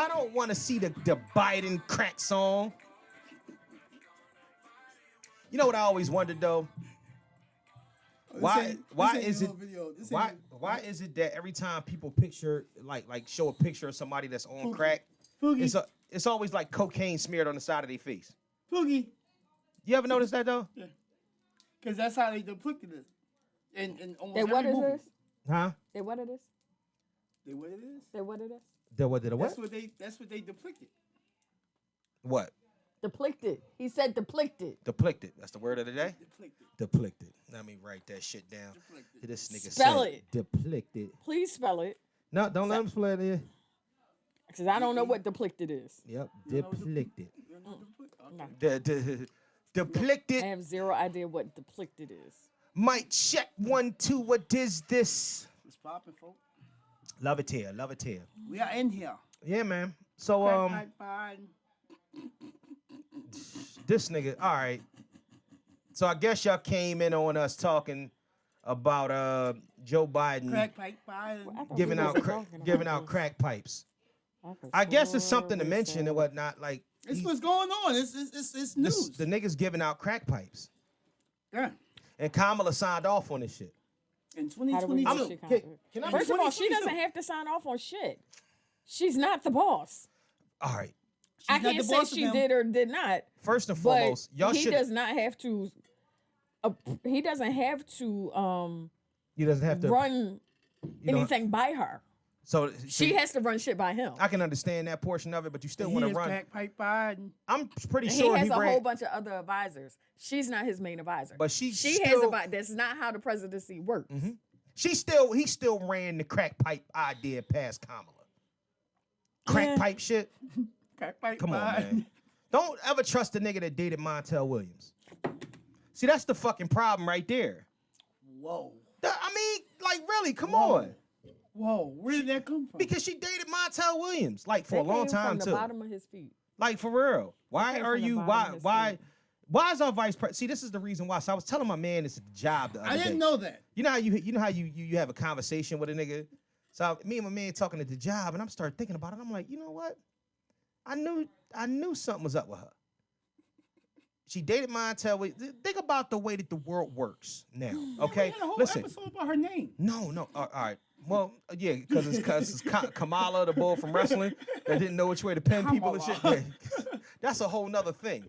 I don't want to see the Biden crack song. You know what I always wondered though? Why is it that every time people picture like show a picture of somebody that's on crack, it's always like cocaine smeared on the side of their face? Poogie. You ever notice that though? Yeah. Because that's how they depicted it. And almost They what every is movie. this? Huh? They what it is? They what it is? They what it is? The what did a what? That's what they depicted. What? Depicted. He said depicted. Depicted. That's the word of the day? Depicted. Depicted. Let me write that shit down. Depicted. This nigga Spell said it. depicted. Please spell it. No, don't let him spell it in. Because I don't know what depicted is. Yep. Depicted. You know No. Depicted. I have zero idea what depicted is. Mic check 1 2. What is this? It's popping, folks. Love it here. Love it here. We are in here. Yeah, man. So this nigga. All right. So I guess y'all came in on us talking about Joe Biden Crack pipe Biden. giving out crack pipes. I guess it's something to mention and whatnot. Like It's what's going on. It's news. the niggas giving out crack pipes. Yeah. And Kamala signed off on this shit. In How do we know 2022. she Can I First of all, she 2022. doesn't have to sign off on shit. She's not the boss. All right. I not can't the say boss of she him. did or did not. First and But foremost, y'all he should. does not have to. He doesn't have to He doesn't have to run you know, anything by her. So She has to run shit by him. I can understand that portion of it, but you still He want to is run. Crack pipe Biden. I'm pretty He sure has a ran. whole bunch of other advisors. She's not his main advisor. But she has still- a. That's not how the presidency works. He still ran the crack pipe idea past Kamala. Crack Yeah. pipe shit. Crack pipe Come on, Biden. man. Don't ever trust the nigga that dated Montel Williams. See, that's the fucking problem right there. Whoa. I mean, like, really, come Whoa. on. Whoa. Where did that come from? Because she dated Montel Williams, like, for That a long came time, from the too. bottom of his feet. Like, for real. Why came are from the you, bottom of why his feet. is our vice president? See, this is the reason why. So I was telling my man this at the job the other I day. didn't know that. You know how you have a conversation with a nigga? So me and my man talking at the job, and I'm starting thinking about it. I'm like, you know what? I knew something was up with her. She dated Montel. Think about the way that the world works now. Okay, We had a whole listen. episode about her name. No. All right. Well, yeah, because it's Kamala, the bull from wrestling, that didn't know which way to pin people and shit. Yeah. That's a whole nother thing.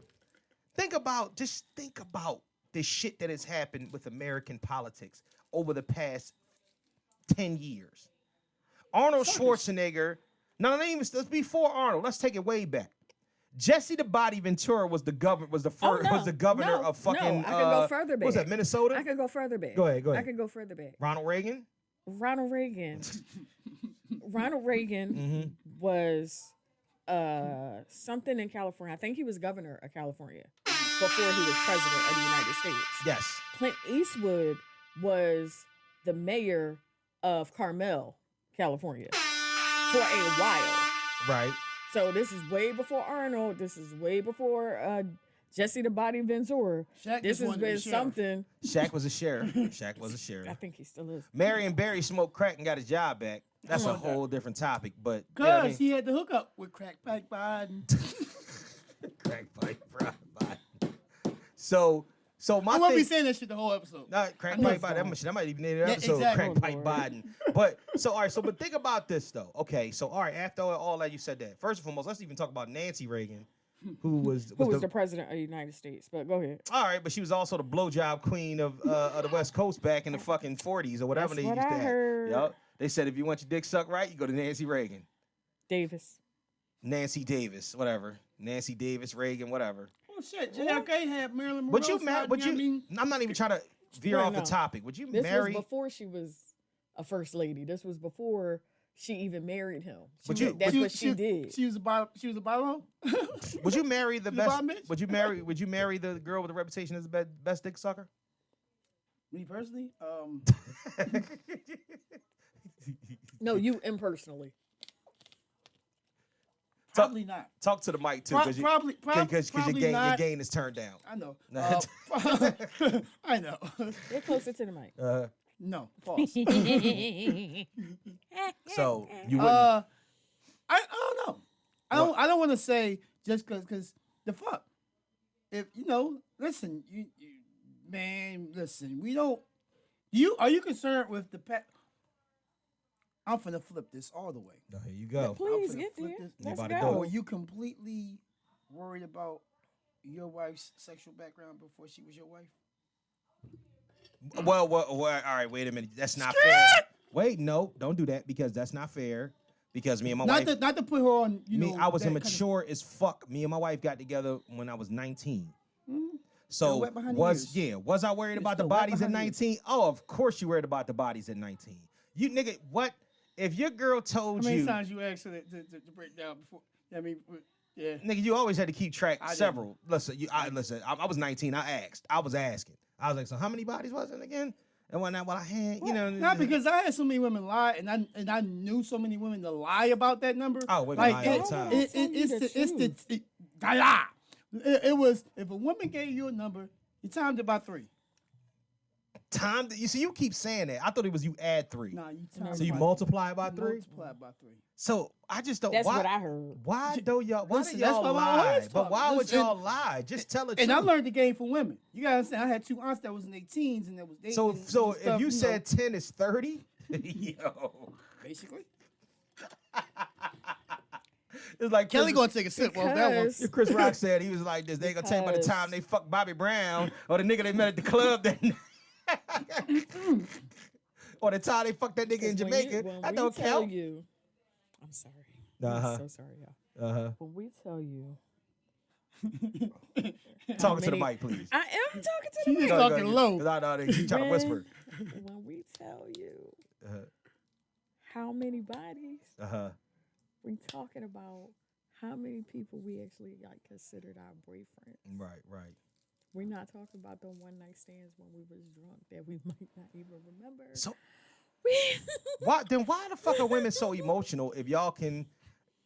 Think about the shit that has happened with American politics over the past 10 years. Arnold Schwarzenegger. No, not even. Let's before Arnold. Let's take it way back. Jesse the Body Ventura was the governor of fucking. I could go further back. What was that, Minnesota? I could go further back. Go ahead. I could go further back. Ronald Reagan. Ronald Reagan was something in California. I think he was governor of California before he was president of the United States. Yes. Clint Eastwood was the mayor of Carmel, California for a while. Right. So this is way before Arnold. This is way before Jesse the Body Ventura. Shaq This just has wanted to be been sheriff. something. Shaq was a sheriff. I think he still is. Marion Barry smoked crack and got his job back. That's a on, whole different topic, but Because you know what I mean? he had to hook up with Crack pipe Biden. Crack pipe, bro. So my I won't be thing. saying that shit the whole episode. Not crack know pipe it's Biden. That might even name the Yeah, episode exactly. crack pipe Biden. But so all right. So but think about this though. Okay. So all right. After all that, you said that. First and foremost, let's even talk about Nancy Reagan, who was the president of the United States? But go ahead. all right, but she was also the blowjob queen of the West Coast back in the fucking 40s or whatever That's they what used to I have. heard. Yup. They said if you want your dick sucked right, you go to Nancy Reagan. Davis. Nancy Davis, whatever. Nancy Davis, Reagan, whatever. Oh shit, JFK had Marilyn Monroe. Would you marry? Would you? I'm not even trying to veer Right, off the no. topic. Would you This marry? was before she was a first lady. This was before she even married him. Would you- That's what she did. She was a bottle. Would you marry the The best? bottom bitch? Would you marry the girl with the reputation as the best dick sucker? Me personally, No, you impersonally. probably not. Talk to the mic too, Probably because your not. gain is turned down. I know. Nah. I know. Get closer to the mic. No. Pause. So you wouldn't. I don't know. don't want to say just because the fuck. If listen, man, listen. We don't. Are you concerned with the pet? I'm finna flip this all the way. Oh, here you go. Please finna get flip there. this. Let's about to do go. it. Were you completely worried about your wife's sexual background before she was your wife? Well, all right, wait a minute. That's not fair. Wait, no, don't do that because that's not fair. Because me and my wife, Not to put her on. I was that immature as fuck. Me and my wife got together when I was 19. Still So wet behind the was ears. was I worried You're about the still wet bodies at behind the ears. 19? Oh, of course you worried about the bodies at 19. You nigga, what if your girl How told many you? times you asked her to break down before? I mean, yeah. Nigga, you always had to keep track. I didn't. Several. Listen, I was 19. I was asking. I was like, so how many bodies was it again? And what I had, Not because I had so many women lie, and I knew so many women to lie about that number. Oh, women like lie all the time. It was if a woman gave you a number, you timed it by 3. Time. You see, you keep saying that. I thought it was you add 3. Nah, you timed. So you by multiply by 3. Multiply by 3. So I just don't. That's why, what I heard. Why do y'all? Why Listen, do y'all that's why I lie? always But talk. why would Listen, y'all lie? Just tell the And truth. I learned the game from women. You gotta understand. I had 2 aunts that was in their teens and that was dating. So and if stuff, you know, said 10 is 30, yo, basically, it's like Kelly Chris, gonna take a sip on that one. Because- Chris Rock said he was like this. They gonna tell you by the Because- time they fuck Bobby Brown or the nigga they met at the club that or the time they fucked that nigga in Jamaica. When That we don't tell count. you, I'm sorry. Uh-huh. I'm so sorry, y'all. When we tell you, Talking to the many- mic, please. I am talking to She the just mic. talking low. She trying to whisper. When we tell you Uh-huh. how many bodies, Uh-huh. we talking about how many people we actually like considered our boyfriend. Right. We're not talking about the one night stands when we was drunk that we might not even remember. So why the fuck are women so emotional if y'all can,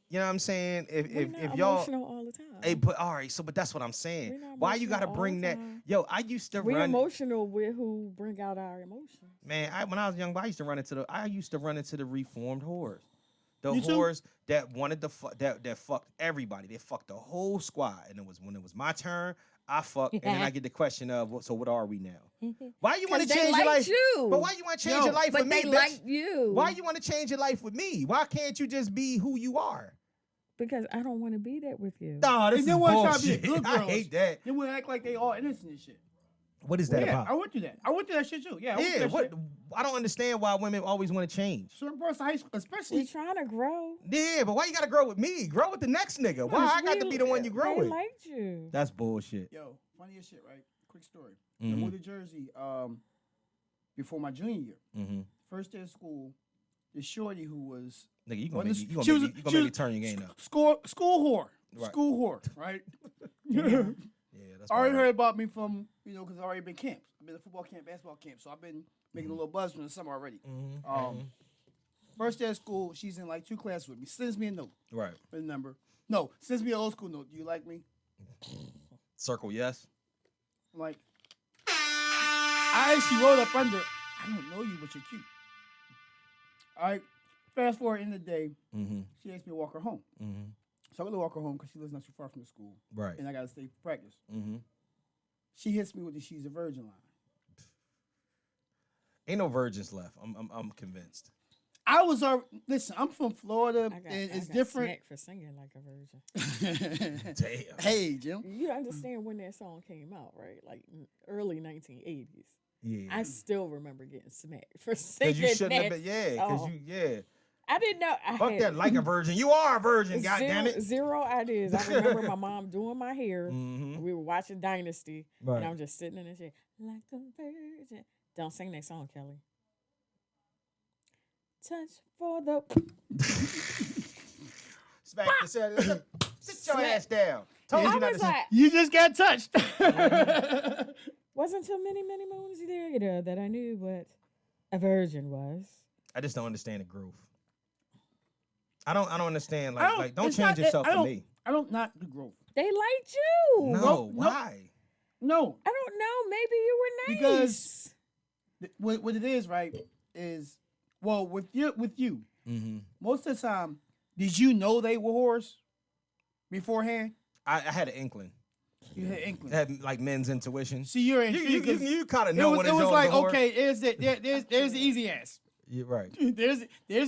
you know what I'm saying? We're If not y'all emotional all the time. Hey, but all right, but that's what I'm saying. We're not Why you emotional gotta all bring the that? time. Yo, I used to We're run. emotional with who bring out our emotions. Man, when I was young, I used to run into the reformed whores. The You too? whores that wanted to that fucked everybody. They fucked the whole squad, and when it was my turn, I fucked, and then I get the question of, so what are we now? Why you want to 'Cause they change your liked life? you. But why you want to change your life But with me, they bitch? like you. Why you want to change your life with me? Why can't you just be who you are? Because I don't want to be that with you. Nah, this And is then one time be bullshit. good I girls. hate that. They would act like they all innocent and shit. What is that Yeah, about? I went through that. I went through that shit too. Yeah, I went through Yeah, that what? shit. I don't understand why women always want to change. Certain parts of high school, We're especially. trying to grow. Yeah, but why you gotta grow with me? Grow with the next nigga. Why I got to be the one you grow They with? liked you. That's bullshit. Yo, funny as shit, right? Quick story. Mhm. I moved to Jersey before my junior year. Mm-hmm. First day of school, this shorty who was Nigga, you on gonna this- make me, you she gonna was- make me, you she gonna make me was turn your game up. school whore. Right. School whore, right? Yeah, that's I already right. heard about me from, because I already been camps. I've been to football camp, basketball camp, so I've been making a little buzz from the summer already. First day of school, she's in like 2 classes with me. Sends me a note Right. with a number. No, sends me an old school note. Do you like me? Circle yes. I'm like, I actually wrote up under, I don't know you, but you're cute. All right, fast forward in the day, Mm-hmm. she asked me to walk her home. Mm-hmm. So I'm gonna walk her home because she lives not too far from the school. Right. And I gotta stay for practice. Mm-hmm. She hits me with the "she's a virgin" line. Ain't no virgins left. I'm convinced. I was listen. I'm from Florida, I got, and it's I got different. smacked for singing like a virgin. Damn. Hey, Jim. You understand when that song came out, right? Like early 1980s. Yeah. I still remember getting smacked for Because singing you shouldn't have that been. Yeah. Because song. you. I didn't know. I Fuck had that. Like a virgin. You are a virgin. God damn it. Zero ideas. I remember my mom doing my hair. Mm-hmm. We were watching Dynasty, Right. and I'm just sitting in the chair like a virgin. Don't sing that song, Kelly. Touch for the Smack the set. Sit your ass down. Told I you not was to. like, You just got touched. wasn't until many, many moons later that I knew what a virgin was. I just don't understand the groove. I don't understand. I Like don't it's change not- yourself I for don't- me. I don't not do growth. They liked you. No, no. why? No, I don't know. Maybe you were nice. Because what it is, right, is with you. Mm-hmm. Most of the time, did you know they were whores? beforehand? I had an inkling. You had inkling. I had like men's intuition. See, you're You, intrigued. you kind of know when It was like, a whore. okay, there's the easy ass. Yeah, right. There's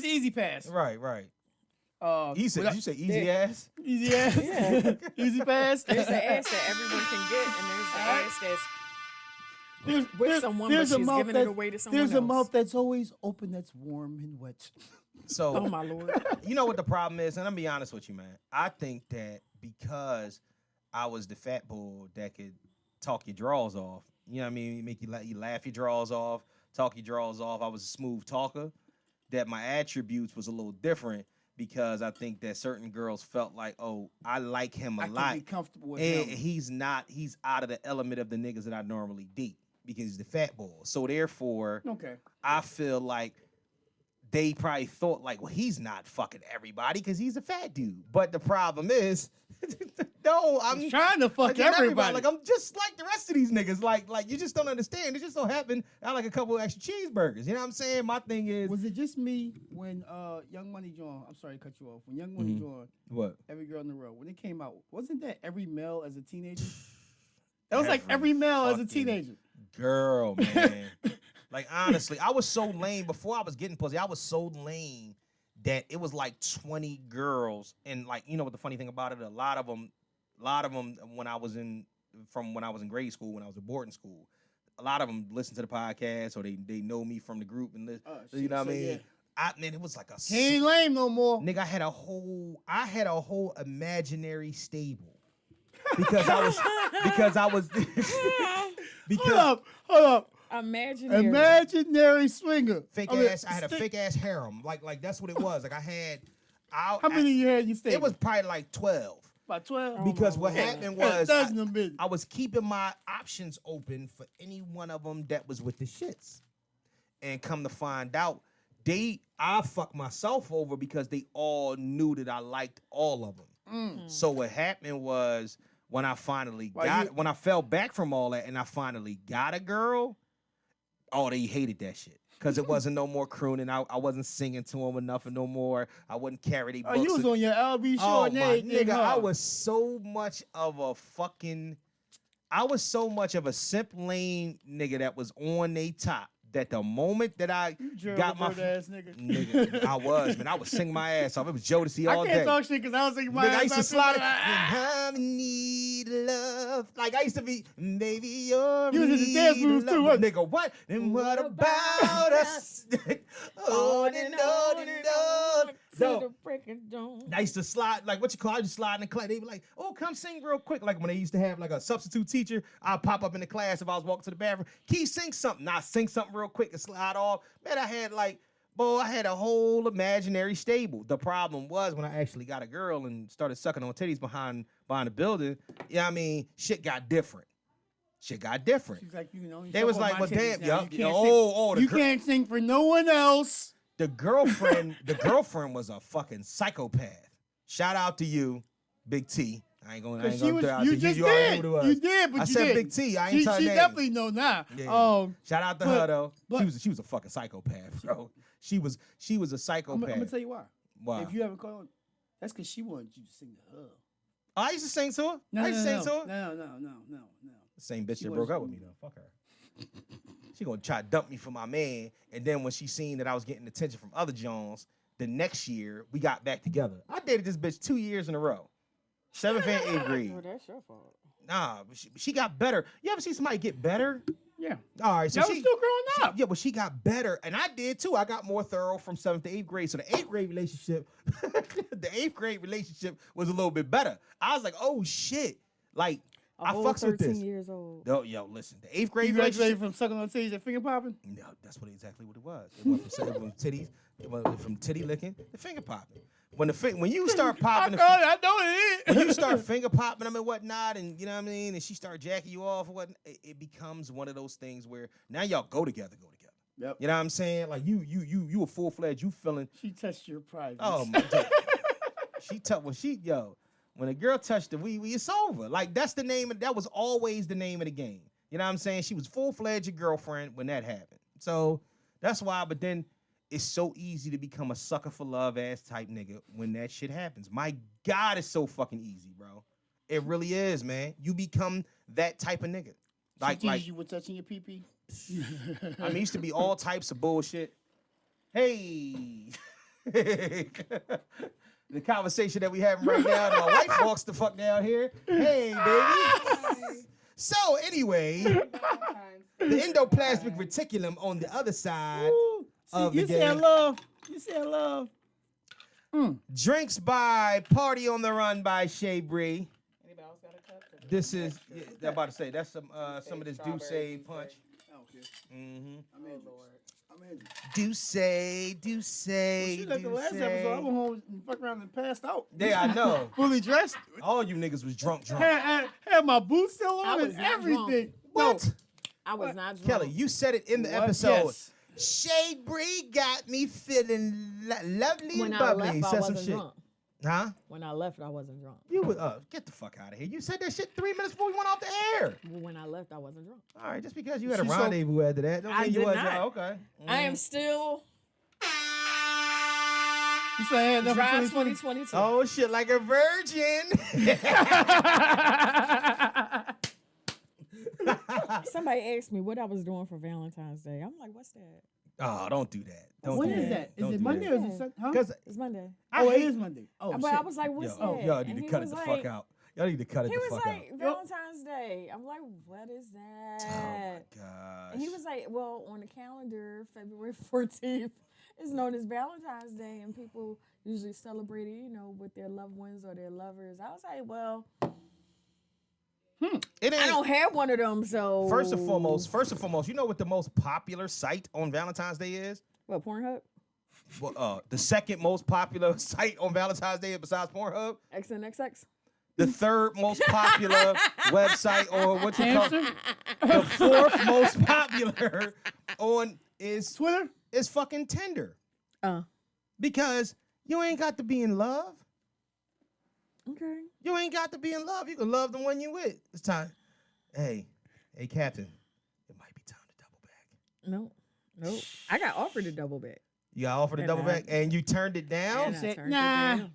the easy pass. Right. You said, without- you say easy ass? Easy ass. Yeah. Easy pass. There's the ass that everyone can get, and there's the ass that's with someone, but she's giving it away to someone There's else. a mouth that's always open, that's warm and wet. So, Oh my lord. you know what the problem is? And I'm gonna be honest with you, man. I think that because I was the fat bull that could talk your draws off, you know what I mean? Make you laugh your draws off, talk your draws off. I was a smooth talker. That my attributes was a little different because I think that certain girls felt like, oh, I like him a I lot. can be comfortable with And him. he's out of the element of the niggas that I normally date because he's the fat bull. So therefore, Okay. I feel like they probably thought like, well, he's not fucking everybody because he's a fat dude. But the problem is, no, I'm trying to fuck not everybody. Like I'm just like the rest of these niggas. Like you just don't understand. It just so happened I like a couple of extra cheeseburgers. You know what I'm saying? My thing is, Was it just me when Young Money joined? I'm sorry to cut you off. When Young Money joined what? Every Girl in the Row, when it came out, wasn't that every male as a teenager? That was like every male as a fucking teenager. Girl, man. Like honestly, I was so lame before I was getting pussy. I was so lame that it was like 20 girls, and like you know what the funny thing about it, a lot of them when I was in grade school, when I was in boarding school, a lot of them listen to the podcast or they know me from the group and you know what I mean. Yeah. Man, it was like a He ain't lame no more. nigga. I had a whole imaginary stable because I was because Hold up. Imaginary. Swinger. I had a fake ass harem. Like that's what it was. Like How many you had in your stable? It was probably like 12. about 12. Because what happened was I I was keeping my options open for any one of them that was with the shits. And come to find out, I fucked myself over because they all knew that I liked all of them. So what happened was when I finally when I fell back from all that and I finally got a girl, oh, they hated that shit. Because it wasn't no more crooning. I wasn't singing to them enough and no more. I wouldn't carry their books. you was on your LB show Oh, and my everything, nigga, huh? I was so much of a simp lane nigga that was on they top that the moment that I got my ass nigga. nigga, I was singing my ass off. It was Jodeci all day. I can't talk shit because I was singing my Nigga, ass I used to off slide too. it. When I need love. Like I used to be, baby, you're You was in the dance moves too, wasn't you? Nigga, what? And what about us? On and on and on. So, I used to slide, like what you call it, I just slide in the class. They be like, oh, come sing real quick. Like when they used to have like a substitute teacher, I'd pop up in the class if I was walking to the bathroom. Key, sing something. Nah, sing something real quick and slide off. Man, I had a whole imaginary stable. The problem was when I actually got a girl and started sucking on titties behind the building, you know what I mean? Shit got different. She's like, they was like, well, damn, you can't sing for no one else. The girlfriend was a fucking psychopath. Shout out to you, Big T. I ain't gonna throw out you the- just you already did. know who it was. You did, but I you said did. Big T. I ain't tell She name. definitely know now. Yeah. Shout out to her though. but- She was a fucking psychopath, bro. She was a psychopath. I'm gonna tell you why. Why? If you haven't called, that's because she wanted you to sing to her. I used to sing to her. I used to sing to her. No. The same bitch She that was- broke up with me though. Fuck her. She gonna try to dump me for my man, and then when she seen that I was getting attention from other Jones, the next year we got back together. I dated this bitch 2 years in a row, 7th and 8th grade. Well, that's your fault. Nah, but she got better. You ever see somebody get better? Yeah. All right, so That was still growing up. Yeah, but she got better, and I did too. I got more thorough from 7th to 8th grade. So the 8th grade relationship, was a little bit better. I was like, oh shit, like I fucks with this. 13 years old. Yo, listen, the 8th grade You graduated relationship. from sucking on titties and finger popping? No, that's exactly what it was. It went from titties. It went from titty licking to finger popping. When you start popping, I know it is. when you start finger popping them and whatnot, and you know what I mean, and she start jacking you off or whatnot, it becomes one of those things where now y'all go together. Yep. You know what I'm saying? Like you a full fledged, you feeling. She touched your private. Oh my God. When a girl touched it, it's over. Like that was always the name of the game. You know what I'm saying? She was full fledged your girlfriend when that happened. So that's why. But then it's so easy to become a sucker for love ass type nigga when that shit happens. My God, it's so fucking easy, bro. It really is, man. You become that type of nigga. Like you were touching your pee-pee? I mean, it used to be all types of bullshit. Hey. The conversation that we having right now, that my wife walks the fuck down here. Hey, baby. So, anyway, the endoplasmic reticulum on the other side of the You game. said love. You said love. Drinks by Party on the Run by Shea Bree. Anybody else got a cup? This is, I'm about to say, that's some of this Douce punch. I'm Douce. She like the last episode, I went home and fucked around and passed out. Yeah, I know. Fully dressed. All you niggas was drunk. Had my boots still I on was and not everything. What? I was not drunk. Kelly, you said it in the What? episode. Yes. Shea Bree got me feeling lovely When and I bubbly. left, I Said some wasn't shit. drunk. Huh? When I left, I wasn't drunk. You would get the fuck out of here. You said that shit 3 minutes before we went off the air. Well, when I left, I wasn't drunk. All right, just because you had a She's so- rendezvous after that, don't I mean you did was not. okay. I am still You said I had enough dry for 2020? 2022. Oh shit, like a virgin. Somebody asked me what I was doing for Valentine's Day. I'm like, what's that? Oh, don't do that. Don't When do is that? Is Don't it do Monday that. or is it Sunday? Huh? Because It's Monday. Oh, it is Monday. Oh, But shit. I was like, what's that? y'all need And to he cut it was the like- fuck out. Y'all need to cut it He the was fuck like, out. Valentine's Day. I'm like, what is Oh that? my gosh. And he was like, well, on the calendar, February 14th is known as Valentine's Day, and people usually celebrate it, you know, with their loved ones or their lovers. I was like, well, It I ain't. don't have one of them, so. First and foremost, you know what the most popular site on Valentine's Day is? What, Pornhub? Well, the second most popular site on Valentine's Day besides Pornhub. XNXX? The third most popular website, or what you call Hamster? the fourth most popular on is Twitter? fucking Tinder. Oh. Because you ain't got to be in love. Okay. You ain't got to be in love. You can love the one you with. It's time. Hey, Captain. It might be time to double back. No. I got offered a double back. You got offered a And double I- back, and you turned it down. And I said, turned it nah. down.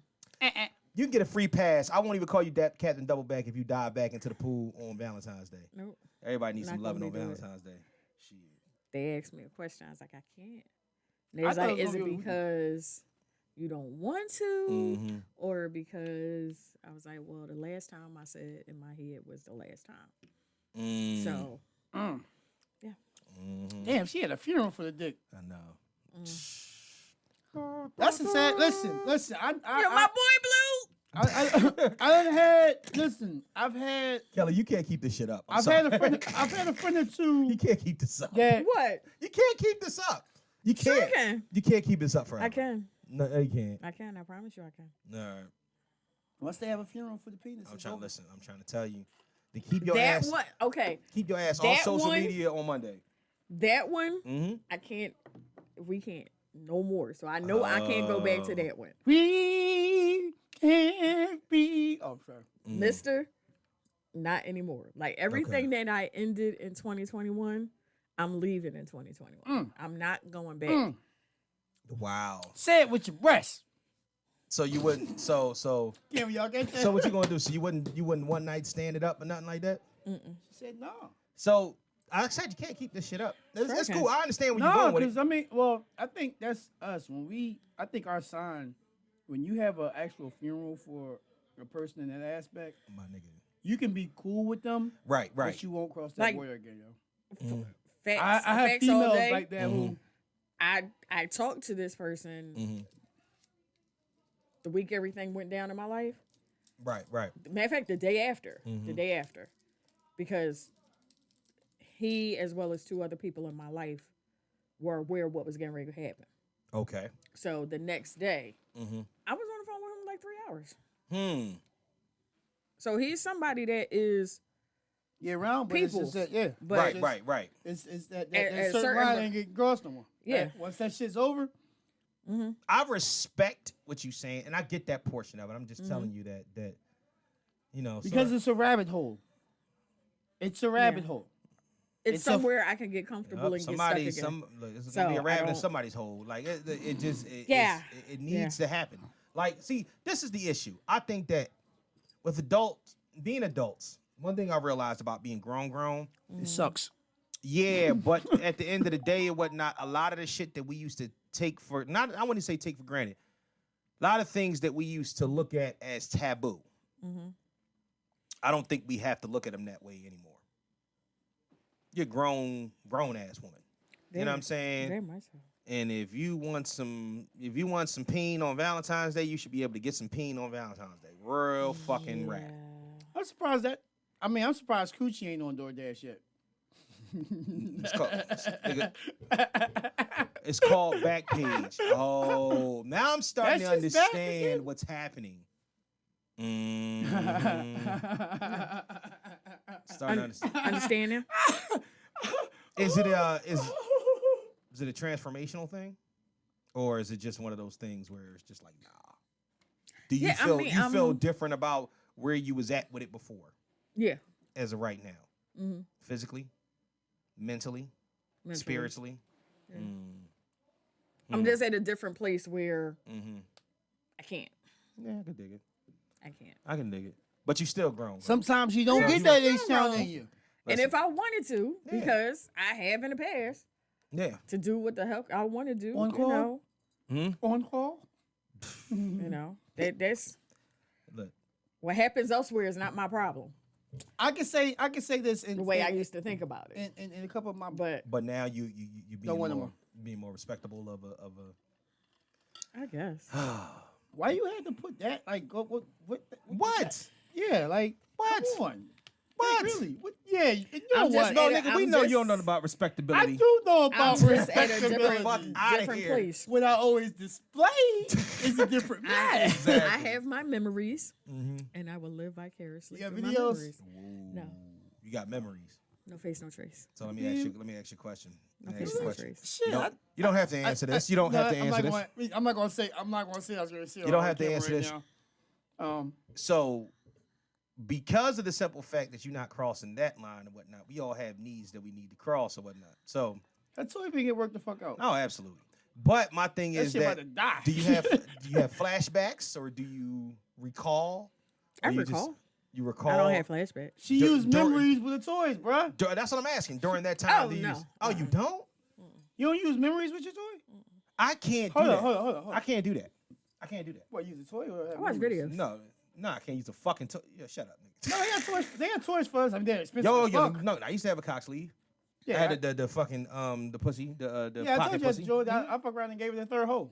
You can get a free pass. I won't even call you Captain Double Back if you dive back into the pool on Valentine's Day. Nope. Everybody needs Not some loving gonna on be doing it. Valentine's Day. Shit. They asked me a question. I was like, I can't. They was thought like, it was is it gonna be- because you don't want to, Mm-hmm. or because I was like, well, the last time I said in my head was the last time. Mm. So Mhm. Damn, she had a funeral for the dick. I know. That's a sad. Listen. you're my boy Blue. I done had. Listen, I've had. Kelly, you can't keep this shit up. I'm I've sorry. had a friend. I've had a friend or two You can't keep this up. that. What? You can't keep this up. You Sure can't. I can. You can't keep this up forever. I can. No, you can't. I can. I promise you, I can. All right. Once they have a funeral for the penis, I'm it's trying to over. listen. I'm trying to tell you to keep your That ass. one. Okay. Keep your ass on That social one- media on Monday. That one. Mm-hmm. I can't. We can't. No more. So I know I can't go back to that one. We can't be. Oh, sorry. Mister, not anymore. Like everything that I ended in 2021, I'm leaving in 2021. I'm not going back. Wow. Say it with your breast. So you wouldn't. So Can y'all get that? so what you gonna do? So you wouldn't one night stand it up or nothing like that. She said no. So I said you can't keep this shit up. That's Sure cool. can. I understand where you're No, going with because it. I mean, well, I think that's us. I think our sign, when you have an actual funeral for a person in that aspect, My nigga. you can be cool with them, Right. but you won't cross that Like- border again, yo. Facts, I have facts all females day. like that who. I talked to this person the week everything went down in my life. Right. Matter of fact, the day after, because he, as well as two other people in my life, were aware of what was getting ready to happen. Okay. So the next day, I was on the phone with him like 3 hours. So he's somebody that is Yeah, around, but it's just Peoples. that, yeah. But- Right. it's, Right. It's that At certain certain line br- ain't get crossed no more. Yeah. Like, once that shit's over, I respect what you're saying, and I get that portion of it. I'm just telling you that you know because so, it's a rabbit hole. It's a rabbit hole. it's somewhere I can get comfortable and get stuck again. It's gonna be a rabbit in somebody's hole. Like it just it needs to happen. Like, see, this is the issue. I think that with being adults, one thing I realized about being grown, it sucks. Yeah, but at the end of the day and whatnot, a lot of the shit that we used to take for I wouldn't say take for granted. A lot of things that we used to look at as taboo. Mm-hmm. I don't think we have to look at them that way anymore. You're a grown ass woman. You know what I'm saying? Very much so. And if you want some peen on Valentine's Day, you should be able to get some peen on Valentine's Day. Real fucking rap. I'm surprised I'm surprised Coochie ain't on DoorDash yet. It's called Backpage. Oh, now I'm starting to understand what's happening. Mm-hmm. Starting to understand now? Is it a transformational thing, or is it just one of those things where it's just like, nah? Do you feel different about where you was at with it before? Yeah. As of right now, physically, mentally, spiritually. Yeah. I'm just at a different place where I can't. Yeah, I can dig it. I can't. I can dig it. But you still grown. Sometimes you don't get that H-Town in you. And if I wanted to, because I have in the past, to do what the hell I want to do, on call, on call, you know, that's look. What happens elsewhere is not my problem. I can say this in the way I used to think about it. In a couple of my, but now you being more respectable of a. I guess. Why you had to put that? Like, what? Yeah, like what? Come on. What? Like, really? What? Yeah, you know what? No, nigga, we know you don't know about respectability. I do know about respectability. Different place. What I always display is a different man. Exactly. I have my memories, and I will live vicarously. You got videos? My memories? No. You got memories. No face, no trace. So let me ask you a question. No face, no trace. Shit, you don't have to answer this. You don't have to answer this. I'm not gonna say. I was gonna say. You don't have to answer this. Now. So, because of the simple fact that you're not crossing that line and whatnot, we all have needs that we need to cross or whatnot. So that's why we get worked the fuck out. Oh, absolutely. But my thing is that do you have flashbacks or do you recall? I recall. You recall? I don't have flashbacks. She used memories with the toys, bruh. That's what I'm asking. During that time, you don't? You don't use memories with your toy? I can't do that. Hold on. I can't do that. What, use a toy or I watch videos. No, I can't use a fucking toy. Yeah, shut up, nigga. No, they got toys for us. I mean, they're expensive. No, I used to have a cock sleeve. Yeah, I had the fucking the pussy, the yeah, pocket I told pussy. you, Joe, I fucked around and gave it a third hole.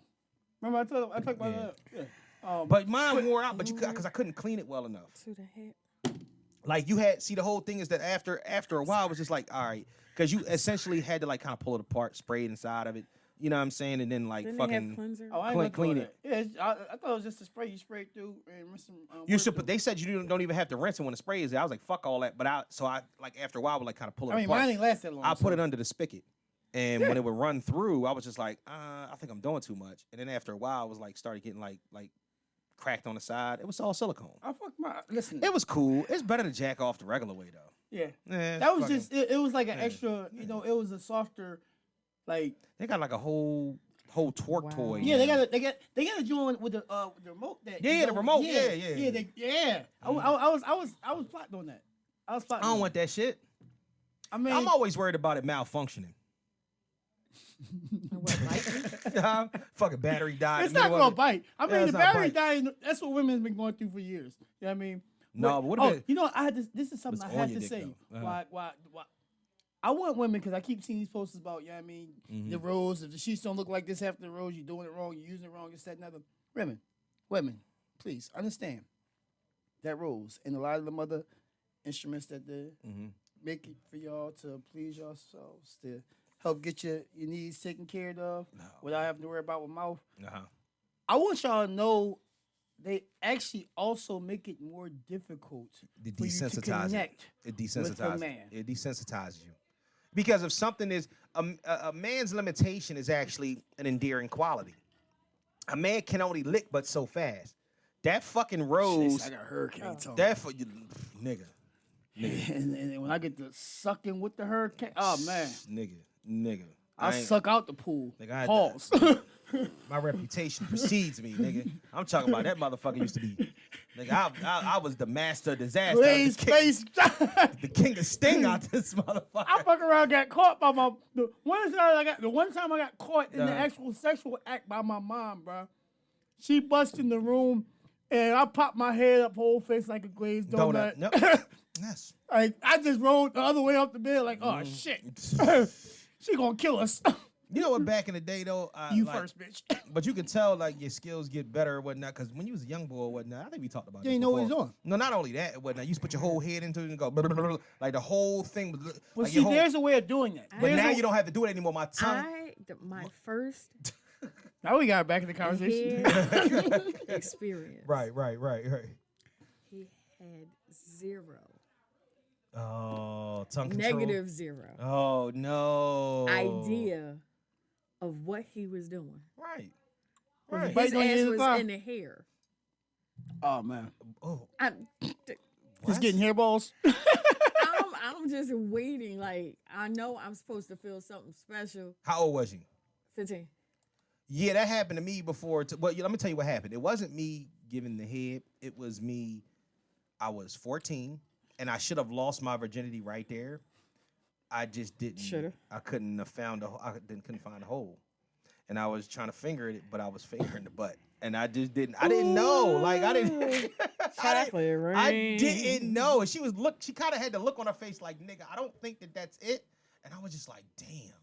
Remember I took my but mine wore out, because I couldn't clean it well enough. To the head. Like the whole thing is that after a while it was just like, all right, because you essentially had to like kind of pull it apart, spray it inside of it. You know what I'm saying? And then like Didn't fucking clean it. Yeah, I thought it was just a spray you sprayed through and rinse some. You should, but they said you don't even have to rinse it when the spray is there. I was like, fuck all that. But I like after a while would like kind of pull it apart. Mine ain't last that long. I put it under the spigot. And when it would run through, I was just like, I think I'm doing too much. And then after a while, I was like, started getting like cracked on the side. It was all silicone. Listen. It was cool. It's better to jack off the regular way though. Yeah. That was just it was like an extra, it was a softer, like they got like a whole twerk toy. Yeah, they got a joint with the remote that the remote. Yeah. I was plotting on that. I don't want that shit. I mean, I'm always worried about it malfunctioning. Fucking battery died. It's not gonna bite. I mean, the battery died. That's what women's been going through for years. You know what I mean? No, but what if I had this is something I had to say. Why? I want women, because I keep seeing these posters about, the rows. If the sheets don't look like this after the rows, you're doing it wrong. You're using it wrong. This, that, and other. Women, please understand that rose and a lot of the other instruments that they make it for y'all to please yourselves, to help get your needs taken care of without having to worry about with mouth. I want y'all to know they actually also make it more difficult for you to connect with a man. It desensitizes you. Because if something is, a man's limitation is actually an endearing quality. A man can only lick but so fast. That fucking rose. I got hurricane talk. That for you, nigga. And when I get to sucking with the hurricane, oh man, nigga. I suck out the pool. Nigga, Pause. My reputation precedes me, nigga. I'm talking about that motherfucker used to be. Nigga, I was the master of disaster. Blaze face. The king of sting out this motherfucker. I fuck around, got caught by the one time I got caught in the actual sexual act by my mom, bro. She bust in the room, and I popped my head up, whole face like a glazed donut. Nope. Yes. Like I just rolled the other way off the bed, like, oh shit, she gonna kill us. You know what? Back in the day, though, You like, first, bitch. But you can tell like your skills get better or whatnot. Because when you was a young boy or whatnot, I think we talked about. You this ain't know what before. he's doing. No, not only that, whatnot. You used to put your whole head into it and go like the whole thing. Was, Well, like see, there's a way of doing that. But now you don't have to do it anymore. My tongue. My first Now we got back in the conversation. experience. Right. He had 0. Oh, tongue control. Negative 0. Oh no. Idea of what he was doing. Right. Right. His Biting on your ass was thigh? in the hair. Oh man, Oh. just getting hairballs. I'm just waiting. Like, I know I'm supposed to feel something special. How old was you? 15. Yeah, that happened to me before. Well, let me tell you what happened. It wasn't me giving the head. It was me. I was 14, and I should have lost my virginity right there. I just didn't. Shoulda. I couldn't have found couldn't find a hole, and I was trying to finger it, but I was fingering the butt, and I just didn't. I didn't know. Like I didn't. Chocolate rain. I didn't know. And she kind of had the look on her face, like, nigga, I don't think that's it. And I was just like, damn.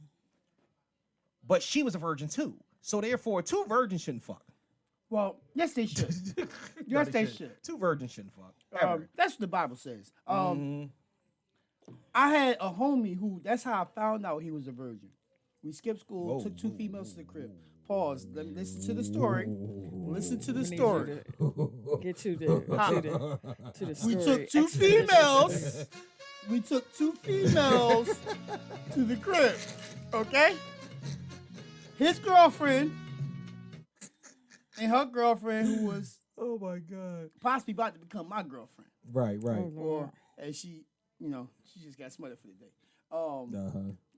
But she was a virgin too, so therefore, 2 virgins shouldn't fuck. Well, yes, they should. Yes, they should. 2 virgins shouldn't fuck. Ever. That's what the Bible says. I had a homie who, that's how I found out he was a virgin. We skipped school, took 2 females to the crib. Pause. Let me listen to the story. Listen to the story. Get to the story. We took 2 females. We took 2 females to the crib. Okay? His girlfriend and her girlfriend, who was Oh my God. possibly about to become my girlfriend. Right. Or as she, she just got smothered for the day.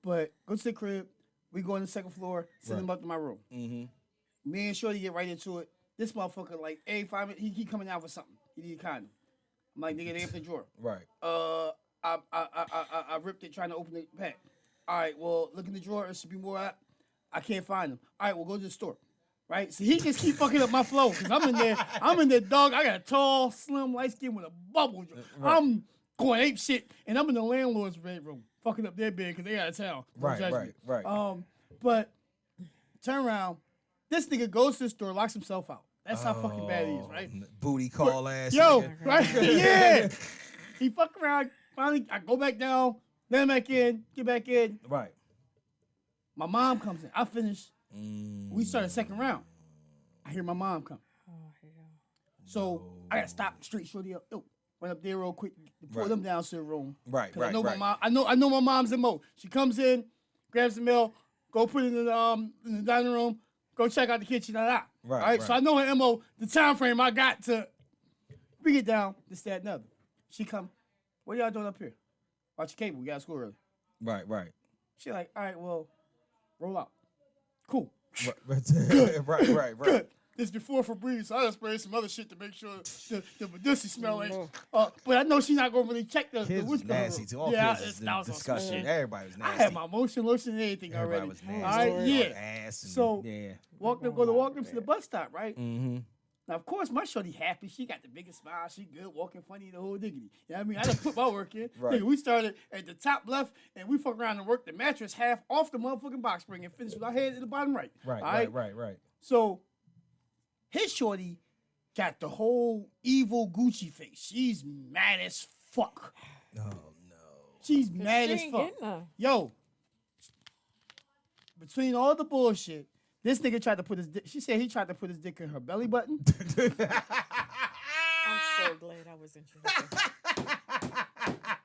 But go to the crib. We go on the second floor, send him up to my room. Mm-hmm. Me and Shorty get right into it. This motherfucker, like, every 5 minutes, he keep coming out with something. He need a condom. I'm like, nigga, they up the drawer. Right. I ripped it trying to open the pack. All right, well, look in the drawer. There should be more out. I can't find them. All right, we'll go to the store. Right? So he just keep fucking up my flow because I'm in there, dog. I got a tall, slim, light skin with a bubble. Right. I'm going ape shit, and I'm in the landlord's bedroom fucking up their bed because they out of town. Right. But turn around. This nigga goes to the store, locks himself out. That's how fucking bad he is, right? Booty call ass. Yo, nigga. right? Yeah. He fuck around. Finally, I go back down, then back in, get back in. Right. My mom comes in. I finish. We start a second round. I hear my mom come. Oh, hell. So I gotta stop straight shorty up. Yo, run up there real quick, pull them down to the room. Right. I know my mom. I know my mom's MO. She comes in, grabs the mail, go put it in the dining room, go check out the kitchen. Right. So I know her MO. The time frame I got to. We get down. This, that, and other. She come. What y'all doing up here? Watch your cable. We got to school early. Right. She like, all right, well, roll out. Cool. Right. Good. This before Febreze, so I just sprayed some other shit to make sure the Medusa smell like. But I know she's not gonna really check the kids which was nasty too. All kids was discussion. Everybody was nasty. I had my motion lotion and everything Everybody already. was nasty. All right, yeah. Ass and, So yeah. walk them to the bus stop, right? Mm-hmm. Now of course my shorty happy. She got the biggest smile. She good, walking funny, the whole diggity. You know what I mean? I just put my work in. Right. Nigga, we started at the top left and we fuck around and work the mattress half off the motherfucking box spring and finish with our head at the bottom right. Right. So his shorty got the whole evil Gucci face. She's mad as fuck. Oh no. She's mad as fuck. Yo, between all the bullshit, this nigga tried to put his dick. She said he tried to put his dick in her belly button. I'm so glad I was interested.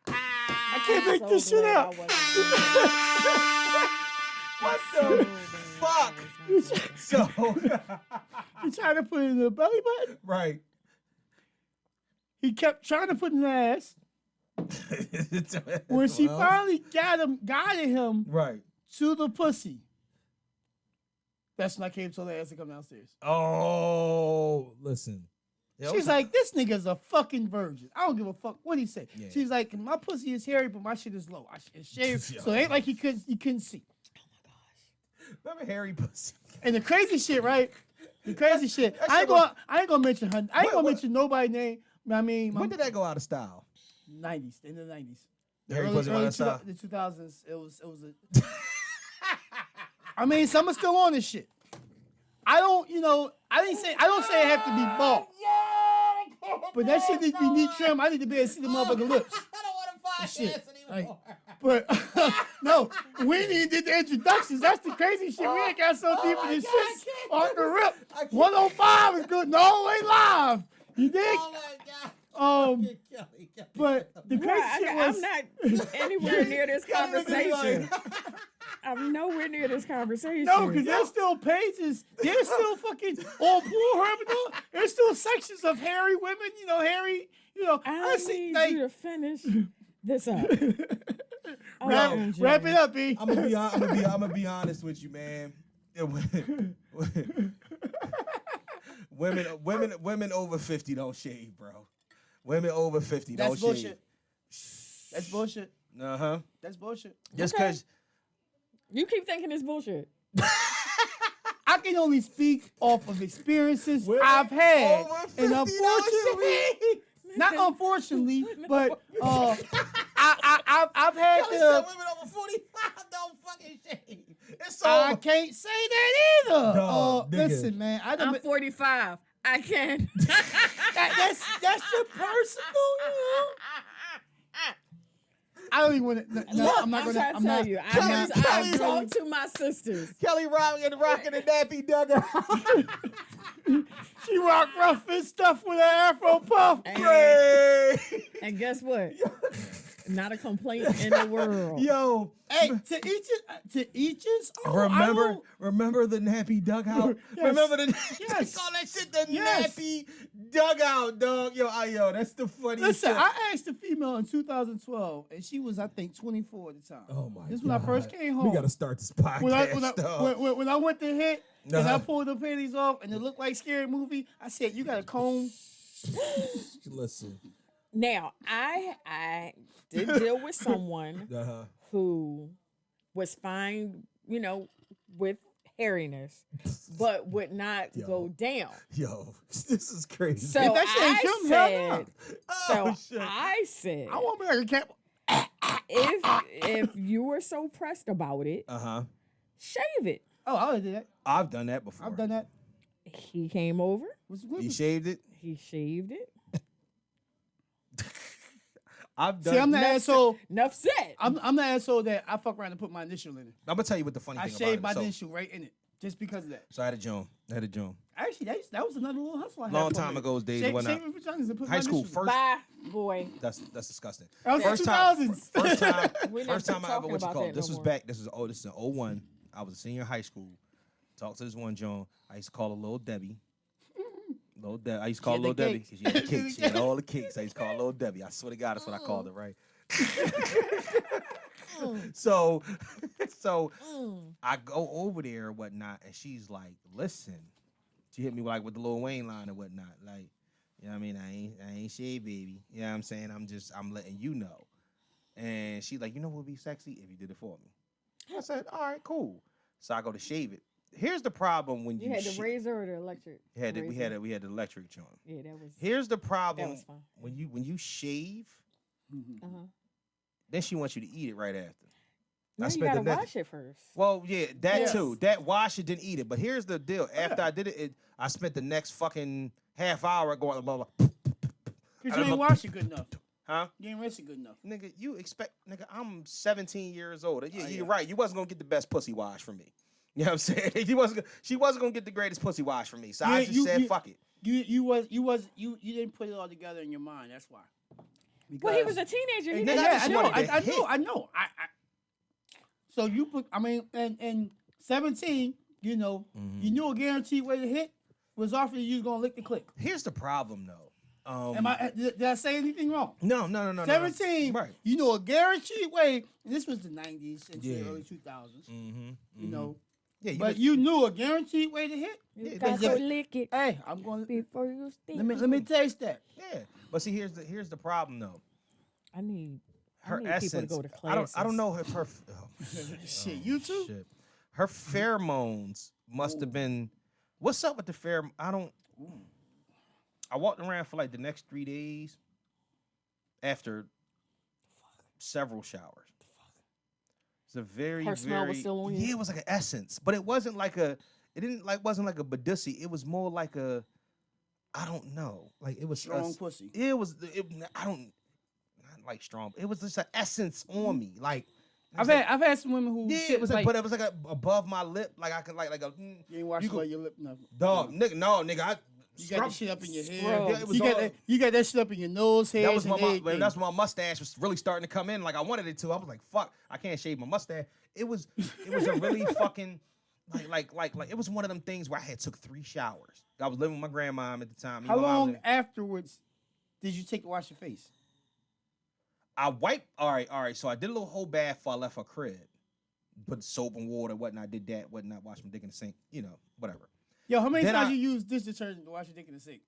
I can't make this shit up. What the fuck? So He tried to put it in the belly button. right. He kept trying to put it in the ass. When she finally guided him right. to the pussy, that's when I came to her ass to come downstairs. Oh, listen. She's like, this nigga's a fucking virgin. I don't give a fuck what he said. Yeah. She's like, my pussy is hairy, but my shit is low. It's shaved, so it ain't like you couldn't see. Remember Harry Pussy? And the crazy shit, right? The crazy shit. I ain't gonna mention her. I ain't gonna mention nobody's name. I mean, When did that go out of style? 90s, in the 90s. Harry Pussy went out of style? The 2000s. It was a. I mean, some are still on this shit. I don't say it have to be bald. But that shit need to be neat trim. I need to be able to see the motherfucking lips. I don't want to Shit. anymore. But no, we ain't even did the introductions. That's the crazy shit. We ain't got so deep in this shit on the rip. 105 is good. No, ain't live. You dig? Oh my God. But the crazy shit was I'm not anywhere near this conversation. I'm nowhere near this conversation. no, because there's still pages. There's still fucking on Pornhub and all. There's still sections of hairy women. Hairy. I need you to finish this up. Wrap it up, B. I'm gonna be honest with you, man. Women over 50 don't shave, bro. Women over 50 don't That's bullshit. shave. That's bullshit. Uh-huh. That's bullshit. Just Okay. because You keep thinking it's bullshit. I can only speak off of experiences Women I've had, over 50 and don't unfortunately, shave. not unfortunately, but I've had Kelly the. said women over 45 don't fucking shave. It's so I can't say that either. Dog, nigga. Listen, man, I'm 45. I can. that's your personal. I don't even want to. No, I'm not I'm gonna. trying to I'm tell not. you. I'm not- I talk to my sisters. Kelly rocking the nappy dugout. She rock rough and stuff with her afro puff. And guess what? Not a complaint in the world. Yo, Hey, to each his own. remember the nappy dugout? Yes. Remember the Yes. they call that shit the Yes. nappy dugout, dog. Yo, that's the funniest Listen, shit. I asked a female in 2012, and she was, I think, 24 at the time. Oh my This is when I first came home. We gotta start this podcast. When I went to hit, and I Uh-huh. pulled the panties off, and it looked like Scary Movie, I said, "You got a comb." Listen. Now, I did deal with someone Uh-huh. who was fine, with hairiness, but would not go down. Yo, this is crazy. So If that shit ain't trim, hell no. I said, I want me like a cat. if you were so pressed about it, Uh-huh. shave it. Oh, I did that. I've done that before. I've done that. He came over. You shaved it? He shaved it. I've done See, I'm the asshole. Enough said. I'm the asshole that I fuck around and put my initial in it. I'm gonna tell you what the funny I thing shaved my about it. initial right in it just because of that. So I had a Joan. Actually, that was another little hustle I had. Long for a time minute. ago's days, Shave- whatnot. shaving vaginas and put High my school, initials in. first. Bye, boy. That's disgusting. That was First the time, 2000s. first time, We're not first time I ever talking what you about call that it. This no was more. back. This is in 01. I was a senior in high school. Talked to this one Joan. I used to call her Little Debbie. Little Debbie. I used to call her She Little had the Debbie because she had the cakes. She had all the cakes. I used to call her Little Debbie. I swear to God, that's what I called her. Right. So I go over there and whatnot, and she's like, "Listen," she hit me like with the Lil Wayne line and whatnot, like, you know what I mean? I ain't shaved, baby. You know what I'm saying? I'm letting you know. And she like, you know what would be sexy if you did it for me? I said, all right, cool. So I go to shave it. Here's the problem when You had the razor or the electric? we had the electric joint. Yeah, that was. Here's the problem was fun. when you shave, Uh-huh. then she wants you to eat it right after. No, you spent gotta the next- wash it first. Well, yeah, that Yes. too. That wash it, didn't eat it. But here's the deal. After I did it, I spent the next fucking half hour going blah, blah, blah. Because you ain't wash it good enough. Huh? You ain't rinse it good enough. Nigga, I'm 17 years old. Yeah, you're right. You wasn't gonna get the best pussy wash from me. You know what I'm saying? She wasn't gonna get the greatest pussy wash from me. So I just said, fuck it. You didn't put it all together in your mind. That's why. Well, he was a teenager. He Nigga, didn't I Yeah, just I know. wanted to I hit. know. I know. So you put. I mean, and 17. You know, you knew a guaranteed way to hit was often you was gonna lick the click. Here's the problem, though. Did I say anything wrong? No. 17. Right. You know a guaranteed way. And this was the 90s and the early 2000s. You know. Yeah, But you knew a guaranteed way to hit. You got to lick it Hey, I'm going before you stick. let me taste that. Yeah, but see, here's the problem though. I need Her people essence. to go to classes. I don't know if her. Shit, you too? Shit. Her pheromones must have been. What's up with the pheromone? I walked around for like the next 3 days after several showers. It's a very, Her smell was still on you? Yeah, it was like an essence, but it wasn't like a. It wasn't like a badussi. It was more like a. I don't know. Like it was Strong pussy. It was. Not like strong. It was just an essence on me. Like I've had some women who it was like, but it was like above my lip. Like I could like a. You ain't wash your lip nothing. Dog, nigga. You got that shit up in your hair. Yeah, it was you got that shit up in your nose, hair. That's when my mustache was really starting to come in like I wanted it to. I was like, fuck, I can't shave my mustache. It was a really fucking like it was one of them things where I had took 3 showers. I was living with my grandma at the time. How long afterwards did you take to wash your face? I wiped. All right. So I did a little whole bath before I left her crib. Put soap and water, whatnot. Did that, whatnot. Washed my dick in the sink. You know, whatever. Yo, how many times you use dish detergent to wash your dick in the sink?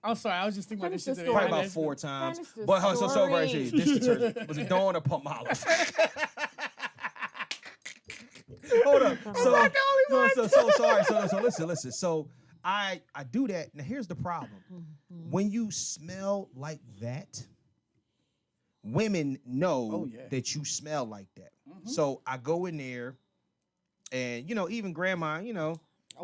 I'm sorry, I was just thinking about this shit. Probably about 4 times. But so right here, dish detergent. Was it Dawn or Palmolive? Hold up. So listen. So I do that. Now here's the problem. When you smell like that, women know that you smell like that. So I go in there, and even grandma, A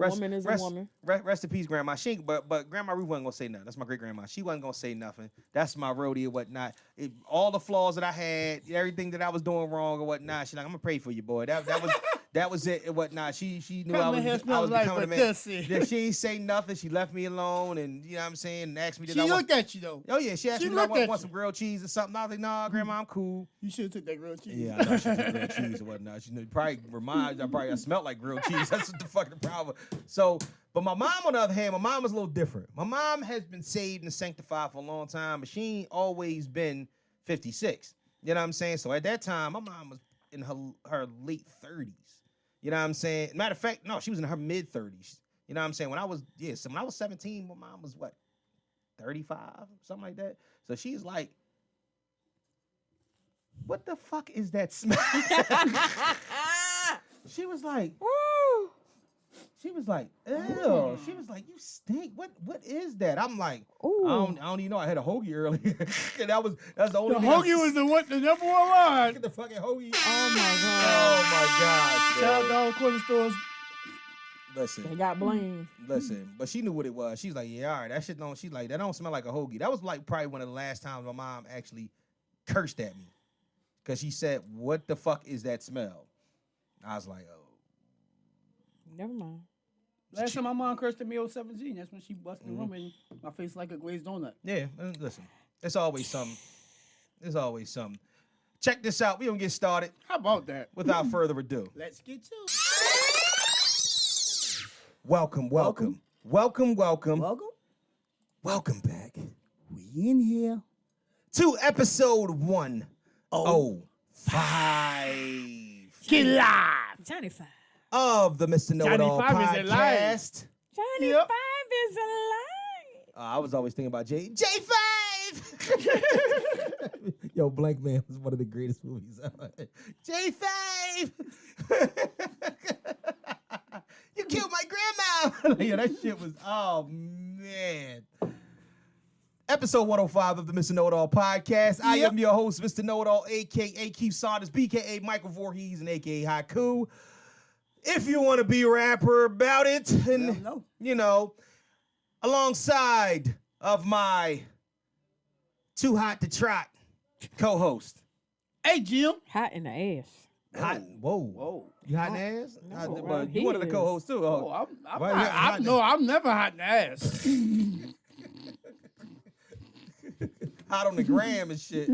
woman is a woman. Rest in peace, grandma. But Grandma Ruth wasn't gonna say nothing. That's my great grandma. She wasn't gonna say nothing. That's my roadie or whatnot. All the flaws that I had, everything that I was doing wrong or whatnot. She's like, I'm gonna pray for you, boy. That was it and whatnot. She knew I was becoming a man. Yeah, she ain't say nothing. She left me alone, and you know what I'm saying, and asked me. She looked at you though. Oh yeah, she asked me, I want some grilled cheese or something. I was like, nah, Grandma, I'm cool. You should have took that grilled cheese. Yeah, I know she took grilled cheese or whatnot. She I smelled like grilled cheese. That's what the fucking problem. So, but my mom, on the other hand, my mom was a little different. My mom has been saved and sanctified for a long time, but she ain't always been 56. You know what I'm saying? So at that time, my mom was in her late 30s. You know what I'm saying? Matter of fact, no, she was in her mid 30s. You know what I'm saying? When I was 17, my mom was what, 35, something like that. So she's like, what the fuck is that smell? She was like, woo. She was like, ew. She was like, you stink. What is that? I'm like, I don't even know. I had a hoagie earlier. That's the only thing. The hoagie was the number one line. Get the fucking hoagie. Oh my gosh. Shout out to all corner stores. Listen. They got blamed. Listen, but she knew what it was. She's like, yeah, all right. That shit don't. She's like, that don't smell like a hoagie. That was like probably one of the last times my mom actually cursed at me, because she said, what the fuck is that smell? I was like, oh. Never mind. Last time my mom cursed at me, I was 17. That's when she busted the room and my face like a glazed donut. Yeah, listen. It's always something. Check this out. We gonna get started. How about that? Without further ado. Let's get to it. Welcome back. We in here. To episode 105. Get live. Johnny 5. Of the Mr. Know-It-All podcast. Johnny 5 is alive. I was always thinking about J5. Yo, Blank Man was one of the greatest movies ever. J5. You killed my grandma. Yeah, that shit was, oh man. Episode 105 of the Mr. Know-It-All podcast. I am your host, Mr. Know-It-All, a.k.a. Keith Saunders, b.k.a. Michael Voorhees, and a.k.a. Haiku. If you want to be a rapper about it, and, alongside of my Too Hot to Trot co-host. Hey, Jim. Hot in the ass. Hot. Whoa. You hot in the ass? No, but you one of the co-hosts, too. I'm never hot in the ass. Hot on the gram and shit.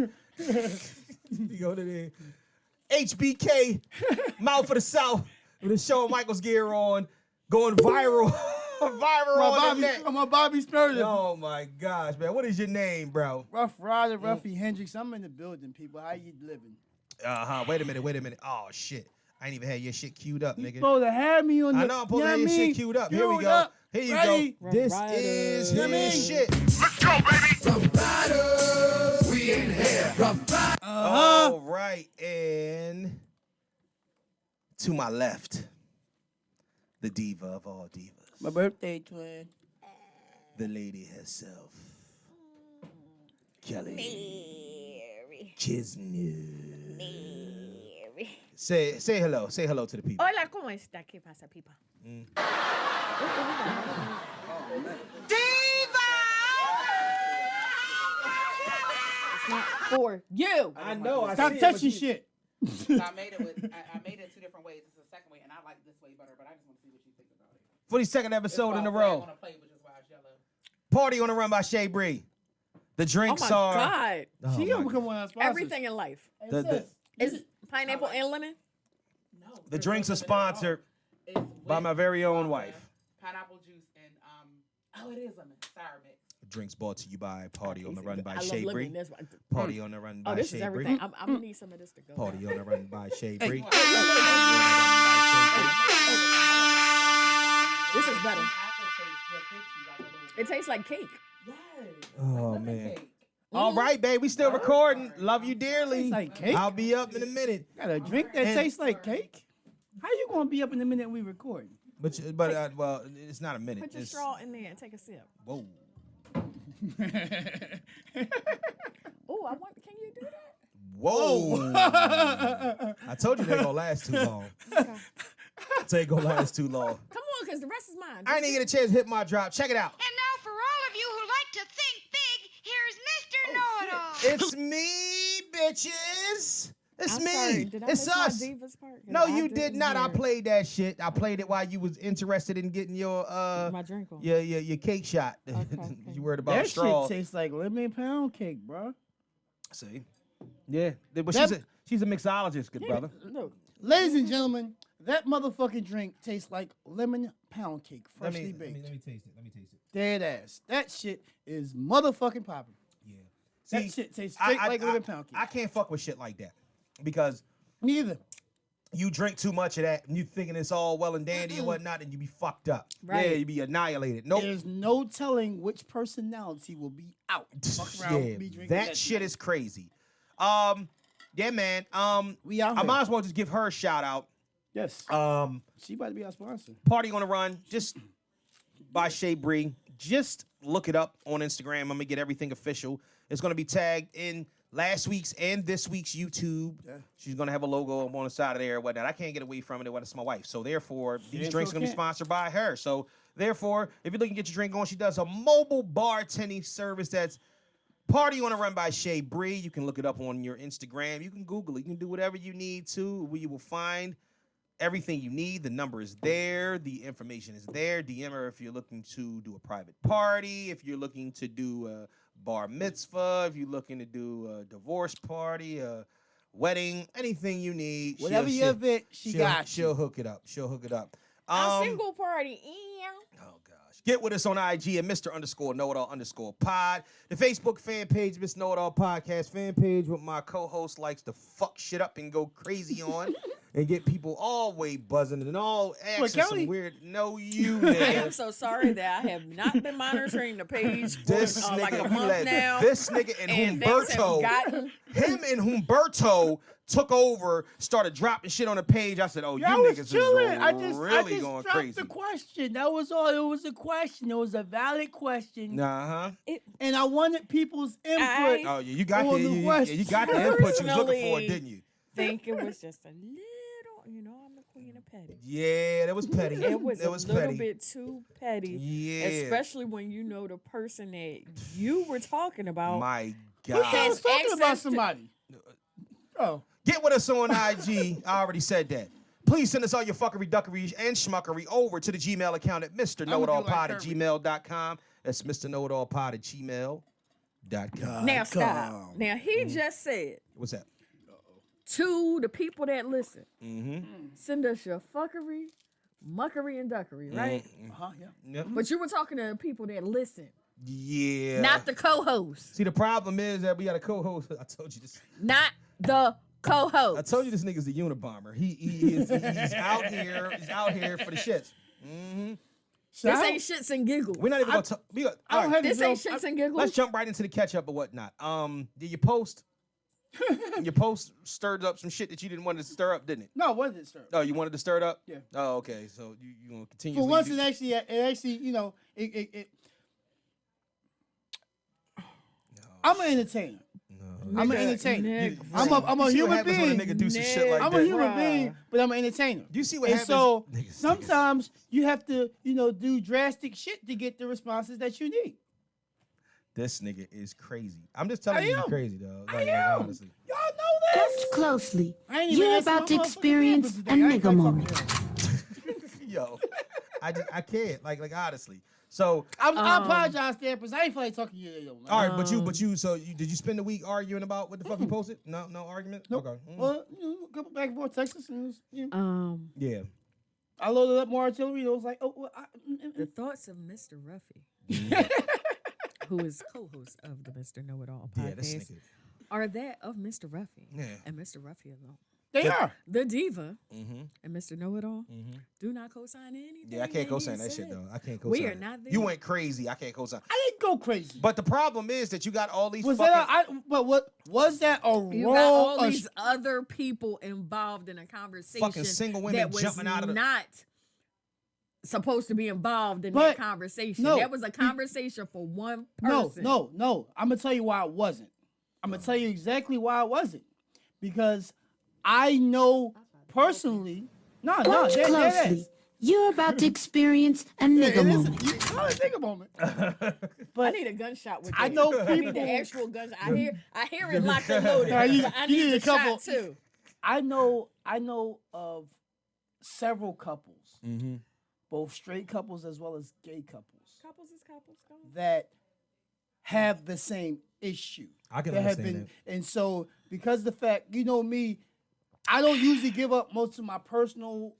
You go to there. HBK, Mouth of the South, with the Shawn Michaels gear on, going viral viral on the net. I'm a Bobby Spurgeon. Oh my gosh, man. What is your name, bro? Rough Rider, Ruffy Hendrix. I'm in the building, people. How you living? Wait a minute. Oh shit. I ain't even had your shit queued up, You nigga. supposed to have me on the. I know I'm supposed to have your shit queued up. Here we go. Here you Ready? go. This Rough is Riders. his shit. Let's go, baby. Rough Riders, we in here. Rough Riders. All right, and to my left, the diva of all divas, My birthday twin. the lady herself, Kelly Mary. Kisner. Mary. Say hello. Say hello to the people. Hola, ¿cómo está? ¿Qué pasa, people? It's not for you. I know. Stop touching shit. So I made it two different ways. It's the second way, and I like this way better. But I just want to see what you think about it. 42nd episode in a I'm row. gonna play, which is why it's yellow. Party on the Run by Shay Bree. The Oh drinks my are. God. Oh, She my gonna become one of our sponsors. Everything in life. Hey, The- sis, Is pineapple and lemon? No, The drinks are sponsored It's by with my very own vodka, wife. Pineapple juice and oh, it is lemon sour mix. Drinks brought to you by Party on the Run by I love Shay lemon. Bree. That's one. Party on the Run by Oh, this Shay is Bree. everything. I'm gonna need some of this to go. Party on the Run by Shay Hey. Bree. This is better. Aftertaste just hits you like a little It tastes like cake. Yes. Oh, lemon man. cake. All right, babe. We still recording. Love you dearly. Tastes like cake? I'll be up in a minute. Got a drink that And- tastes like cake? How you gonna be up in the minute we recording? But well, it's not a minute. Put your It's, straw in there and take a sip. whoa. Oh, I want. Can you do that? Whoa. I told you they gonna last too long. They gonna last too long. Come on, cause the rest is mine. I didn't even get a chance to hit my drop. Check it out. And now for all of you who like to think big, here's Mr. Know-It-All. It's me, bitches. It's I'm me. sorry. Did I It's miss my us. divas part? 'Cause No, I you did didn't not. I hear played that shit. I played it while you was interested in getting your my drink on. your cake shot. Okay. You worried about That straw. shit tastes like lemon pound cake, bro. See? Yeah. But That- she's a mixologist, good brother. Look, Ladies and gentlemen, that motherfucking drink tastes like lemon pound cake, Let freshly me baked. taste it. Let me taste it. Dead ass. That shit is motherfucking popping. Yeah. That shit tastes straight like lemon pound cake. I can't fuck with shit like that because Neither. you drink too much of that and you thinking it's all well and dandy and whatnot, and you be fucked up. Right. Yeah, you be annihilated. Nope. There's no telling which personality will be out. Fuck around, Yeah, be drinking that shit is crazy. Yeah, man. We out I here. might as well just give her a shout out. Yes. Um, She about to be our sponsor. Party on the Run, just by Shay Bree. Just look it up on Instagram. I'm gonna get everything official. It's gonna be tagged in last week's and this week's YouTube. Yeah. She's gonna have a logo up on the side of there and whatnot. I can't get away from it. It's my wife. So therefore, these Yeah, drinks sure are gonna be can't. sponsored by her. So therefore, if you're looking to get your drink on, she does a mobile bartending service that's Party on the Run by Shay Bree. You can look it up on your Instagram. You can Google it. You can do whatever you need to, where you will find everything you need. The number is there. The information is there. DM her if you're looking to do a private party, if you're looking to do a bar mitzvah, if you're looking to do a divorce party, a wedding, anything you need. Whatever your event, she'll hook it up. She'll hook it up. a single party. Yeah. Oh gosh. Get with us on IG at Mr_Know-It-All_pod. The Facebook fan page, Mr. Know-It-All Podcast fan page, what my co-host likes to fuck shit up and go crazy on and get people all way buzzing and all asking Kelly? some weird. No, you I nigga. am so sorry that I have not been monitoring the page for This nigga, like a we month let now. this nigga and and things have Humberto, gotten. him and Humberto took over, started dropping shit on the page. I said, "Oh, I you was niggas chilling. is I just really going dropped crazy." the question. That was all. It was a question. It was a valid question, Uh huh. and I wanted people's input. Oh yeah, you got On the the you question. got the input you was looking for, Personally, didn't you? Think it was just a little, I'm the queen of petty. Yeah, that was petty. It was that a was little petty. bit too petty. Yeah. Especially when you know the person that you were talking about. My Who said I God. was talking about access to- somebody? Oh, Get with us on IG. I already said that. Please send us all your fuckery, duckery, and schmuckery over to the Gmail account at MrKnowItAllPod@gmail.com. That's MrKnowItAllPod@gmail.com. Now stop. Now he just said What's that? to the people that listen, Mm-hmm. send us your fuckery, muckery and duckery, right? Yeah. Yep. But you were talking to people that listen, Yeah. not the co-host. See, the problem is that we got a co-host. I told you this. Not the co-host. I told you this nigga's the Unabomber. He's out here. He's out here for the shits. Mm-hmm. This ain't shits and giggles. We're not even gonna talk. I don't have This to ain't go- shits and giggles. Let's jump right into the catch up or whatnot. Did your post? Your post stirred up some shit that you didn't want to stir up, didn't it? No, it wasn't, sir. Oh, you wanted to stir it up? Yeah. Oh, okay. So you gonna continue? For once, it actually, you know, it I'm an entertainer. I'm an entertainer. I'm a human being. When a nigga do some shit like I'm that. a human being, but I'm an entertainer. You see what And happens? so Niggas- sometimes you have to, you know, do drastic shit to get the responses that you need. This nigga is crazy. I'm just telling I you, he's am. crazy, though. I Like, am. honestly. Y'all know this. Listen closely. I ain't even You're asked my about to motherfucking experience therapist a today. I ain't nigga fucking moment. talking. Yo, I can't. Like honestly. So I apologize, therapist. I ain't feel like talking to you. Yo, man. all right, but you. So did you spend the week arguing about what the fuck you posted? No argument. Nope. Okay. Well, you know, a couple back and forth texts. And it was, you know, Yeah. I loaded up more artillery. It was like, oh, well, The thoughts of Mr. Ruffy, who is co-host of the Mr. Know-It-All Yeah. This podcast, nigga. are that of Mr. Ruffy Yeah. and Mr. Ruffy alone. they are. The diva Mm-hmm. and Mr. Know-It-All do not co-sign anything. Yeah, I can't that co-sign he that shit said. though. I can't co-sign. We are it. not there. You went crazy. I can't co-sign. I didn't go crazy. But the problem is that you got all these Was fucking. that? But what was that? A You role? got all or these other people involved in a conversation Fucking single women that was jumping out of the- not supposed to be involved in But- that conversation. no, that was a conversation for one No, person. no. I'm gonna tell you why it wasn't. I'm gonna tell you exactly why it wasn't. Because I know personally. No, Watch there closely. is. You're about to experience a Yeah, nigga it is. moment. You call it a nigga moment. I But need a gunshot with I that. know I need people. the actual gunshot. I hear it locked and loaded. Nah, you- but I you need need the a couple- shot too. I know of several couples, Mm-hmm. both straight couples as well as gay couples, Couples is couples. Come on. that have the same issue. I can that have understand and so because the fact, you know me, I don't usually give up most of my personal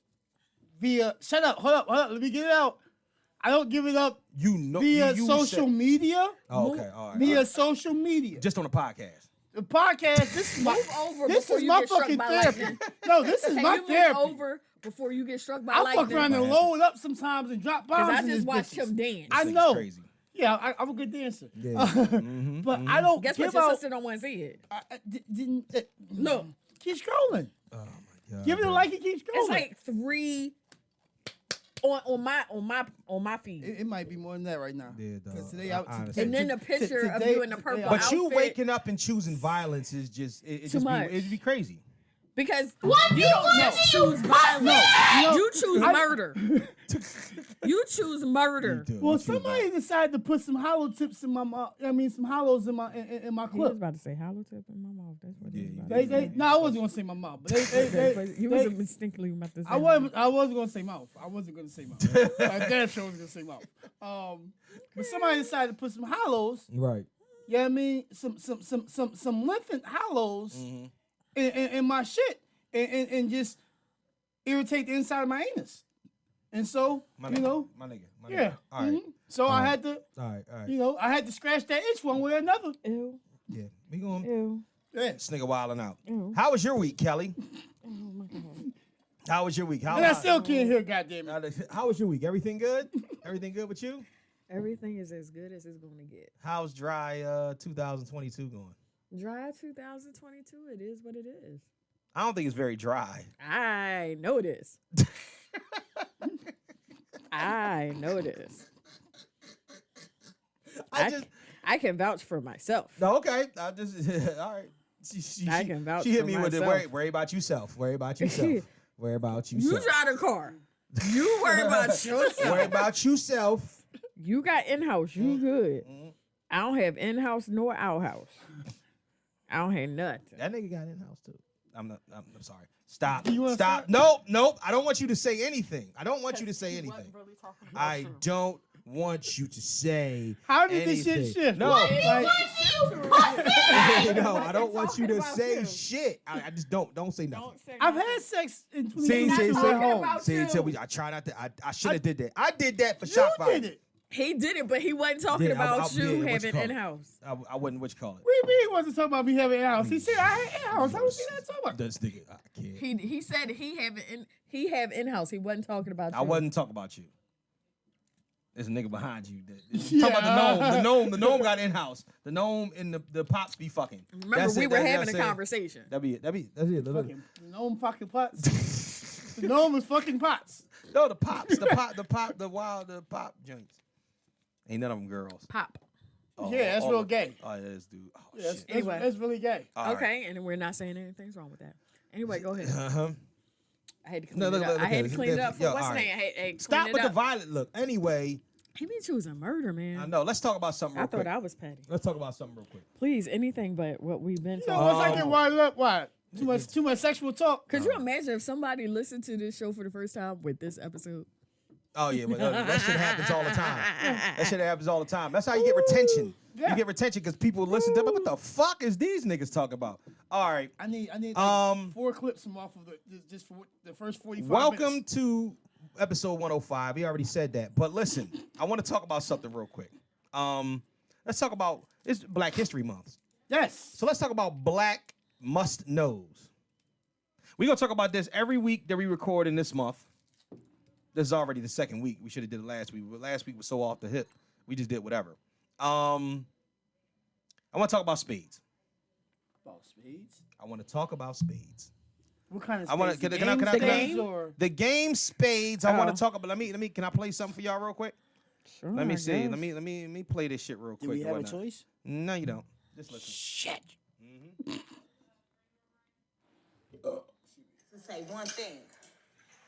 via. Shut up, hold up, let me get it out. I don't give it up You know. via you social said- media. Oh, okay. All right. Via all right. social media. Just on the podcast. The podcast. This is my. Move over This before is you my get struck fucking by therapy. lightning. No, this is Can my you move therapy. over before you get struck by I lightning? fuck around and load up sometimes and drop bombs. Because I in just this watched bitches. him dance. I This nigga's know. Crazy. Yeah, I'm a good dancer. Yeah. Mhm, But I don't Guess give what? Your out. sister don't want to see it. No, keep scrolling. Oh my god. Give it a like and keep scrolling. It's like 3 on my feed. It might be more than that right now. Yeah, dog. 'Cause today Honestly. And then the picture of you in the purple yeah. But you outfit. waking up and choosing violence is just Too much. It'd be crazy. Because you don't just choose violence. You choose murder. You choose murder. Well, somebody decided to put some hollow tips in my mouth. I mean, some hollows in my clip. about to say hollow tip in my mouth. That's what he was No, I wasn't gonna say my mouth, but You they- wasn't distinctly about to say. I wasn't gonna say mouth. I wasn't gonna say mouth. I damn sure wasn't gonna say mouth. But somebody decided to put some hollows. Right. You know what I mean? Some lymph hollows in my shit, and just irritate the inside of my anus. And so, My you nigga, know, my nigga. yeah. All right. So I had to, All right. All right. you know, I had to scratch that itch one way or another. Ew, Yeah. We going. ew, Yeah. This nigga wilding out. ew. How was your week, Kelly? Oh my god. How was your week? And I still can't hear, goddamn it. How was your week? Everything good? Everything good with you? Everything is as good as it's going to get. How's dry 2022 going? Dry 2022. It is what it is. I don't think it's very dry. I know this. I know this. I can vouch for myself. No, okay. I just all right. I can vouch She hit for me with the myself. worry about yourself. Worry about yourself. Worry about You yourself. drive the car. You worry about yourself. Worry about yourself. You got in-house. You good. I don't have in-house nor outhouse. I don't have nothing. That nigga got in house too. I'm sorry. Stop. You wanna Stop. start? Nope. I don't want you to say anything. I don't want you to say anything. I don't want you to say How did this anything. shit shift? No. Like, No, I don't want you to talking say about shit. I just don't say nothing. Don't say I've nothing. had sex in See, 2022 at home. I try not to. I should have did that. I did that for You shock value. did it. He did it, but he wasn't talking about you what having call it? in-house. I wasn't what you call it. What do you mean he wasn't talking about me having in-house? He said I had in-house. How was he not talking about? This nigga, I can't. He said he have in-house. He wasn't talking about you. I wasn't talking about you. There's a nigga behind you. Talking about the gnome. The gnome got in-house. The gnome and the pops be fucking. Remember, That's we it. were That's having a it. conversation. That's it. Look. Fucking gnome fucking pots. The gnome is fucking pots. No, the pops. The pop joints. Ain't none of them girls. Pop. Oh, Yeah, that's real gay. Oh, yeah, this dude. Oh, Yeah, shit. Anyway. that's really gay. All right. Okay, and we're not saying anything's wrong with that. Anyway, go ahead. Uh-huh. I had to clean No, it look, up. look, I had look, to clean it up for yo, what's all his right. name. I had Stop clean with it the up. violent look. Anyway, He been choosing murder, man. I know. Let's talk about something real I quick. thought I was petty. Let's talk about something real quick. Please, anything but what we've been You know, talking. once I get wired up, what? Too much sexual talk. Could you imagine if somebody listened to this show for the first time with this episode? Oh yeah, but that shit happens all the time. That shit happens all the time. That's how you get retention. Yeah. You get retention because people listen to. What the fuck is these niggas talking about? All right. I need like 4 clips from off of just for the first 45 Welcome minutes. to episode 105. He already said that, but listen, I want to talk about something real quick. Let's talk about it's Black History Month. Yes. So let's talk about Black Must Knows. We're gonna talk about this every week that we record in this month. This is already the second week. We should have did it last week, but last week was so off the hip. We just did whatever. I want to talk about spades. About spades? I want to talk about spades. What kind of I wanna- spades? can I- Game can I- spades or The game spades. I want Oh. to talk about. Let me. Can I play something for y'all real quick? Sure. Let me I see. guess. Let me play this shit real do quick. we and have a whatnot. choice? No, you don't. Just listen. Shit. To say one thing.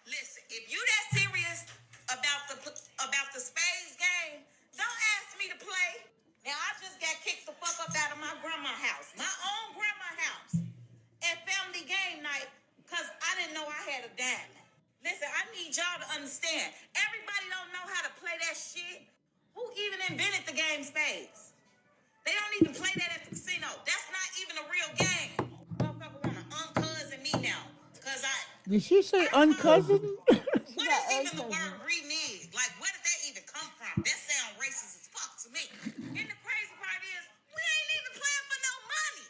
Listen, if you that serious about the spades game, don't ask me to play. Now I just got kicked the fuck up out of my grandma's house, my own grandma's house, at family game night, cause I didn't know I had a diamond. Listen, I need y'all to understand. Everybody don't know how to play that shit. Who even invented the game spades? They don't even play that at the casino. That's not even a real game. Motherfucker wanna uncousin me now. Cause Did she say uncousin? what is even the word renege? Like, where did that even come from? That sound racist as fuck to me. And the crazy part is, we ain't even playing for no money.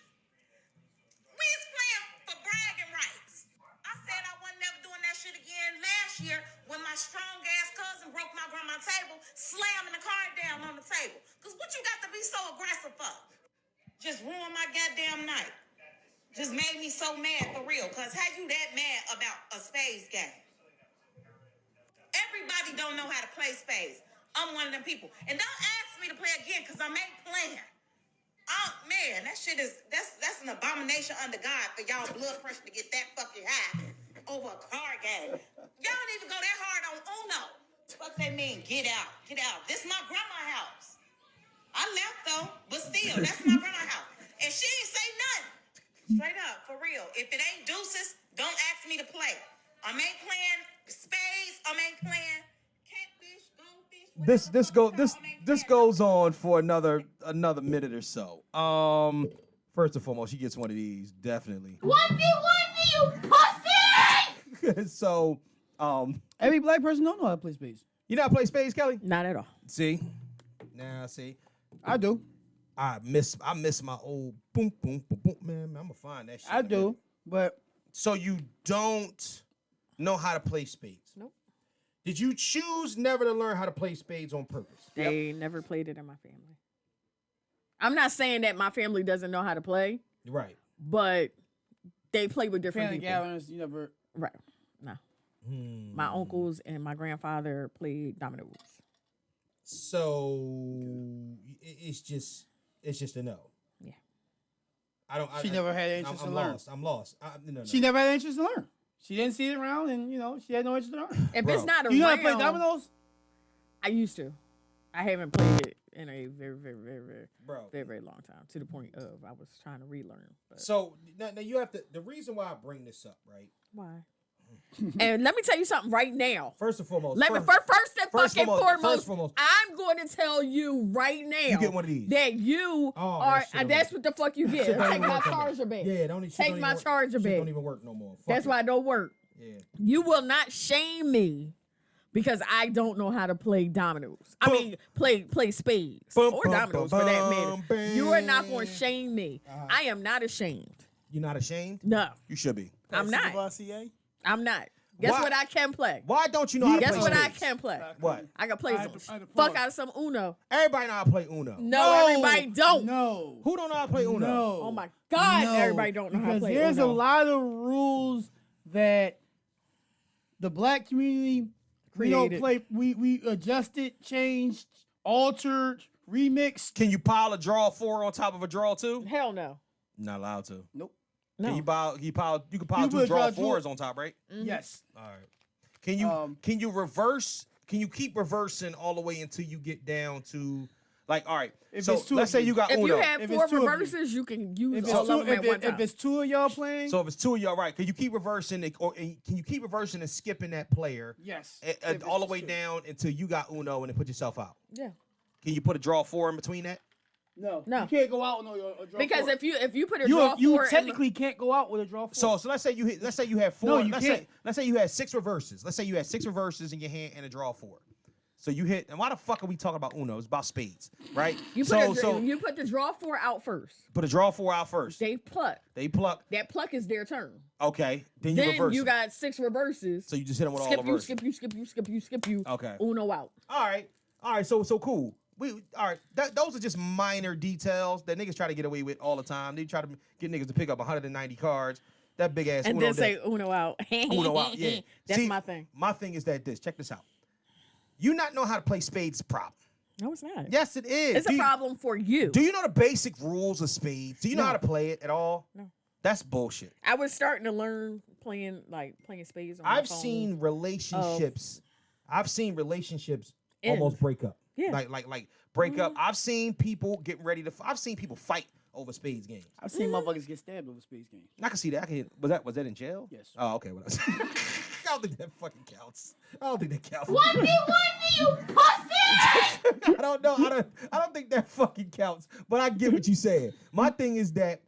We is playing for bragging rights. I said I wasn't never doing that shit again last year when my strong ass cousin broke my grandma's table, slamming the card down on the table. Cause what you got to be so aggressive for? Just ruined my goddamn night. Just made me so mad for real. Cause how you that mad about a spades game? Everybody don't know how to play spades. I'm one of them people. And don't ask me to play again because I ain't playing. Oh man, that shit is that's an abomination under God for y'all blood pressure to get that fucking high over a card game. Y'all don't even go that hard on Uno. Fuck they mean? Get out. Get out. This my grandma's house. I left though, but still, that's my grandma's house. And she ain't say nothing. Straight up, for real. If it ain't deuces, don't ask me to play. I ain't playing spades. I ain't playing catfish, goldfish. This goes on for another minute or so. First and foremost, she gets one of these definitely. you pussy! So, Every black person don't know how to play spades. you know how to play spades, Kelly? Not at all. See, now see, I do. I miss my old boom boom boom boom man. I'm gonna find that shit. I do. But So you don't know how to play spades? Nope. Did you choose never to learn how to play spades on purpose? They never played it in my family. I'm not saying that my family doesn't know how to play, Right. but they play with different family people. gatherings, you never. Right. No. My uncles and my grandfather played dominoes. So it's just a no. Yeah. She never had interest I'm to learn. lost. I'm lost. No. She never had interest to learn. She didn't see it around, and she had no interest to learn. If Bro. it's not around, You know how to play dominoes? I used to. I haven't played it in a very, very, very, very, Bro. very, very long time. To the point of I was trying to relearn. But So now you have to. The reason why I bring this up, right? why? And let me tell you something right now. First and foremost. Let me first and first fucking foremost, foremost. I'm going to tell you right now. You get one of these. That you are. And that's what the fuck you get. Take my charger back. Yeah, don't take my charger back. Don't even work no more. That's why it don't work. Yeah. You will not shame me because I don't know how to play dominoes. I mean, play spades or dominoes for that matter. You are not going to shame me. I am not ashamed. You're not ashamed? No. You should be. I'm not. I'm not. Guess what I can play? Why don't you know how to play Guess what I spades? can play? What? I can play fuck out of some Uno. Everybody know how to play Uno. No, everybody don't. No. Who don't know how to play Uno? No. Oh my God, No. everybody don't know how to play Because there's Uno. a lot of rules that the black community we don't Created. play. We adjusted, changed, altered, remixed. Can you pile a draw 4 on top of a draw 2? Hell no. Not allowed to. Nope. No. Can you pile You 2 would draw draw 4s on top, right? Yes. All right. Can you reverse? Can you keep reversing all the way until you get down to like all right? If so it's two let's of say you. you got If Uno. you have If 4 it's two of you. reverses, you can use If all it's, of two, them at one time. if it's two of y'all playing, So if it's 2 of y'all, right? Can you keep reversing it, or can you keep reversing and skipping that player yes. If it's all the just way two. down until you got Uno and then put yourself out? Yeah. Can you put a draw 4 in between that? No. No. You can't go out on a draw Because four. if you put a draw you 4 technically can't go out with a draw 4. So let's say you have 4. No, you let's can't. say you had 6 reverses. Let's say you had 6 reverses in your hand and a draw 4. So you hit, and why the fuck are we talking about Uno? It's about spades, right? you put the draw 4 out first. Put a draw 4 out first. They pluck. They pluck. That pluck is their turn. Okay. Then you Then reverse. you it. got 6 reverses. So you just hit them with all skip the you, reverses. skip you. Okay. Uno out. All right. So cool. All right. Those are just minor details that niggas try to get away with all the time. They try to get niggas to pick up 190 cards. That big ass And Uno then say deck. Uno out. Uno out. Yeah. That's See, my thing. My thing is that check this out. You not know how to play spades is a problem. No, it's not. Yes, it is. It's a problem for you. Do you know the basic rules of spades? Do you know how to play it at all? No. That's bullshit. I was starting to learn playing spades on my I've phone. seen relationships. I've seen relationships End. almost break up. Yeah. Like break up. I've seen people getting ready to. I've seen people fight over spades games. I've seen motherfuckers get stabbed over space games. I can see that. Was that in jail? Yes. Oh, okay. Well, I don't think that fucking counts. I don't think that counts. 1v1 you pussy! I don't know. I don't think that fucking counts. But I get what you saying. My thing is that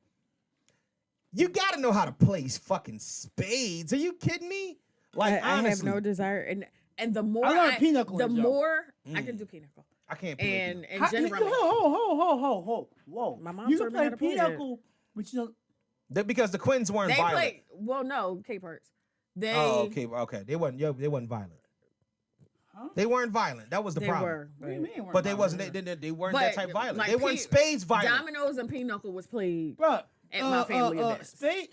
you gotta know how to play fucking spades. Are you kidding me? Like I have honestly, no desire, and the more I learned pinochle the in jail. more I can do pinochle. I can't play And pinochle. generally, Whoa. My mom You taught can me how play to play that. pinochle, but you know, Because the Quins weren't they violent. play. Well, no, K parts. They Oh, okay. They wasn't violent. Huh? They weren't violent. That was the they problem. were. what do you mean? But they wasn't. They weren't that type violent. like They weren't spades violent. Dominoes and pinochle was played. Bruh, At my family events.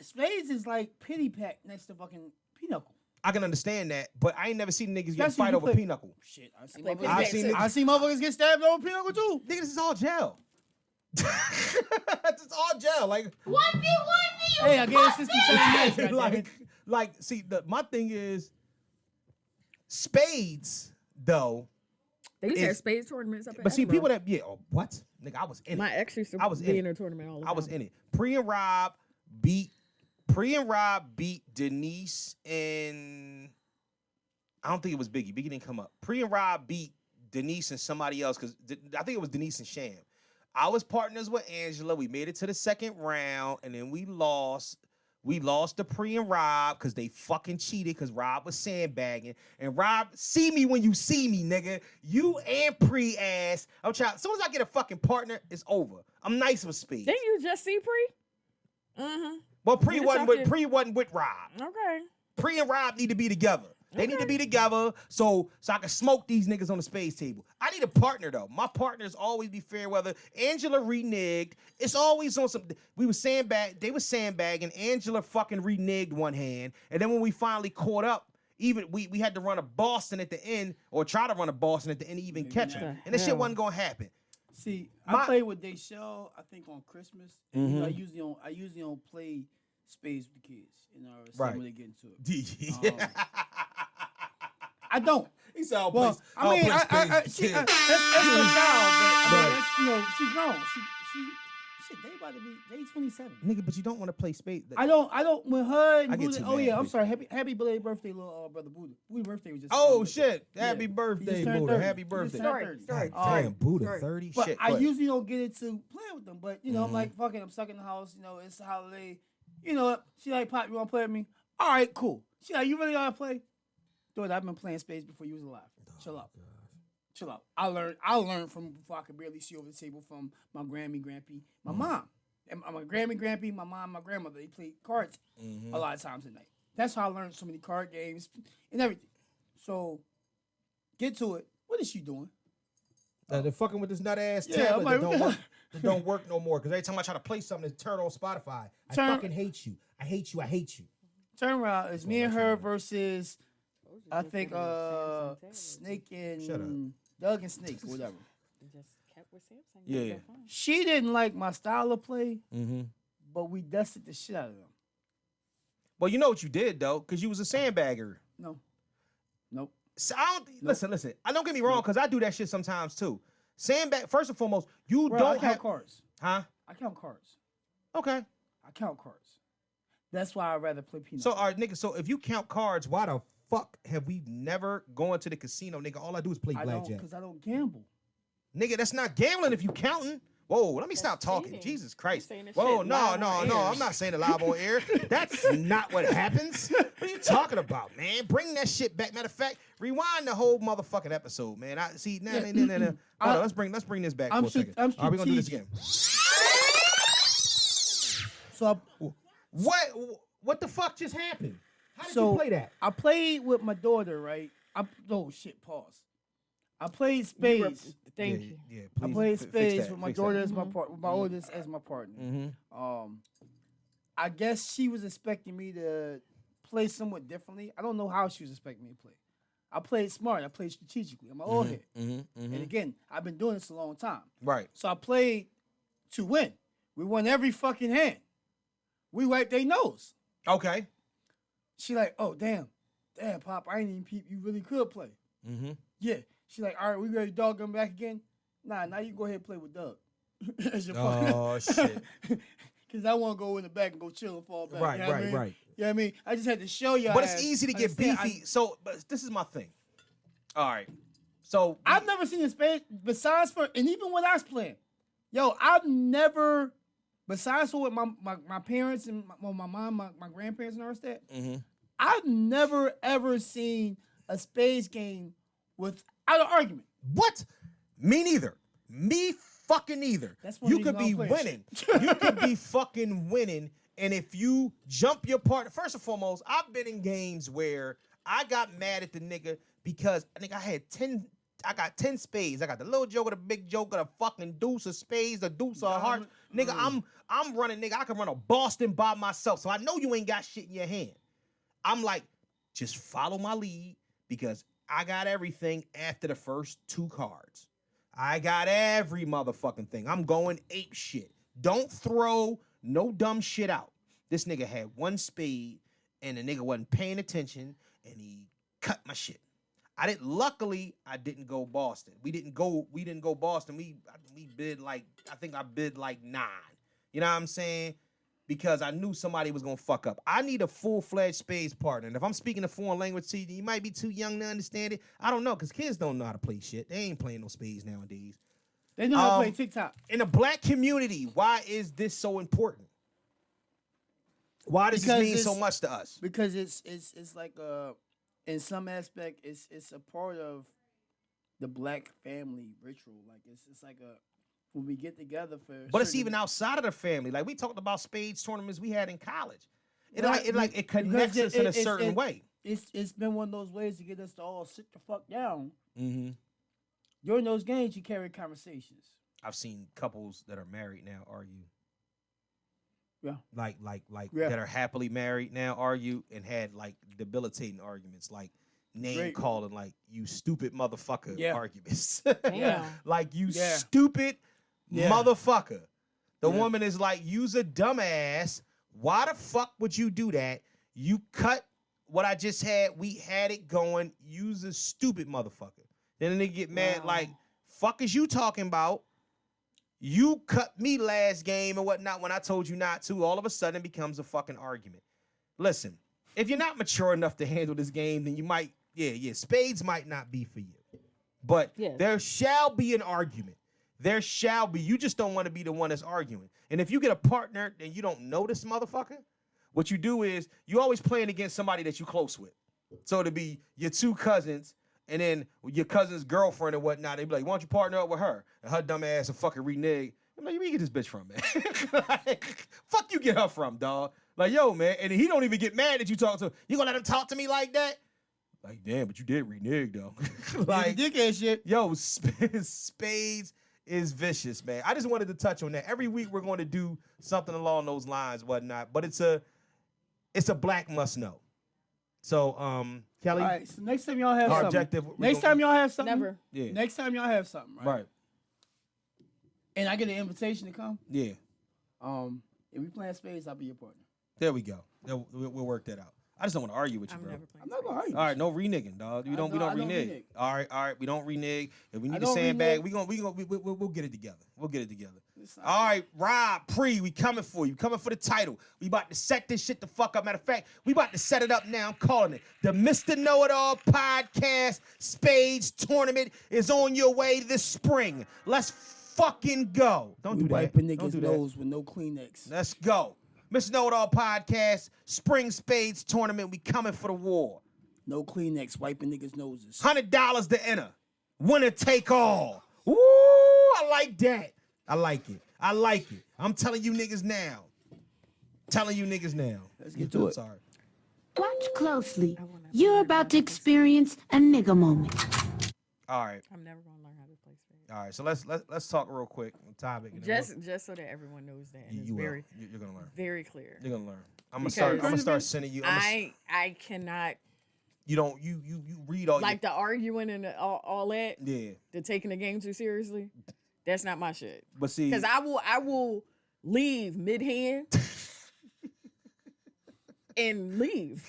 Spades is like pity pack next to fucking pinochle. I can understand that, but I ain't never seen niggas get Especially fight you over play- pinochle. Shit, I play motherfuckers pinochle get- too. I see motherfuckers get stabbed over pinochle too. Nigga, this is all jail. It's all jail. Like, 1v1 you Hey, I gave a 67 minutes. goddammit. see, my thing is, spades though. They used to have It's- spades tournaments up in But see, Edinburgh. people that what? Nigga, I was in My it. ex used to I was in be it. in a tournament all the time. I was in it. Pre and Rob beat Denise and I don't think it was Biggie. Biggie didn't come up. Pre and Rob beat Denise and somebody else because I think it was Denise and Sham. I was partners with Angela. We made it to the second round and then we lost. We lost to Pre and Rob because they fucking cheated because Rob was sandbagging. And Rob, see me when you see me, nigga. You and Pre ass. I'm trying. As soon as I get a fucking partner, it's over. I'm nice with speed. Didn't you just see Pre? Mm-hmm. Well, Pre You wasn't talking- with Rob. Okay. Pre and Rob need to be together. They need to be together so I can smoke these niggas on the spades table. I need a partner though. My partners always be fair weather. Angela reneged. It's always on some. They were sandbagging. Angela fucking reneged one hand, and then when we finally caught up, even we had to run a Boston at the end or try to run a Boston at the end to even catch him, and that shit wasn't gonna happen. See, I played with Deshell, I think on Christmas. And you know, I usually don't play spades with the kids. You know, Right. when they get into it. Yeah. I don't. He said, "I'll Well, play- I I'll mean, play that's spades with her kids." child, but I mean, Right. that's, you know, she's grown. Shit, they about to be. They 27. Nigga, but you don't want to play spades. I don't. When her and I get Buddha. too Oh mad yeah, I'm with sorry. Happy belated birthday, little brother Buddha. Buddha's birthday was just. Oh like- shit! Yeah. Happy He birthday, just turned Buddha! 30. Happy He just birthday! turned Sorry, 30. sorry. God damn, Buddha, Sorry. 30. But Shit. I What? usually don't get into playing with them. But you know, I'm like, fucking, I'm stuck in the house. You know, it's a holiday. You know what? She like, Pop, you want to play with me? All right, cool. She like, you really want to play? Dude, I've been playing Spades before you was alive. Chill out. Chill out. I learned from before I could barely see over the table from my Grammy, Grampy, my mom. And my Grammy, Grampy, my mom, my grandmother. They played cards a lot of times at night. That's how I learned so many card games and everything. So, get to it. What is she doing? They're fucking with this nut ass Yeah, tablet I'm like, that what don't the work. That don't work no more. Because every time I try to play something, it's turned on Spotify. I fucking hate you. I hate you. I hate you. Turn around. It's me and her versus, I think, Snake Shut up. and Doug and Snake, or whatever. Just kept with Samsung. Yeah. She didn't like my style of play, Mm-hmm. but we dusted the shit out of them. Well, you know what you did though, because you was a sandbagger. No. Nope. So I don't listen. I don't get me wrong, because I do that shit sometimes too. Sandbag. First and foremost, you Bro, I don't count have cards. huh? I count cards. Okay. I count cards. That's why I'd rather play peanuts. So, all right, nigga. So, if you count cards, why the fuck have we never gone to the casino, nigga? All I do is play I don't, blackjack. because I don't gamble. Nigga, that's not gambling if you counting. Whoa, let me stop talking. cheating. Jesus Christ. saying this Whoa, shit no, live no, on no. air. I'm not saying it live on air. That's not what happens. What are you talking about, man? Bring that shit back. Matter of fact, rewind the whole motherfucking episode, man. I see. No. Hold on, let's bring this back for a second. I'm All right, we're gonna do this again. So, What the fuck just happened? How did so you play that? I played with my daughter, right? Oh shit! Pause. I played spades. Thank you. Yeah, I please played fix spades that, with my fix daughter that. as my part, with my oldest as my partner. Mm-hmm. I guess she was expecting me to play somewhat differently. I don't know how she was expecting me to play. I played smart. I played strategically. I'm an old head. And again, I've been doing this a long time. Right. So I played to win. We won every fucking hand. We wiped their nose. Okay. She like, oh, damn, Pop, I ain't even peep. You really could play. Mm-hmm. Yeah. She like, all right, we ready to dog him back again? Nah, now you go ahead and play with Doug. As your partner. Oh shit. Because I want to go in the back and go chill and fall back. Right, you know what I right, mean? right. You know what I mean? I just had to show you. But it's easy to get beefy. But this is my thing. All right. So I've never seen a spade besides for, and even when I was playing, I've never, besides for with my parents and my mom, my grandparents and all that, I've never ever seen a spades game without an argument. What? Me neither. Me fucking neither. That's one You reason could I be don't play winning. You could be fucking winning. And if you jump your partner, first and foremost, I've been in games where I got mad at the nigga because I think I got 10 spades. I got the little joker, the big joker, the fucking deuce of spades, the deuce of hearts. Nigga, I'm running, nigga. I can run a Boston by myself. So I know you ain't got shit in your hand. I'm like, just follow my lead because I got everything after the first 2 cards. I got every motherfucking thing. I'm going ape shit. Don't throw no dumb shit out. This nigga had 1 spade and the nigga wasn't paying attention and he cut my shit. Luckily, I didn't go Boston. We didn't go Boston. We bid like, I think I bid like 9. You know what I'm saying? Because I knew somebody was gonna fuck up. I need a full-fledged spades partner. And if I'm speaking a foreign language to you, you might be too young to understand it. I don't know, because kids don't know how to play shit. They ain't playing no spades nowadays. They know how to play TikTok. In the black community, why is this so important? Why does this mean so much to us? Because it's like in some aspect it's a part of the black family ritual. Like it's like a when we get together for. But it's even outside of the family. Like we talked about spades tournaments we had in college. It connects us in a certain way. It's been one of those ways to get us to all sit the fuck down. Mm-hmm. During those games, you carry conversations. I've seen couples that are married now argue. Yeah. Like that are happily married now argue and had like debilitating arguments, like name calling, like you stupid motherfucker arguments. Like you stupid motherfucker. The woman is like, you's a dumbass. Why the fuck would you do that? You cut what I just had. We had it going. You's a stupid motherfucker. Then they get mad like, fuck is you talking about? You cut me last game and whatnot when I told you not to. All of a sudden, it becomes a fucking argument. Listen, if you're not mature enough to handle this game, then you might, spades might not be for you. But there shall be an argument. There shall be. You just don't want to be the one that's arguing. And if you get a partner and you don't know this motherfucker, what you do is you always playing against somebody that you close with. So it'll be your two cousins and then your cousin's girlfriend and whatnot. They be like, why don't you partner up with her? And her dumb ass will fucking renege. I'm like, where you get this bitch from, man? Like, fuck you get her from, dog. Like, yo, man. And he don't even get mad that you talk to him. You gonna let him talk to me like that? Like, damn, but you did renege, though. Like, dickhead shit. Yo, Spades is vicious, man. I just wanted to touch on that. Every week we're going to do something along those lines, whatnot. But it's a black must know. So, Kelly. All right. So next time y'all have our something. objective. Next time y'all have something. Never. Yeah. Next time y'all have something, right? Right. And I get an invitation to come. Yeah. If we playing spades, I'll be your partner. There we go. We'll work that out. I just don't want to argue with you, bro. I'm not gonna argue. All right, no reneging, dog. We don't renege. All right, we don't renege. If we need to sandbag, we'll get it together. We'll get it together. All right, Rob, we coming for you. Coming for the title. We about to set this shit the fuck up. Matter of fact, we about to set it up now. I'm calling it. The Mr. Know-It-All Podcast Spades Tournament is on your way this spring. Let's fucking go. Don't do that. Wiping Don't niggas' do that. nose with no Kleenex. Let's go. Mr. Know-It-All Podcast, Spring Spades Tournament. We coming for the war. No Kleenex, wiping niggas' noses. $100 to enter. Winner take all. Ooh, I like that. I like it. I'm telling you niggas now. Let's get to it. Sorry. Watch closely. You're about to experience a nigga moment. All right. I'm never gonna learn how to play spades. All right. So let's talk real quick on topic. And then Just so that everyone knows that. And you will. very, You're gonna learn. very clear. You're gonna learn. I'm gonna start sending you. I cannot. You read all like the arguing and all that. Yeah. The taking the game too seriously. That's not my shit. But see, because I will leave mid hand and leave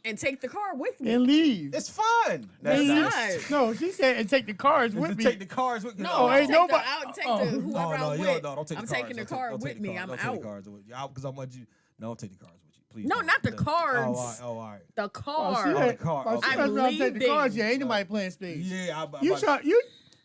and take the car with me And leave. it's fun. It's not. No, she said, and take the cards with me. Take the cars with me. No, ain't nobody. I'll take the whoever I'm with. don't take I'm the taking the car with me. I'm Don't out. take the cars with you. Because I want you. No, don't take the cars with you, please. No, don't. not the No. cards. Oh, all right. The Oh, car. she Oh, had- the car. oh, she Okay. must I'm not take the leaving. cards. Yeah, ain't nobody playing spades. Yeah,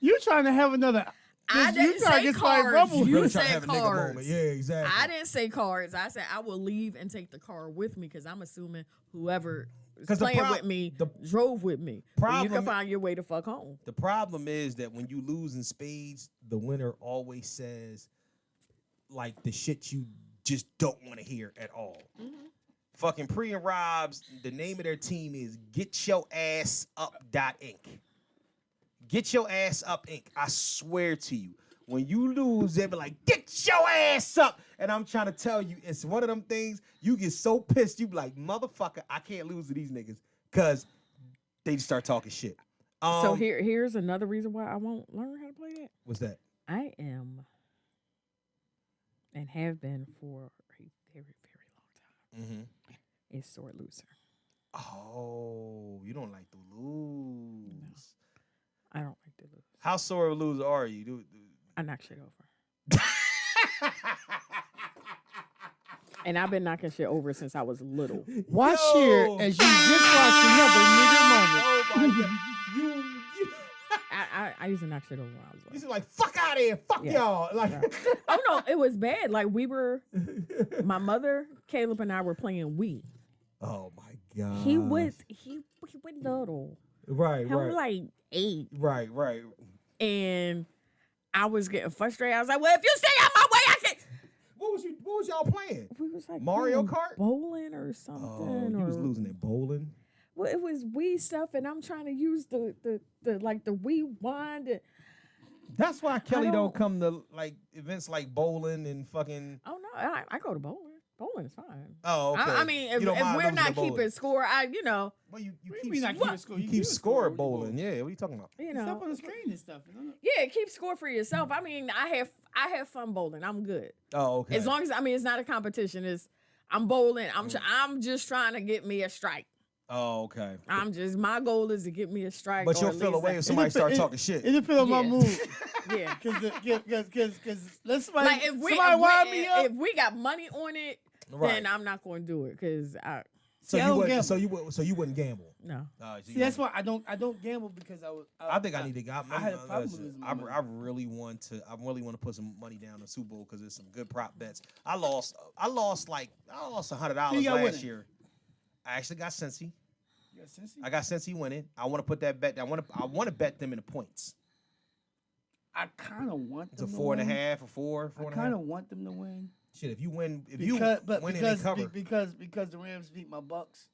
You trying to have another? I you didn't trying to say get somebody cards. rumble. You really trying to said have a nigga cards. moment. Yeah, exactly. I didn't say cards. I said I will leave and take the car with me because I'm assuming whoever is 'Cause the playing prob- with me the drove with me. But you problem- can find your way to fuck home. The problem is that when you lose in spades, the winner always says like the shit you just don't want to hear at all. Fucking Pre and Rob's, the name of their team is Get Your Ass Up Inc. Get Your Ass Up Inc. I swear to you, when you lose, they be like, get your ass up. And I'm trying to tell you, it's one of them things you get so pissed, you be like, motherfucker, I can't lose to these niggas because they just start talking shit. So here's another reason why I won't learn how to play that. What's that? I am and have been for a very, very long time. A sore loser. Oh, you don't like to lose. I don't like to lose. How sore of a loser are you? I knock shit over. And I've been knocking shit over since I was little. Watch Yo. here as you just watch another nigga moment. Oh my god. You I used to knock shit over when I was little. you like fuck out of here. Fuck Yeah. y'all. Like Oh no, it was bad. Like my mother, Caleb, and I were playing Wii. oh my god. He was little. right, He was like 8. right. And I was getting frustrated. I was like, well, if you stay out my way, I can. What was y'all playing? We was like Mario playing Kart? bowling or Oh, something. you was or- losing at bowling. Well, it was Wii stuff, and I'm trying to use the Wii wand. That's why Kelly don't don't- come to like events like bowling and fucking. Oh no, I go to bowling. Bowling is fine. Oh, okay. I mean, if You don't mind we're losing not at bowling. keeping score, Well, you What do you keep mean not keeping score? you You keep keep score at score. bowling. Yeah, what are you talking about? you It's up know, on the screen and stuff. yeah, keep score for yourself. I mean, I have fun bowling. I'm good Oh, okay. as long as it's not a competition. I'm bowling. I'm just trying to get me a strike. Oh, okay. My goal is to get me a strike. But or you'll at feel least away if somebody start talking shit. It depends on my Yeah. mood. Yeah. Because let's somebody, Like somebody wind me up. if we got money on it, Right. then I'm not going to do it because So See, I you don't wouldn't. gamble. So you wouldn't gamble. no. See, that's why I don't gamble because I think I need to. I had a problem with losing my money. I really want to. I really want to put some money down in the Super Bowl because there's some good prop bets. I lost $100 You got last winning? year. I actually got Cincy. You got Cincy? I got Cincy winning. I want to put that bet. I want to bet them in the points. I kind of want It's a them 4.5 or 4. I kind of want them to win. Shit, if you win, Because they cover. because the Rams beat my Bucks.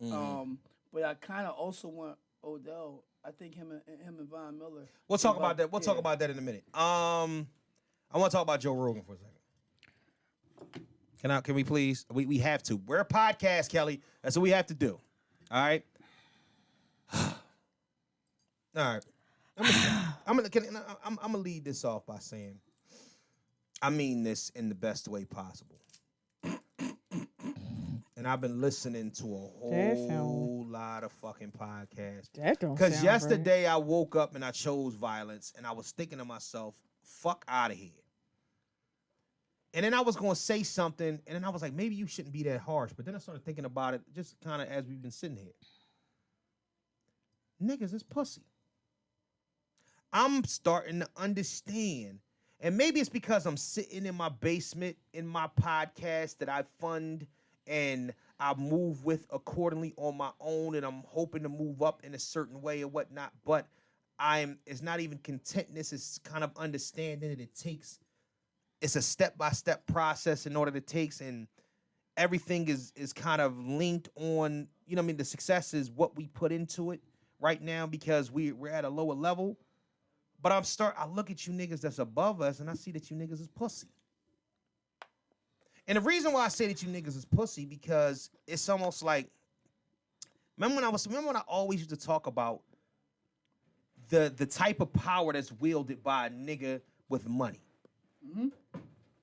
Mm-hmm. But I kind of also want Odell. I think him and Von Miller. We'll talk about that. We'll talk about that in a minute. I want to talk about Joe Rogan for a second. Can we please? We have to. We're a podcast, Kelly. That's what we have to do. All right. All right. I'm gonna lead this off by saying, I mean this in the best way possible. And I've been listening to a whole lot of fucking podcasts. That don't Because sound yesterday I woke up and I chose violence, and I was thinking to myself, fuck out of here. And then I was going to say something, and then I was like, maybe you shouldn't be that harsh. But then I started thinking about it just kind of as we've been sitting here. Niggas is pussy. I'm starting to understand. And maybe it's because I'm sitting in my basement in my podcast that I fund and I move with accordingly on my own, and I'm hoping to move up in a certain way or whatnot. But it's not even contentness. It's kind of understanding that it's a step-by-step process in order to take, and everything is kind of linked on, you know what I mean? The success is what we put into it right now because we're at a lower level. But I look at you niggas that's above us, and I see that you niggas is pussy. And the reason why I say that you niggas is pussy because it's almost like, remember when I always used to talk about the type of power that's wielded by a nigga with money. Mm-hmm.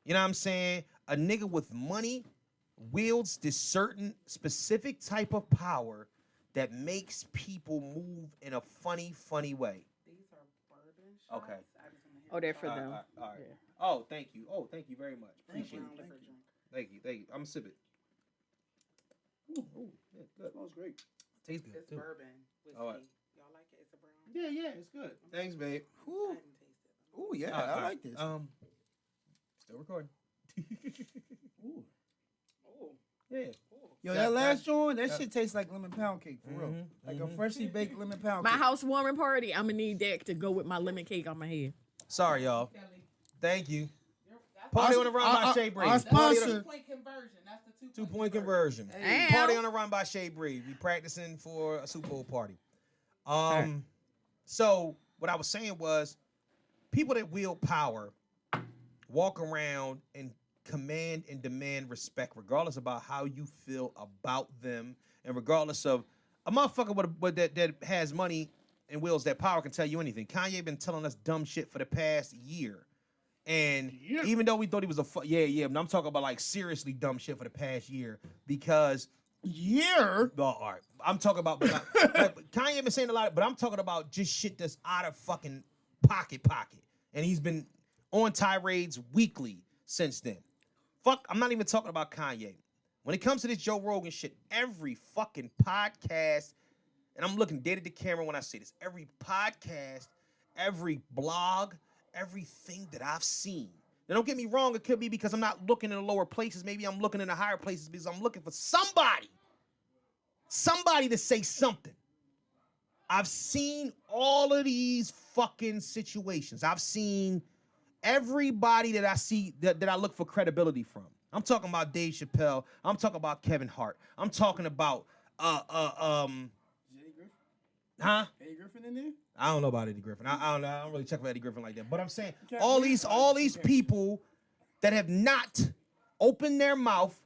You know what I'm saying? A nigga with money wields this certain specific type of power that makes people move in a funny way. These are bourbon shots. Okay. I just wanna hear Oh, they're what for y'all- them. All right. Yeah. Oh, thank you. Oh, thank you very much. Appreciate brown it. liquor drink. Thank you. I'm gonna sip it. Ooh, yeah, good. Smells great. Tastes good It's too. bourbon whiskey. All right. Y'all like it? It's a brown. Yeah, it's good. Thanks, babe. I didn't taste it. Ooh, yeah, All I right. like this. Still recording. Ooh. Oh, Yeah. Yo, That- that last that- joint, that shit tastes like lemon pound cake, for real. Like a freshly baked lemon pound My cake. housewarming party, I'm gonna need that to go with my lemon cake on my head. Sorry, y'all. Kelly. Thank you. That's Party on the run by Shea Breeze. our Party on sponsor- the- 2-point conversion. That's the 2-point 2-point conversion. Hey. Party on the run by Shea Breeze. We practicing for a Super Bowl party. So what I was saying was, people that wield power walk around and command and demand respect, regardless about how you feel about them, and regardless of a motherfucker that has money and wields that power can tell you anything. Kanye been telling us dumb shit for the past year. And even though we thought he was but I'm talking about like seriously dumb shit for the past year because all right, I'm talking about like, Kanye been saying a lot, but I'm talking about just shit that's out of fucking pocket, and he's been on tirades weekly since then. Fuck, I'm not even talking about Kanye. When it comes to this Joe Rogan shit, every fucking podcast, and I'm looking dead at the camera when I say this, every podcast, every blog, everything that I've seen. Now, don't get me wrong, it could be because I'm not looking in the lower places. Maybe I'm looking in the higher places because I'm looking for somebody to say something. I've seen all of these fucking situations. I've seen everybody that I see that I look for credibility from. I'm talking about Dave Chappelle. I'm talking about Kevin Hart. I'm talking about Eddie Griffin? huh? Eddie Griffin in there? I don't know about Eddie Griffin. I don't know. I don't really check for Eddie Griffin like that. But I'm saying Okay, all we- these people that have not opened their mouth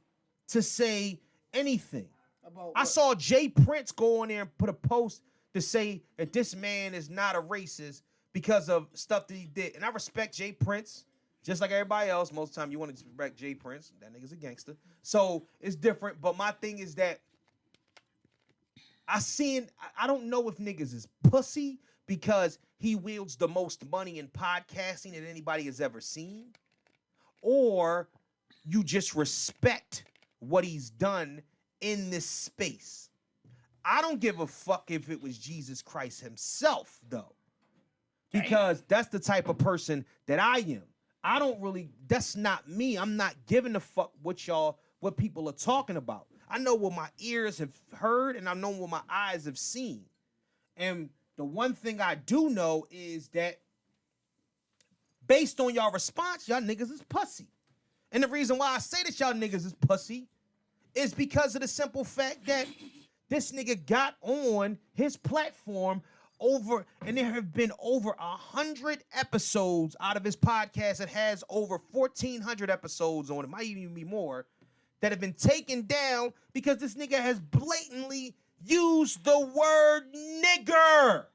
to say anything. About I what? saw Jay Prince go on there and put a post to say that this man is not a racist because of stuff that he did. And I respect Jay Prince, just like everybody else. Most of the time you want to respect Jay Prince. That nigga's a gangster. So it's different. But my thing is that I don't know if niggas is pussy because he wields the most money in podcasting that anybody has ever seen, or you just respect what he's done in this space. I don't give a fuck if it was Jesus Christ himself, though, because that's the type of person that I am. That's not me. I'm not giving a fuck what people are talking about. I know what my ears have heard, and I know what my eyes have seen. And the one thing I do know is that based on y'all response, y'all niggas is pussy. And the reason why I say that y'all niggas is pussy is because of the simple fact that this nigga got on his platform and there have been over 100 episodes out of his podcast that has over 1,400 episodes on it, might even be more, that have been taken down because this nigga has blatantly used the word nigger.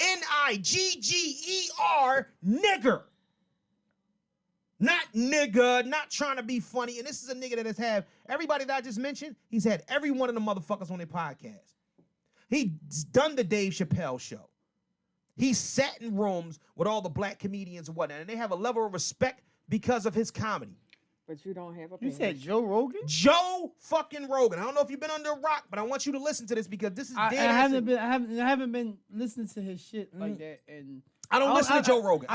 Nigger, nigger. Not nigga, not trying to be funny. And this is a nigga that has had everybody that I just mentioned, he's had every one of the motherfuckers on their podcast. He's done the Dave Chappelle show. He's sat in rooms with all the black comedians and whatnot, and they have a level of respect because of his comedy. But you don't have a You page. said Joe Rogan? Joe fucking Rogan. I don't know if you've been under a rock, but I want you to listen to this because this is dead. I haven't been listening to his shit like that, and I don't listen to Joe Rogan.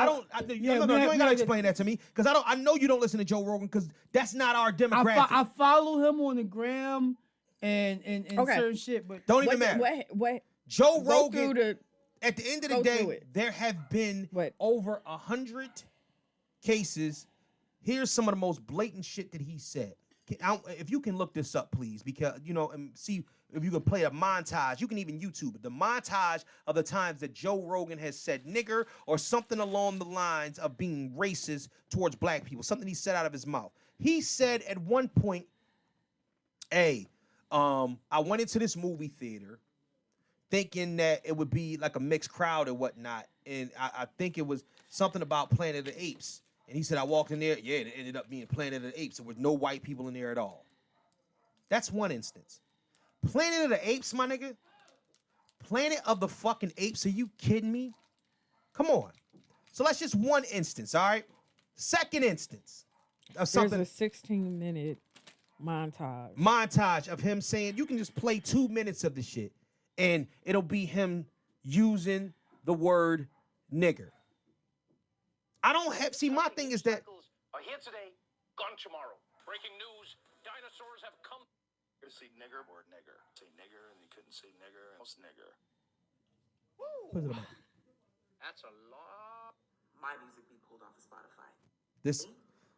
You ain't gotta explain that to me because I know you don't listen to Joe Rogan because that's not our demographic. I follow him on the gram and certain shit, but don't even matter. What? Joe Rogan. At the end of the day, there have been What? over 100 cases. Here's some of the most blatant shit that he said. If you can look this up, please, because, and see if you can play a montage. You can even YouTube it. The montage of the times that Joe Rogan has said nigger or something along the lines of being racist towards black people, something he said out of his mouth. He said at one point, I went into this movie theater thinking that it would be like a mixed crowd or whatnot, and I think it was something about Planet of the Apes. And he said, I walked in there, it ended up being Planet of the Apes. There was no white people in there at all. That's one instance. Planet of the Apes, my nigga? Planet of the fucking Apes, are you kidding me? Come on. So that's just one instance, all right? Second instance of something. There's a 16-minute montage. Montage of him saying, you can just play 2 minutes of the shit, and it'll be him using the word nigger. I don't have, see, my thing is that. Are here today, gone tomorrow. Breaking news, dinosaurs have come. Say nigger or nigger. Say nigger and you couldn't say nigger. Else nigger. What's it about? That's a lot. My music be pulled off of Spotify.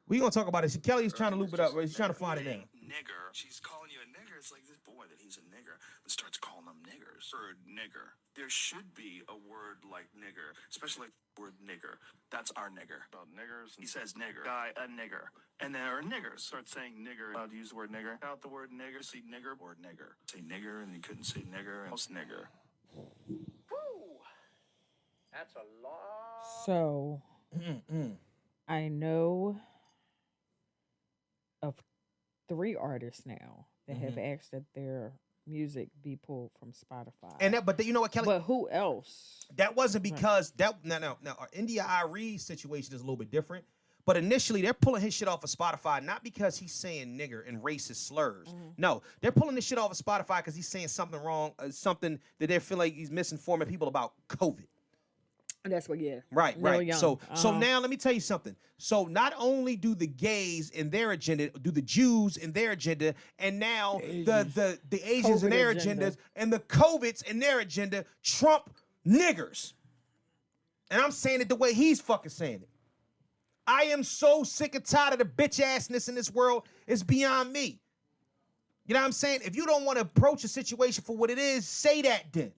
We gonna talk about it. Kelly's trying to loop it up. Right? She's trying to find it now. Nigger. She's calling you a nigger. It's like this boy that he's a nigger, but starts calling them niggers. Word nigger. There should be a word like nigger, especially like word nigger. That's our nigger. About niggers. He says nigger. Guy, a nigger. And then our niggers start saying nigger. Allowed to use the word nigger. Out the word nigger. See nigger. Word nigger. Say nigger and you couldn't say nigger. Else nigger. Woo. That's a lot. So, I know of 3 artists now that have asked that their music be pulled from Spotify. But you know what, Kelly? But who else? That wasn't because now our India Irie situation is a little bit different. But initially, they're pulling his shit off of Spotify not because he's saying nigger and racist slurs. No, they're pulling this shit off of Spotify because he's saying something wrong, something that they feel like he's misinforming people about COVID. That's what, yeah. Right. Young. So now let me tell you something. So not only do the gays in their agenda, do the Jews in their agenda, and now the Asians in their agendas, and the COVIDs in their agenda trump niggers. And I'm saying it the way he's fucking saying it. I am so sick and tired of the bitch assness in this world. It's beyond me. You know what I'm saying? If you don't want to approach a situation for what it is, say that then.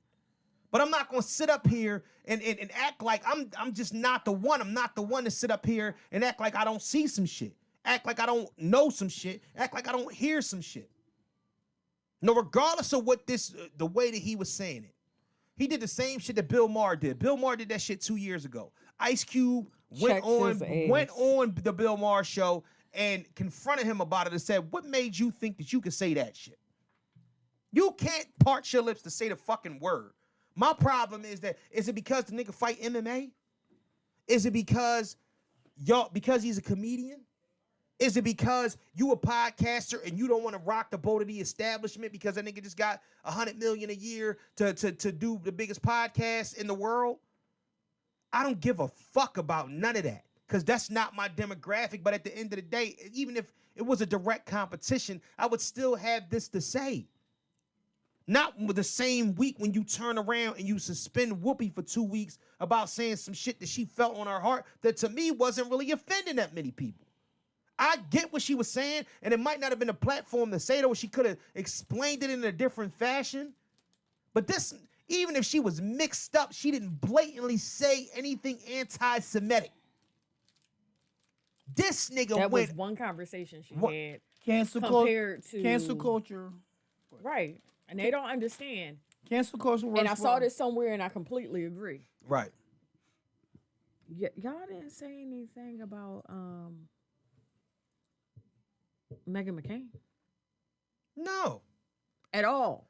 But I'm not going to sit up here and act like I'm just not the one. I'm not the one to sit up here and act like I don't see some shit. Act like I don't know some shit. Act like I don't hear some shit. No, regardless of what the way that he was saying it. He did the same shit that Bill Maher did. Bill Maher did that shit 2 years ago. Ice Cube went on the Bill Maher show and confronted him about it and said, what made you think that you could say that shit? You can't part your lips to say the fucking word. My problem is it because the nigga fight MMA? Is it because he's a comedian? Is it because you a podcaster and you don't want to rock the boat of the establishment because that nigga just got $100 million a year to do the biggest podcast in the world? I don't give a fuck about none of that because that's not my demographic. But at the end of the day, even if it was a direct competition, I would still have this to say. Not with the same week when you turn around and you suspend Whoopi for 2 weeks about saying some shit that she felt on her heart that to me wasn't really offending that many people. I get what she was saying, and it might not have been a platform to say it, or she could have explained it in a different fashion. But this, even if she was mixed up, she didn't blatantly say anything anti-Semitic. This nigga that went... was one conversation she had cancel culture. Right. And they don't understand. Cancel culture works. And I saw this somewhere, and I completely agree. Right. Y'all didn't say anything about Meghan McCain. No. At all.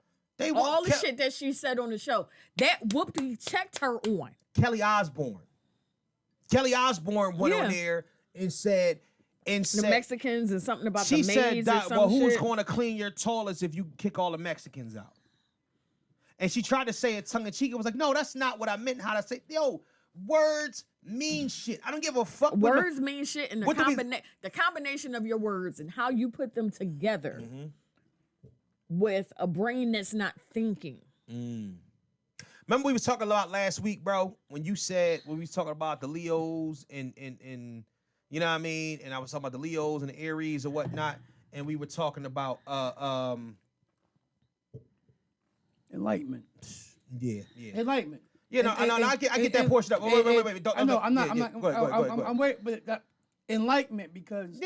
All the shit that she said on the show. That Whoopi checked her on. Kelly Osbourne went on there and said... the Mexicans and something about she the maids said, or some well, who's shit. going to clean your toilets if you kick all the Mexicans out? And she tried to say it tongue-in-cheek. It was like, no, that's not what I meant. How to say, yo, words mean shit. I don't give a fuck. Words mean shit, and the combination of your words and how you put them together with a brain that's not thinking. Remember we was talking about last week, bro, when we was talking about the Leos and you know what I mean? And I was talking about the Leos and the Aries or whatnot, and we were talking about enlightenment. Yeah. Enlightenment. Yeah, no, I get that portion up. Wait. I know, I'm not. Go ahead. I'm waiting, but that enlightenment because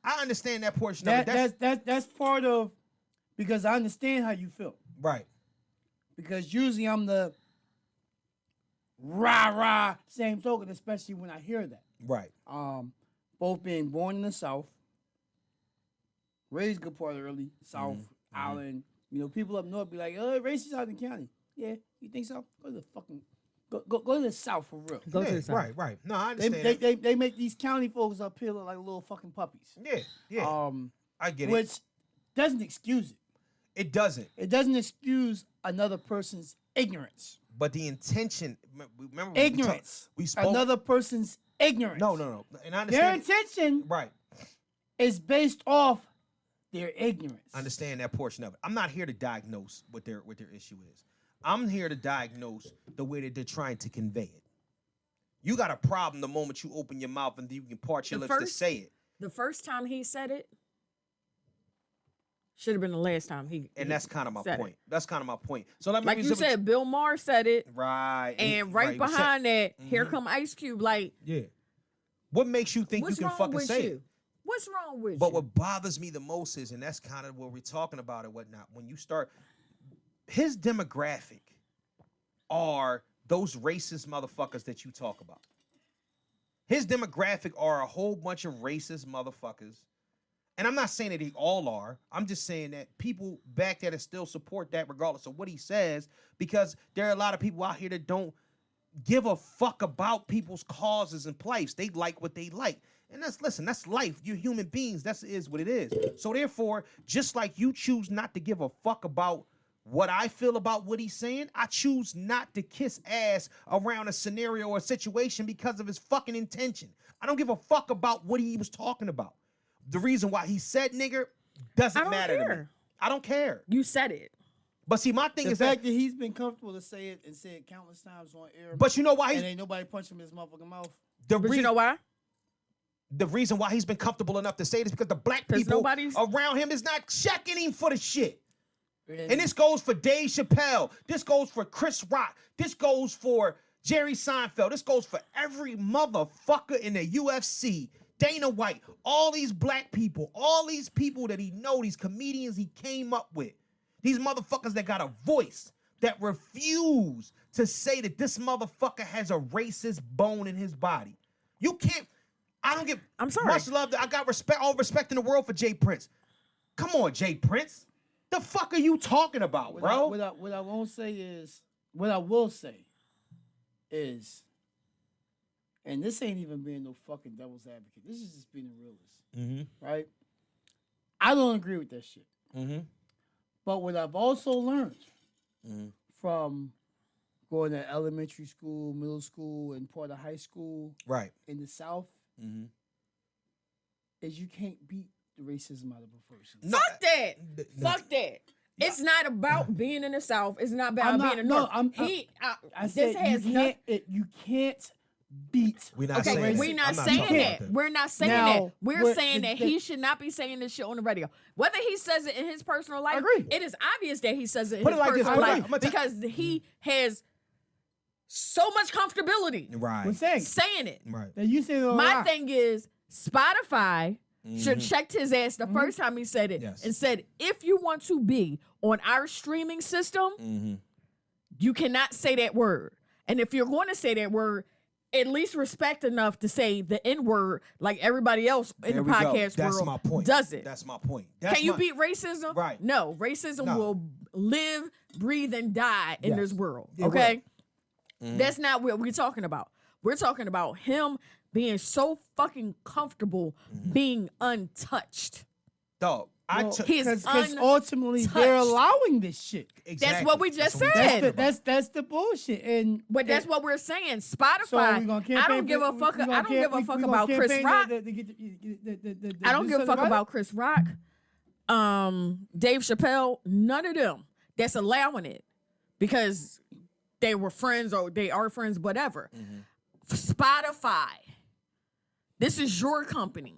I understand that portion of it. That's part of because I understand how you feel. Right. Because usually I'm the rah same token, especially when I hear that. Right. Both being born in the South, raised good part of the early South Island. You know, people up north be like, "Oh, racist out in the county." Yeah, you think so? Go to the fucking go to the South for real. Go to the South. Right. No, I understand. They make these county folks up here look like little fucking puppies. Yeah. I get it. Which doesn't excuse it. It doesn't. It doesn't excuse another person's ignorance. But the intention, remember, ignorance. We spoke another person's ignorance. No. And I understand their intention, right, is based off their ignorance. Understand that portion of it. I'm not here to diagnose what their issue is. I'm here to diagnose the way that they're trying to convey it. You got a problem the moment you open your mouth and you can part your lips to say it. The first time he said it should have been the last time he. And that's kind of my point. That's kind of my point. So let me like you said, Bill Maher said it. Right. And right behind that, here come Ice Cube. Like, yeah. What makes you think you can fucking say it? What's wrong with you? But what bothers me the most is, and that's kind of what we're talking about and whatnot, when you start, his demographic are those racist motherfuckers that you talk about. His demographic are a whole bunch of racist motherfuckers. And I'm not saying that they all are. I'm just saying that people back there that still support that regardless of what he says, because there are a lot of people out here that don't give a fuck about people's causes and plights. They like what they like. And that's life. You're human beings. That is what it is. So therefore, just like you choose not to give a fuck about what I feel about what he's saying, I choose not to kiss ass around a scenario or a situation because of his fucking intention. I don't give a fuck about what he was talking about. The reason why he said nigger doesn't matter to me. I don't care. You said it. But see, my thing is the fact that he's been comfortable to say it and say it countless times on air. But you know why? And ain't nobody punched him in his motherfucking mouth. But you know why? The reason why he's been comfortable enough to say it is because the black people around him is not checking him for the shit. And this goes for Dave Chappelle. This goes for Chris Rock. This goes for Jerry Seinfeld. This goes for every motherfucker in the UFC. Dana White. All these black people. All these people that he know. These comedians he came up with. These motherfuckers that got a voice. That refuse to say that this motherfucker has a racist bone in his body. You can't. I don't give. I'm sorry. Much love. I got respect. All respect in the world for Jay Prince. Come on, Jay Prince. The fuck are you talking about, bro? What I won't say is, what I will say is, and this ain't even being no fucking devil's advocate. This is just being a realist, right? I don't agree with that shit. But what I've also learned from going to elementary school, middle school, and part of high school, right, in the South, is you can't beat the racism out of a person. Fuck that. Fuck that. It's not about being in the South. It's not about being in the North. I said you can't beat. We're not okay, saying we're not that. saying that. We're not saying Now, that. We're saying that he should not be saying this shit on the radio. Whether he says it in his personal life, it is obvious that he says it in his personal life because he has so much comfortability. Right. With saying it. Right. That you say my thing is Spotify should checked his ass the first time he said it and said, if you want to be on our streaming system, you cannot say that word. And if you're going to say that word, at least respect enough to say the N-word like everybody else in the podcast world does it. That's my point. Can you beat racism? Right. No. Racism will live, breathe, and die in this world. It Okay? That's not what we're talking about. We're talking about him being so fucking comfortable being untouched. Dog. Because ultimately they're allowing this shit. Exactly. That's what we just said. That's the bullshit. But that's what we're saying. Spotify. I don't give a fuck. I don't give a fuck about Chris Rock. I don't give a fuck about Chris Rock. Dave Chappelle. None of them. That's allowing it because they were friends or they are friends. Whatever. Spotify. This is your company.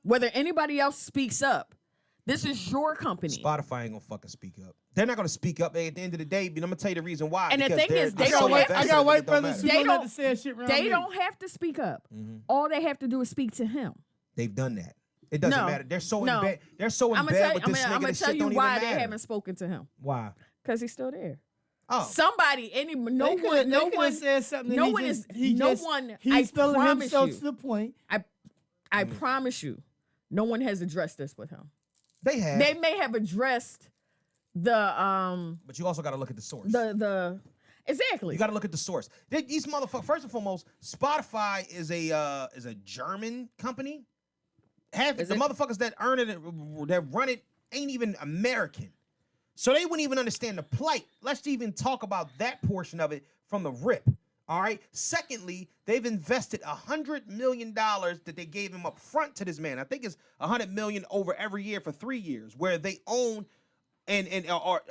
Whether anybody else speaks up, this is your company. Spotify ain't gonna fucking speak up. They're not gonna speak up at the end of the day. But I'm gonna tell you the reason why. And the thing is, I got white brothers who don't have to say shit around They me. don't have to speak up. All they have to do is speak to him. They've done that. It doesn't matter. They're so in bed. They're so in bed with this nigga. I'm gonna That tell shit you don't why even they matter. haven't spoken to him. Why? Because he's still there. Oh. Somebody, no one said something. No one is. No one. I spelling promise himself you. to the point. I promise you, no one has addressed this with him. They have. They may have addressed the But you also got to look at the source. The exactly. You got to look at the source. These motherfuckers. First and foremost, Spotify is a German company. The motherfuckers that earn it, that run it, ain't even American. So they wouldn't even understand the plight. Let's even talk about that portion of it from the rip. All right. Secondly, they've invested $100 million that they gave him up front to this man. I think it's $100 million over every year for 3 years, where they own and are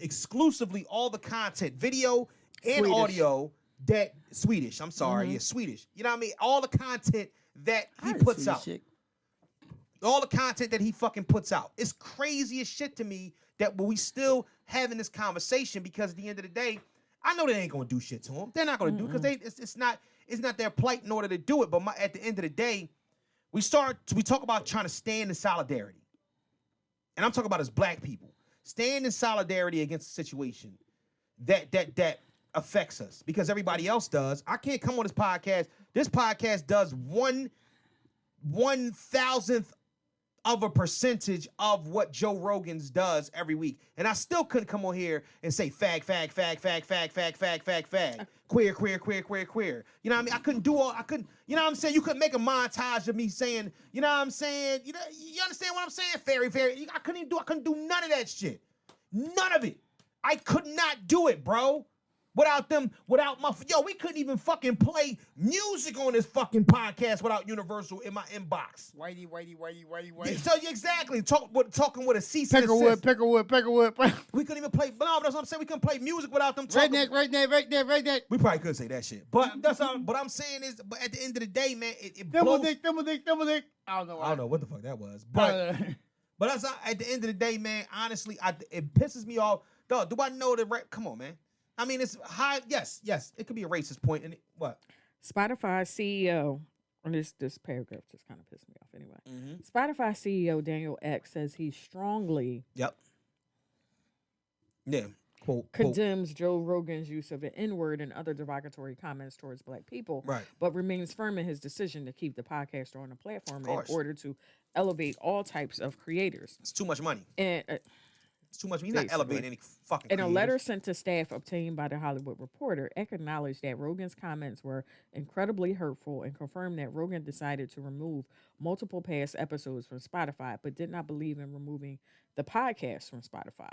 exclusively all the content, video and Swedish. audio that Swedish. I'm sorry, yeah, Swedish. You know what I mean? All the content that he puts out. All the content that he fucking puts out. It's crazy as shit to me that we still having this conversation, because at the end of the day, I know they ain't gonna do shit to him. They're not gonna do because it's not their plight in order to do it. But at the end of the day, we talk about trying to stand in solidarity, and I'm talking about as black people stand in solidarity against a situation that affects us because everybody else does. I can't come on this podcast. This podcast does 1/1000th of a percentage of what Joe Rogan's does every week. And I still couldn't come on here and say fag, queer. You know what I mean? I couldn't, you know what I'm saying? You couldn't make a montage of me saying, you know what I'm saying? You understand what I'm saying? Fairy. I couldn't do none of that shit. None of it. I could not do it, bro. Without we couldn't even fucking play music on this fucking podcast without Universal in my inbox. Whitey. So exactly, talking with a cease and desist. Peckerwood. We couldn't even play. No, that's what I'm saying. We couldn't play music without them talking. Redneck. We probably could say that shit, but that's all. What I'm saying is, but at the end of the day, man, it blows. Thimbledick. I don't know what the fuck that was, but that's at the end of the day, man. Honestly, it pisses me off. Dog, do I know the right? Come on, man. I mean, it's high. Yes, it could be a racist point. And what? Spotify CEO, and this paragraph just kind of pissed me off anyway. Spotify CEO Daniel Ek says he strongly condemns Joe Rogan's use of the N-word and other derogatory comments towards black people, Right. but remains firm in his decision to keep the podcaster on the platform in course. order to elevate all types of creators. It's too much money. And It's too much. He's not Basically. elevating any fucking. in a creators. letter sent to staff obtained by the Hollywood Reporter, Eck acknowledged that Rogan's comments were incredibly hurtful and confirmed that Rogan decided to remove multiple past episodes from Spotify, but did not believe in removing the podcast from Spotify.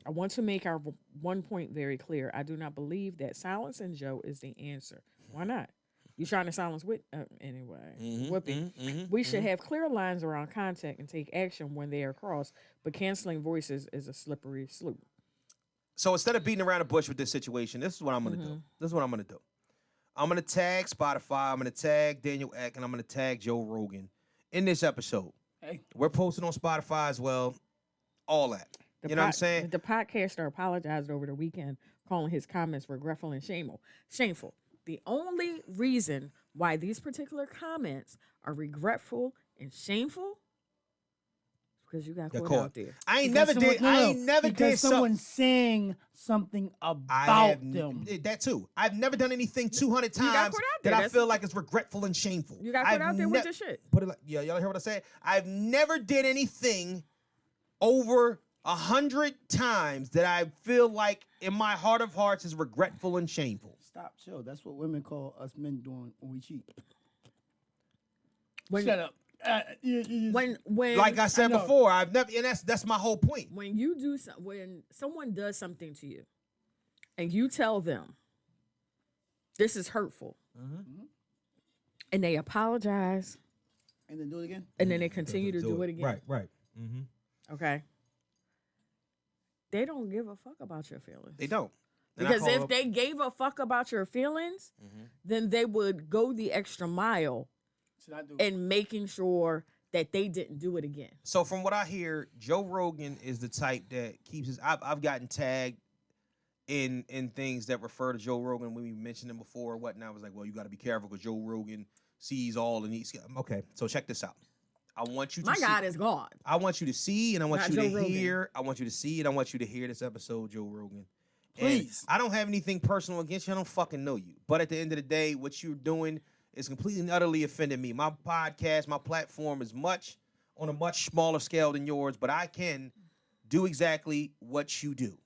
I want to make our one point very clear. I do not believe that silencing Joe is the answer. Why not? You trying to silence Whit anyway? Whoopi. We should have clear lines around content and take action when they are crossed. But canceling voices is a slippery slope. So instead of beating around the bush with this situation, this is what I'm gonna do. This is what I'm gonna do. I'm gonna tag Spotify. I'm gonna tag Daniel Eck, and I'm gonna tag Joe Rogan in this episode. Hey. We're posted on Spotify as well. All that. You know what I'm saying? The podcaster apologized over the weekend, calling his comments regretful and shameful. The only reason why these particular comments are regretful and shameful is because you got caught out there. I ain't never did. I ain't never did because someone something. saying something about them. That too. I've never done anything 200 got times caught out that there. I feel like it's regretful and shameful. You got caught out there with this shit. Put it like, yeah, y'all hear what I said? I've never did anything over 100 times that I feel like in my heart of hearts is regretful and shameful. Stop, chill. That's what women call us men doing when we cheat. Shut up. When Like I said before, I've never, and that's my whole point. when you do when someone does something to you, and you tell them this is hurtful, and they apologize, And then do it again? and then they continue to do it again. Right. Okay. They don't give a fuck about your feelings. They don't. And I Because call if up- they gave a fuck about your feelings, then they would go the extra mile Should I do in making sure that they didn't do it again. So from what I hear, Joe Rogan is the type that keeps his. I've gotten tagged in things that refer to Joe Rogan when we mentioned him before or whatnot. I was like, well, you got to be careful because Joe Rogan sees all and he's okay. So check this out. I want you to My see, God is God. I want you to see and I want Not you to Joe Rogan. hear. I want you to see and I want you to hear this episode, Joe Rogan. Please. And I don't have anything personal against you. I don't fucking know you. But at the end of the day, what you're doing is completely and utterly offending me. My podcast, my platform is on a much smaller scale than yours, but I can do exactly what you do.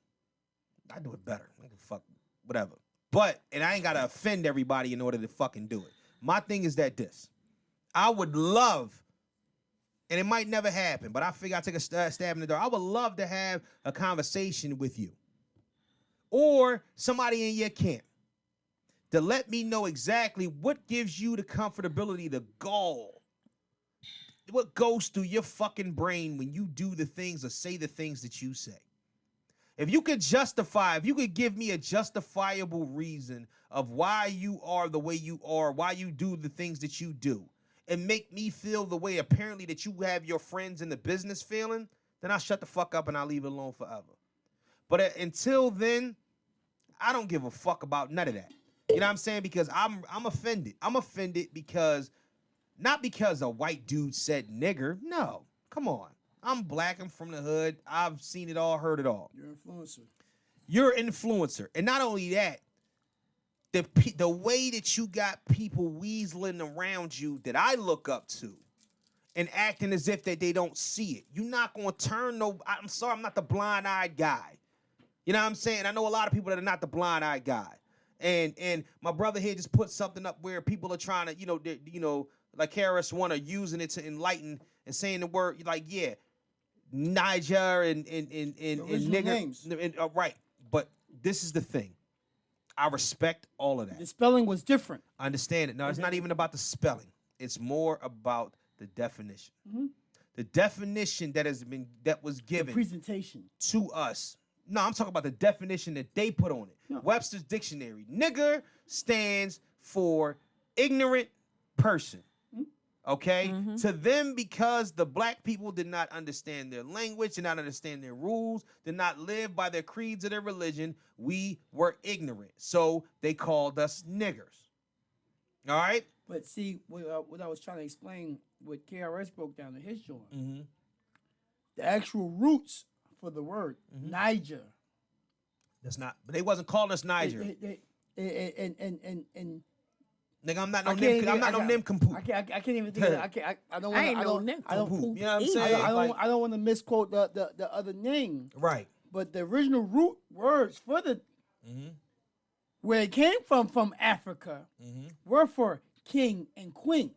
I do it better. I can fuck whatever. And I ain't gotta offend everybody in order to fucking do it. My thing is that I would love, and it might never happen, but I figure I'll take a stab in the dark. I would love to have a conversation with you or somebody in your camp to let me know exactly what gives you the comfortability, the gall, what goes through your fucking brain when you do the things or say the things that you say. If you could give me a justifiable reason of why you are the way you are, why you do the things that you do, and make me feel the way apparently that you have your friends in the business feeling, then I'll shut the fuck up and I'll leave it alone forever. But until then, I don't give a fuck about none of that. You know what I'm saying? Because I'm offended. I'm offended because, not because a white dude said nigger. No, come on. I'm black. I'm from the hood. I've seen it all, heard it all. You're an influencer. You're an influencer. And not only that, the way that you got people weaseling around you that I look up to and acting as if that they don't see it. You're not going to turn I'm sorry, I'm not the blind-eyed guy. You know what I'm saying? I know a lot of people that are not the blind-eyed guy. And my brother here just put something up where people are trying to, like KRS-One are using it to enlighten and saying the word, like, yeah, Niger and nigger. Names. Right. But this is the thing. I respect all of that. The spelling was different. I understand it. No, it's not even about the spelling. It's more about the definition. The definition that was given The presentation. to us. No, I'm talking about the definition that they put on it. No. Webster's dictionary. Nigger stands for ignorant person. Okay? To them, because the black people did not understand their language, did not understand their rules, did not live by their creeds or their religion, we were ignorant. So they called us niggers. All right? But see, what I was trying to explain, what KRS broke down in his joint, the actual roots for the word, Niger, That's not. But they wasn't calling us Niger. And Nigga, I'm not no nim. I'm not no nincompoop. I can't even think of it. I don't want to. I ain't no nincompoop. You know what I'm saying? I don't want to misquote the other name. Right. But the original root words for the where it came from Africa were for king and queen.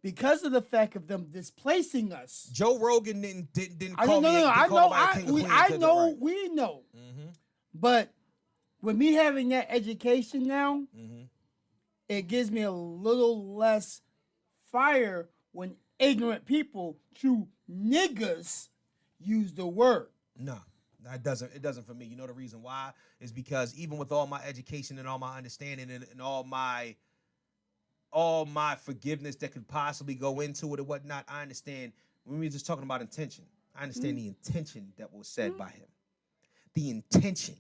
Because of the fact of them displacing us. Joe Rogan didn't I call don't me. know. I know. I know. We know. But with me having that education now, it gives me a little less fire when ignorant people, true niggas, use the word. No, it doesn't for me. You know the reason why is because even with all my education and all my understanding and all my forgiveness that could possibly go into it or whatnot, I understand when we were just talking about intention. I understand the intention that was said by him. The intention.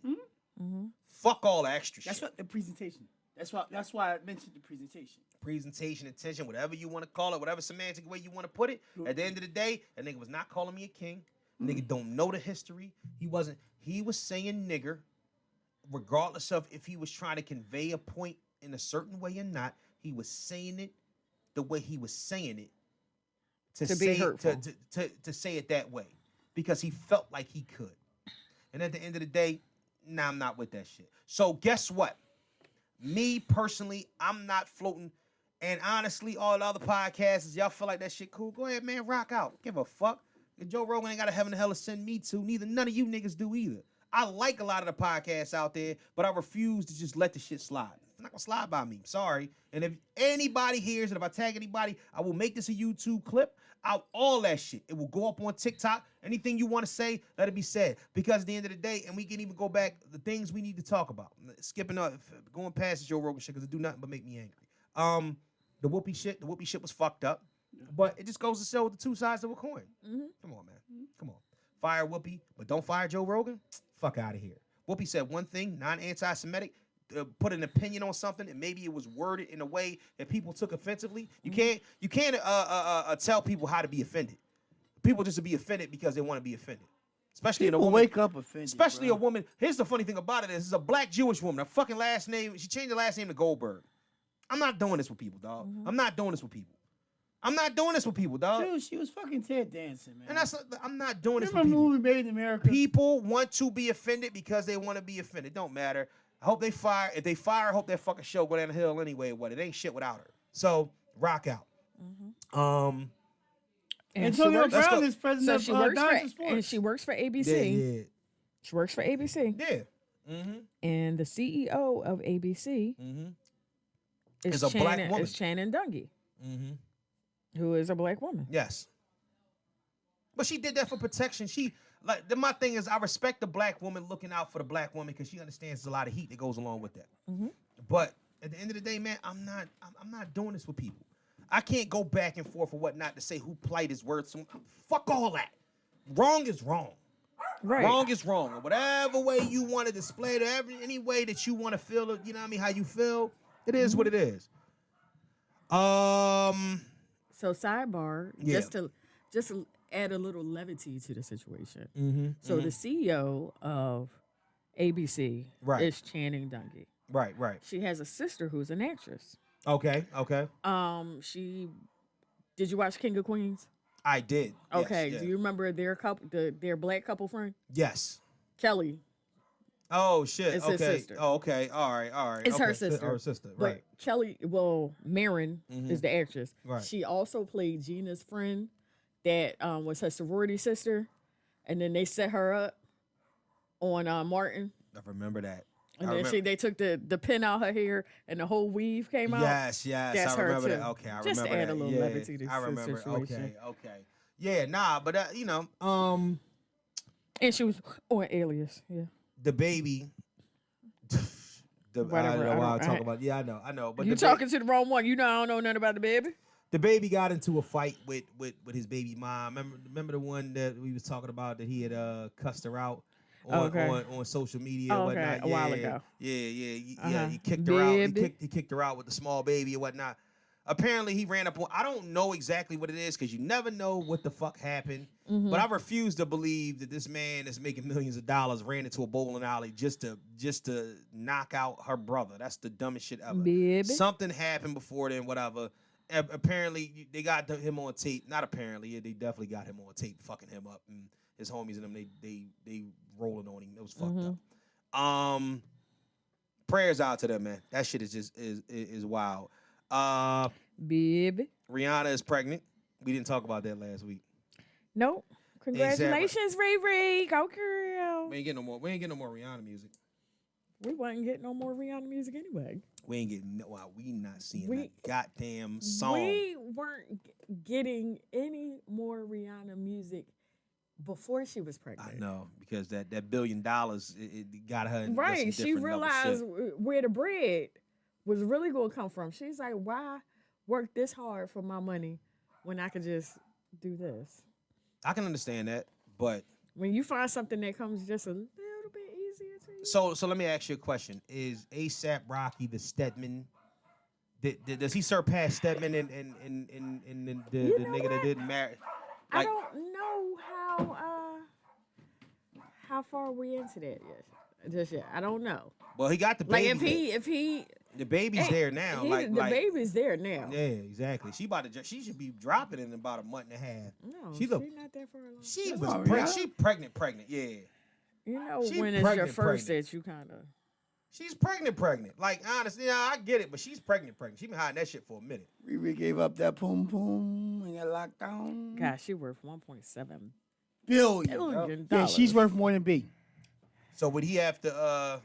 Fuck all the extra shit. That's what the presentation. That's why I mentioned the presentation. Presentation, intention, whatever you want to call it, whatever semantic way you want to put it. At the end of the day, that nigga was not calling me a king. Nigga don't know the history. He was saying nigger, regardless of if he was trying to convey a point in a certain way or not. He was saying it the way he was saying it to be hurtful. To say it that way because he felt like he could. And at the end of the day, nah, I'm not with that shit. So guess what? Me personally, I'm not floating. And honestly, all the other podcasts, y'all feel like that shit cool. Go ahead, man, rock out. Give a fuck. If Joe Rogan ain't got a heaven and hell to send me to, none of you niggas do either. I like a lot of the podcasts out there, but I refuse to just let the shit slide. It's not gonna slide by me. Sorry. And if anybody hears it, if I tag anybody, I will make this a YouTube clip. All that shit. It will go up on TikTok. Anything you want to say, let it be said. Because at the end of the day, and we can even go back, the things we need to talk about. Skipping up, going past the Joe Rogan shit, because it do nothing but make me angry. The whoopee shit was fucked up. But it just goes to show the two sides of a coin. Come on, man. Come on. Fire Whoopi, but don't fire Joe Rogan? Fuck out of here. Whoopi said one thing, non-anti-Semitic, put an opinion on something, and maybe it was worded in a way that people took offensively. You can't tell people how to be offended. People just to be offended because they want to be offended. Especially people in a woman. Wake up offended. Especially bro. A woman. Here's the funny thing about it is, it's a black Jewish woman. Her fucking last name, she changed her last name to Goldberg. I'm not doing this with people, dog. I'm not doing this with people. I'm not doing this with people, dog. Dude, she was fucking Ted dancing, man. And I'm not doing this with Remember people. movie Made in America? People want to be offended because they want to be offended. Don't matter. I hope they fire. If they fire, I hope that fucking show go down the hill anyway. What? It ain't shit without her. So rock out. Antonio Brown is president so of Dodger Sports. And she works for ABC. Yeah. She works for ABC. Yeah. And the CEO of ABC is a black woman. Is Shannon Dungy, who is a black woman. Yes. But she did that for protection. My thing is, I respect the black woman looking out for the black woman because she understands there's a lot of heat that goes along with that. But at the end of the day, man, I'm not doing this with people. I can't go back and forth or whatnot to say who plight is worth. Fuck all that. Wrong is wrong. Right. Wrong is wrong. And whatever way you want to display it, any way that you want to feel it, you know what I mean, how you feel, it is what it is. So sidebar, Yeah. just to add a little levity to the situation. So the CEO of ABC is Channing Dungey. Right. She has a sister who's an actress. Okay. Did you watch King of Queens? I did. Okay. Yes, Do you remember their couple, their black couple friend? Yes. Kelly. Oh shit. It's okay. his sister. Oh, okay. All right. It's okay. her sister. Her sister. But Right. Kelly, Marin is the actress. Right. She also played Gina's friend that was her sorority sister. And then they set her up on Martin. I remember that. And then they took the pin out her hair and the whole weave came out. Yes. That's I remember her that. too. Okay, I Just remember to add that. a little levity to I remember. the situation. Okay. Yeah, nah, but And she was on Alias. Yeah. the baby. I don't know why I'm talking about. Yeah, I know. But You talking to the wrong one. You know I don't know nothing about the baby. The baby got into a fight with his baby mom. Remember the one that we was talking about that he had cussed her out on social media and whatnot. A while ago. Yeah. He kicked her out. He kicked her out with the small baby and whatnot. Apparently, he ran up on. I don't know exactly what it is because you never know what the fuck happened. But I refuse to believe that this man is making millions of dollars ran into a bowling alley just to knock out her brother. That's the dumbest shit ever. Baby. Something happened before then, whatever. Apparently, they got him on tape. Not apparently, yeah, they definitely got him on tape, fucking him up, and his homies and them. They rolling on him. It was fucked up. Prayers out to them, man. That shit is just is wild. Baby. Rihanna is pregnant. We didn't talk about that last week. Nope. Congratulations, Riri. Go girl. We ain't getting no more Rihanna music. We wasn't getting no more Rihanna music anyway. We ain't getting we not seeing that goddamn song. We weren't getting any more Rihanna music before she was pregnant. I know, because that $1 billion it got her in right. some She different realized where the bread was really going to come from. She's like, why work this hard for my money when I could just do this? I can understand that, but when you find something that comes just a little bit easier to you. So let me ask you a question: is A$AP Rocky the Stedman? Does he surpass Stedman and the nigga that didn't marry? I don't know how far we into that yet. Just yet, I don't know. Well, he got the baby. Like if he the baby's there now. The baby's there now. Yeah, exactly. She should be dropping in about a month and a half. No, she's not there for a long time. She pregnant. Yeah. You know she when it's your first that you kind of. She's pregnant. Like, honestly, I get it, but she's pregnant. She been hiding that shit for a minute. Riri gave up that poom poom and got locked down. God, she worth $1.7 billion. Yeah, she's worth more than B. So would he have to?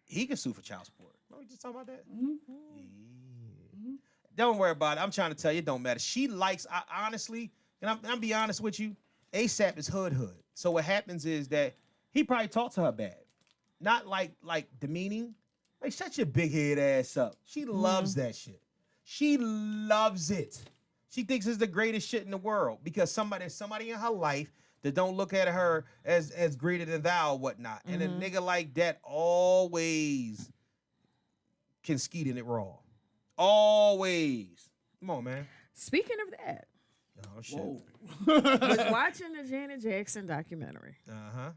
He can sue for child support. Are we just talking about that? Mm-hmm. Yeah. Don't worry about it. I'm trying to tell you, it don't matter. She likes. Honestly, and I'm be honest with you. A$AP is hood. So what happens is that he probably talked to her bad. Not like demeaning. Like, shut your big head ass up. She loves that shit. She loves it. She thinks it's the greatest shit in the world because somebody in her life that don't look at her as greater than thou or whatnot. And a nigga like that always can skeet in it raw. Always. Come on, man. Speaking of that. Oh, shit. Was watching the Janet Jackson documentary. Uh-huh.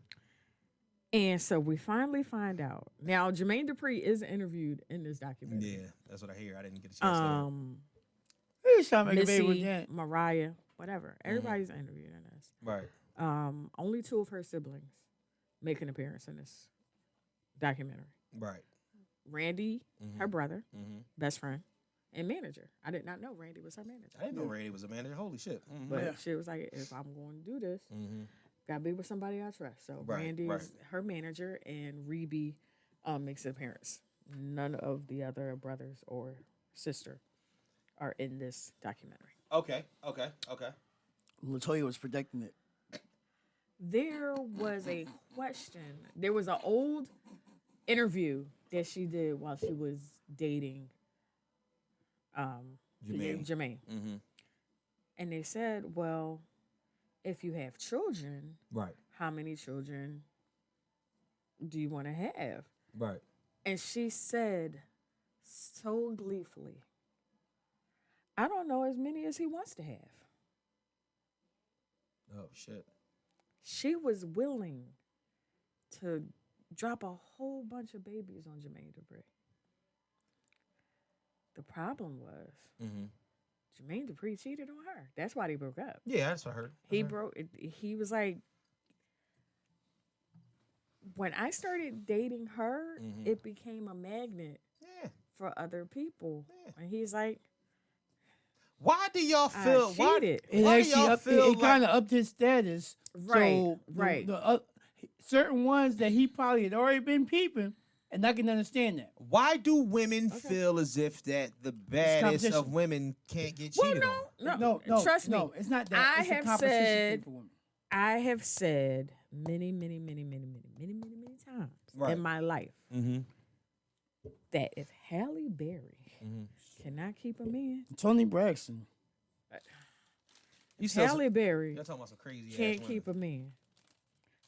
And so we finally find out. Now, Jermaine Dupri is interviewed in this documentary. Yeah, that's what I hear. I didn't get a chance to He's trying to make a baby with Missy, that. Mariah, whatever. Everybody's interviewed in this. Right. Only 2 of her siblings make an appearance in this documentary. Right. Randy, her brother, best friend, and manager. I did not know Randy was her manager. I didn't know Randy was a manager. Holy shit. But she was like, if I'm going to do this, gotta be with somebody I trust. So Randy is her manager, and Rebe makes an appearance. None of the other brothers or sister are in this documentary. Okay. LaToya was predicting it. There was a question. There was an old interview that she did while she was dating Jermaine. And they said, well, if you have children, right, how many children do you want to have? Right. And she said so gleefully, I don't know, as many as he wants to have. Oh, shit. She was willing to drop a whole bunch of babies on Jermaine Dupri. The problem was Jermaine Dupri cheated on her. That's why they broke up. Yeah, that's what I heard. He was like, when I started dating her, it became a magnet for other people. Yeah. And he's like, why do y'all feel? It kind of upped his status. Right, so right. Certain ones that he probably had already been peeping, and I can understand that. Why do women feel as if that the baddest of women can't get cheated on? No. Trust me. No, it's not that. I have said many times in my life that if Halle Berry cannot keep a man, Toni Braxton, Halle Berry talking about some crazy can't keep a man.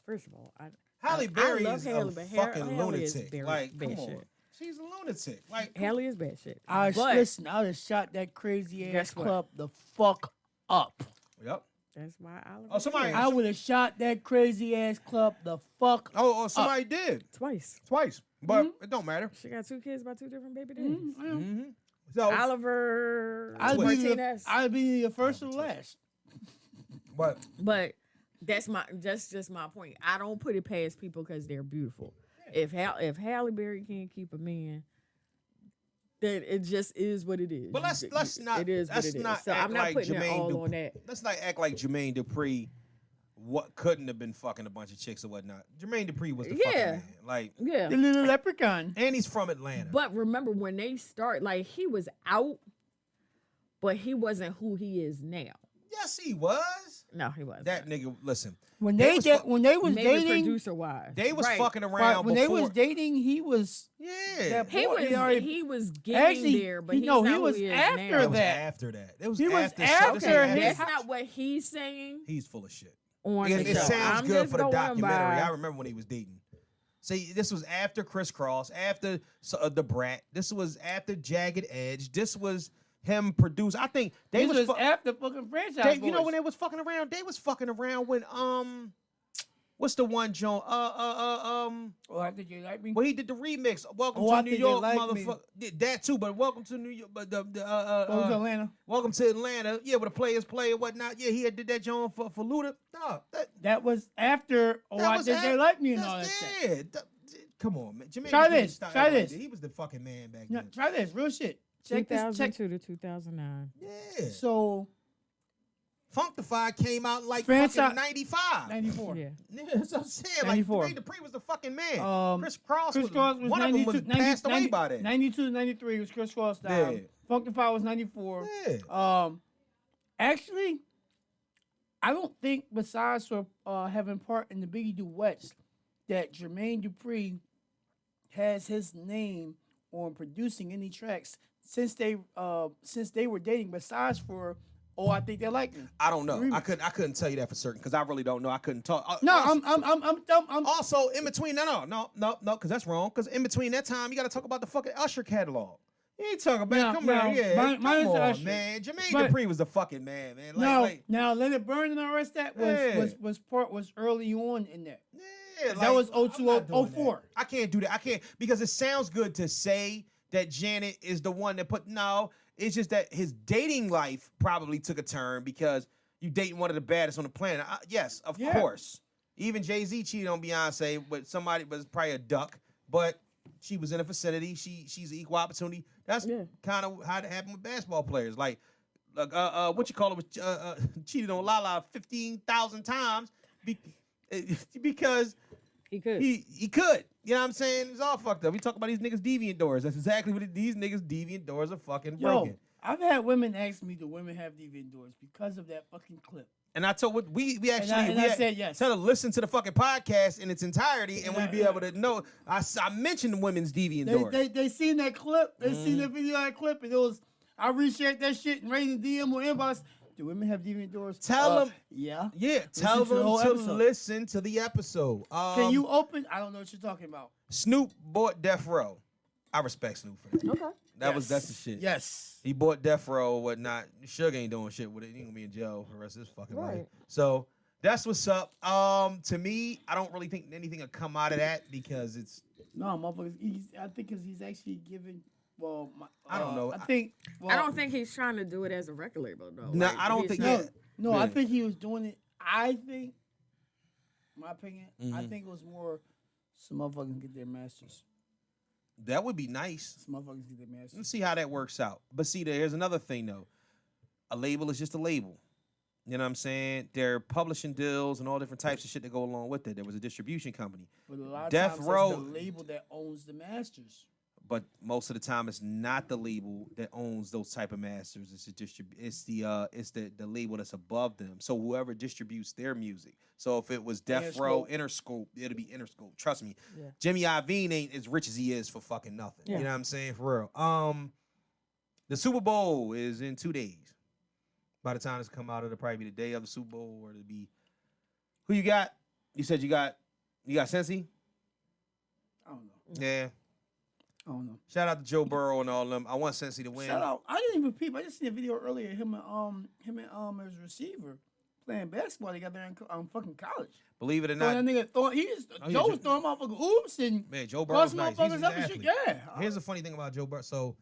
First of all, Halle Berry I love is Halle, a but fucking Halle lunatic. is Like, come on. She's a lunatic. Like Hallie is bad shit. Listen, I would have shot that crazy ass Guess what? club the fuck up. Yep. That's why Oliver. Oh, somebody. I would have shot that crazy ass club the fuck Oh, somebody did twice. but it don't matter. She got 2 kids by 2 different baby daddies. Mm-hmm. So, Oliver I'd Martinez. be the first or the last. but that's just my point. I don't put it past people because they're beautiful. If Halle Berry can't keep a man, then it just is what it is. But let's not. It is what it is. So I'm not putting it all on that. Let's not act like Jermaine Dupri couldn't have been fucking a bunch of chicks or whatnot. Jermaine Dupri was the fucking man. Like Yeah. The little leprechaun. And he's from Atlanta. But remember when they start, like he was out, but he wasn't who he is now. Yes, he was. No, he wasn't. That nigga, listen. When they was Maybe dating, producer wise, they was right. fucking around when before. they was dating, he was Yeah. He was getting there, but he's not he who was he is after now. It was that. after that. It was He was after. after so his- That's not what he's saying He's full of shit. on And the it show. sounds I'm good just for the going documentary. by- I remember when he was dating. See, this was after Criss Cross, after The Brat. This was after Jagged Edge. This was him produce. I think they This was fu- after fucking franchise. you know boys. when they was fucking around? They was fucking around when what's the one Joan? Oh, I think you like me. Well, he did the remix. Welcome Oh, to I New think York, They Like Me. motherfucker. That too, but Welcome to New York. But Welcome to Atlanta. Welcome to Atlanta. Yeah, with the players play and whatnot. Yeah, he had did that Joan for Luda. No, That was after. Oh, that I was think they like me and all that that's stuff. it. Come on, man. Jermaine Try Dupri this, started try like this. that. He was the fucking man back No, then. try this, real shit. Check this. Check. 2002 to 2009. Yeah. So Funkdafied came out in like Franchise- fucking 95. 94. Yeah. Yeah, that's what I'm saying. 94. Like, Jermaine Dupri was the fucking man. Criss Cross Chris was, Cross was one 92, of them was 90, passed away 90, by then. 92 to 93 was Chris Cross Yeah. time. Funkdafied was 94. Yeah. Actually, I don't think besides for having part in the Biggie duets that Jermaine Dupri has his name on producing any tracks since they were dating. Besides for I think they like me. I don't know. Remix. I couldn't tell you that for certain because I really don't know. I couldn't talk. No, also, I'm also in between. No, because that's wrong. Because in between that time, you got to talk about the fucking Usher catalog. You ain't talking about. No, Come no, on, yeah. mine Come is on, Usher. man. Jermaine But- Dupri was the fucking man, man. now Let It Burn and all the rest of that was early on in that. Yeah, That was I'm not doing 02, 04. that. I can't do that. I can't because it sounds good to say that Janet is the one that put. No, it's just that his dating life probably took a turn because you dating one of the baddest on the planet. Yes, of course. Even Jay-Z cheated on Beyonce, but somebody was probably a duck. But she was in a vicinity. She's an equal opportunity. That's kind of how it happened with basketball players. Like what you call it? Cheated on Lala 15,000 times because he could. He could. You know what I'm saying? It's all fucked up. We talk about these niggas deviant doors. That's exactly what these niggas deviant doors are fucking broken. I've had women ask me, do women have deviant doors because of that fucking clip? And I told we actually I said yes. Tell her to listen to the fucking podcast in its entirety, and we'd be able to know. I mentioned women's deviant doors. They seen that clip. They seen the video of that clip, and it was I reshared that shit and raised the DM or inbox. Do women have deviant doors? Tell them. Yeah. Tell Listen to the them whole to episode. listen to the episode. Can you open? I don't know what you're talking about. Snoop bought Death Row. I respect Snoop for that. Okay. That's the shit. Yes. He bought Death Row or whatnot. Suge ain't doing shit with it. He gonna be in jail for the rest of his fucking life. So that's what's up. To me, I don't really think anything will come out of that because it's No, motherfuckers. I think because he's actually giving. Well, I don't know. I think. Well, I don't think he's trying to do it as a record label though. No, Like, I don't he's think. not- No, I think he was doing it. I think, my opinion, I think it was more some motherfuckers get their masters. That would be nice. Some motherfuckers get their masters. Let's see how that works out. But see, there's another thing though. A label is just a label. You know what I'm saying? There are publishing deals and all different types of shit that go along with it. There was a distribution company. But a lot of Death times Row- it's the label that owns the masters. But most of the time, it's not the label that owns those type of masters. It's the label that's above them. So whoever distributes their music. So if it was Death Row, Interscope, it'll be Interscope. Trust me, Jimmy Iovine ain't as rich as he is for fucking nothing. You know what I'm saying? For real. The Super Bowl is in 2 days. By the time this come out, it'll probably be the day of the Super Bowl, or it'll be. Who you got? You said you got Cincy? I don't know. Yeah. I don't know. Shout out to Joe Burrow and all them. I want Cincy to win. Shout out. I didn't even peep. I just seen a video earlier. Him and his receiver playing basketball together in fucking college. Believe it or That not, nigga Joe was throwing motherfucking oops and man, Joe Burrow's nice. He's an up and athlete. shit. Yeah. Here's the funny thing about Joe Burrow. So,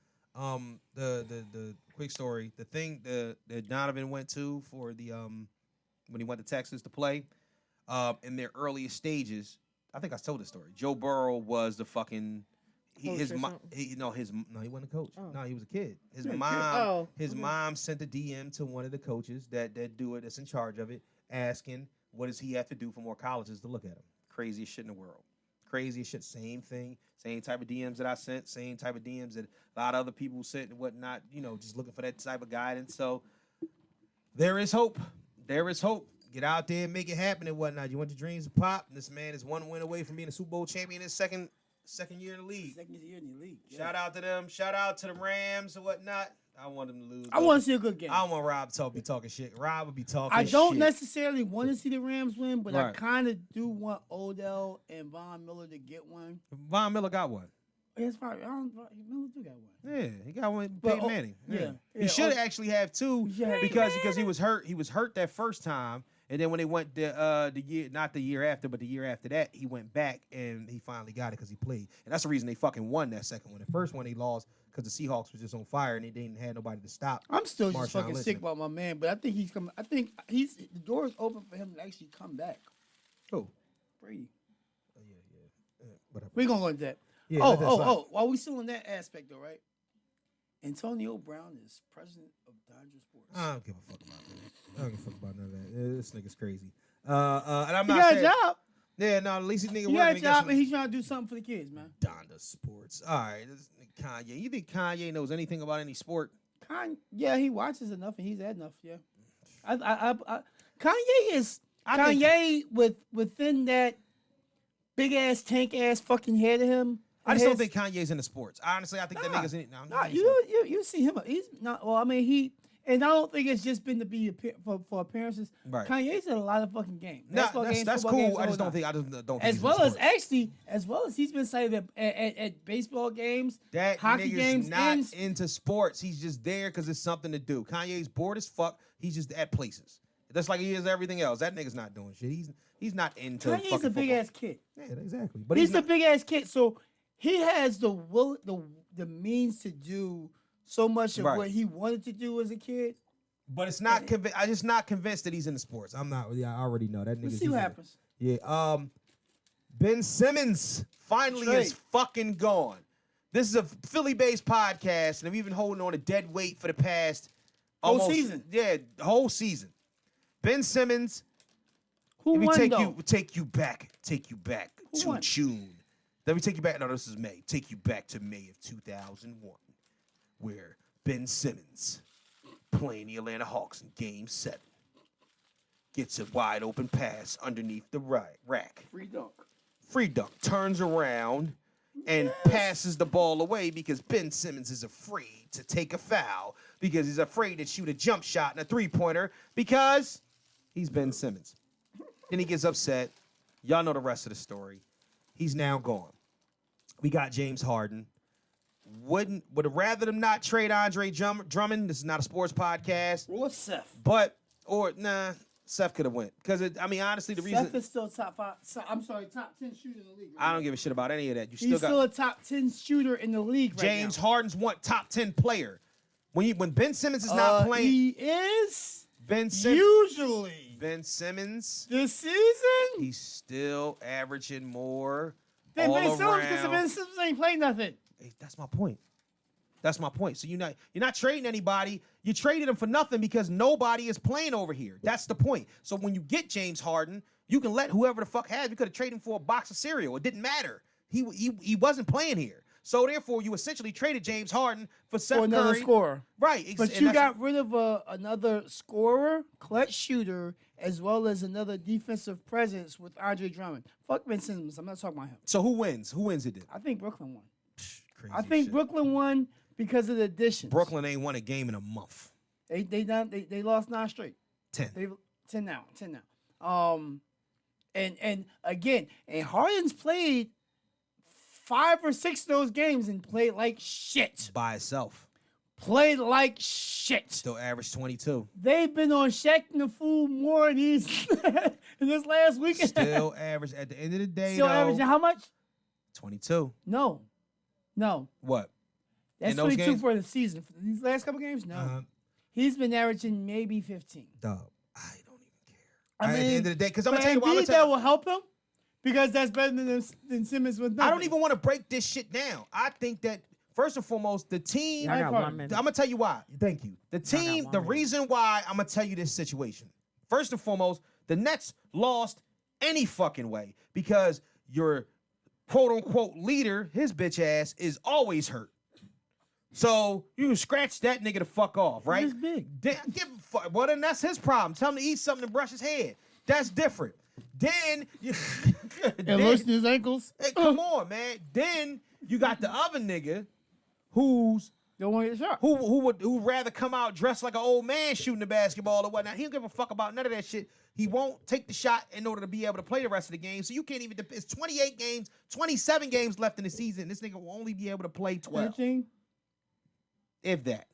the quick story, the thing that Donovan went to for the when he went to Texas to play, in their earliest stages, I think I told this story. Joe Burrow was the fucking he wasn't a coach. Oh. No, he was a kid. His Yeah, mom kid. mom sent a DM to one of the coaches that's in charge of it, asking what does he have to do for more colleges to look at him. Craziest shit in the world. Craziest shit. Same thing. Same type of DMs that I sent. Same type of DMs that a lot of other people sent and whatnot. Just looking for that type of guidance. So there is hope. There is hope. Get out there and make it happen and whatnot. You want your dreams to pop. This man is one win away from being a Super Bowl champion his second year in the league. Second year in the league. Yeah. Shout out to them. Shout out to the Rams and whatnot. I want them to lose. I want to see a good game. I don't want Rob to be talking shit. Rob would be talking I shit. don't necessarily want to see the Rams win, but I Right. kind of do want Odell and Von Miller to get one. Von Miller got one. It's probably Miller do got one. Yeah, he got one. But, Peyton Manning. yeah. He should actually have two He should have because he was hurt. He was hurt that first time, and then when they went the year, not the year after, but the year after that, he went back and he finally got it because he played, and that's the reason they fucking won that second one. The first one they lost because the Seahawks was just on fire and they didn't have nobody to stop. I'm still just Marshawn fucking Lynch. sick about my man, but I think he's coming. I think the door is open for him to actually come back. Who? Brady. Whatever. We're gonna go into that. Yeah, let that slide. While we still in that aspect though, right? Antonio Brown is president of Dodger Sports. I don't give a fuck about that. I don't give a fuck about none of that. This nigga's crazy. And I'm He not got a saying, job. Yeah, no, at least he nigga He got working. a job and he's trying to do something for the kids, man. Donda Sports. All right, this nigga Kanye. You think Kanye knows anything about any sport? Yeah, he watches enough and he's had enough. Yeah, Kanye is within that big ass tank ass fucking head of him. I just don't think Kanye's into sports. Honestly, I think that nigga's in. Nah, you see him. He's not. Well, I mean and I don't think it's just been to be for appearances. Right. Kanye's in a lot of fucking games. That's cool. Games, I just don't think. As well as he's been cited at baseball games, that hockey nigga's games, not and into sports. He's just there because it's something to do. Kanye's bored as fuck. He's just at places. That's like he is everything else. That nigga's not doing shit. He's not into. Kanye's a big ass kid. Yeah, exactly. But he's a big ass kid, so he has the means to do so much of what he wanted to do as a kid. But it's not. I'm just not convinced that he's into sports. I'm not. Yeah, I already know that nigga. Let's see what happens. Yeah. Ben Simmons finally is fucking gone. This is a Philly-based podcast, and we've been holding on a dead weight for the past whole season. Yeah, the whole season. Ben Simmons. Who won Take you back to won? June. Let me take you back. No, this is May. Take you back to May of 2001, where Ben Simmons, playing the Atlanta Hawks in Game 7, gets a wide open pass underneath the rack. Free dunk. Turns around and passes the ball away because Ben Simmons is afraid to take a foul because he's afraid to shoot a jump shot and a three-pointer because he's Ben Simmons. Then he gets upset. Y'all know the rest of the story. He's now gone. We got James Harden. Would rather them not trade Andre Drummond. This is not a sports podcast. Or Seth. Seth could have went. Because, honestly, the reason... Seth is still top 10 shooter in the league. I don't give a shit about any of that. He's still a top 10 shooter in the league right now. James Harden's top 10 player. When Ben Simmons is not playing... He is? Usually. Ben Simmons... This season? He's still averaging more then all Ben around. Simmons, because Ben Simmons ain't playing nothing. Hey, that's my point. So you're not trading anybody. You traded him for nothing because nobody is playing over here. That's the point. So when you get James Harden, you can let whoever the fuck has. You could have traded him for a box of cereal. It didn't matter. He wasn't playing here. So therefore, you essentially traded James Harden for Seth Curry. Another scorer. Right. But you got rid of another scorer, clutch shooter, as well as another defensive presence with Andre Drummond. Fuck Ben Simmons. I'm not talking about him. So who wins? Who wins it then? I think Brooklyn won. Crazy I think shit. Brooklyn won because of the additions. Brooklyn ain't won a game in a month. They lost 9 straight. 10. 10 now. And again, Harden's played 5 or 6 of those games and played like shit. By itself. Played like shit. Still averaged 22. They've been on Shaq and the Fool more these in this last weekend. Still average at the end of the day. Still though, averaging how much? 22. No. What? That's In those 22 games? for the season. For these last couple games, no. He's been averaging maybe 15. Dog, I don't even care. I mean, at the end of the day, because I'm but gonna tell you why. Embiid, that will help him because that's better than Simmons with nothing. I don't even want to break this shit down. I think that first and foremost, the team. I got 1 I'm minute. gonna tell you why. Thank you. The team. The reason why I'm gonna tell you this situation. First and foremost, the Nets lost any fucking way because your quote unquote leader, his bitch ass, is always hurt. So you can scratch that nigga the fuck off, right? He's big. Give a fuck. Well, then that's his problem. Tell him to eat something and brush his head. That's different. Then you And loosen his ankles. Hey, come on, man. Then you got the other nigga who's Don't want to get shot. who'd rather come out dressed like an old man shooting the basketball or whatnot. He don't give a fuck about none of that shit. He won't take the shot in order to be able to play the rest of the game. So you can't even. It's 28 games, 27 games left in the season. This nigga will only be able to play 12, 13? if that.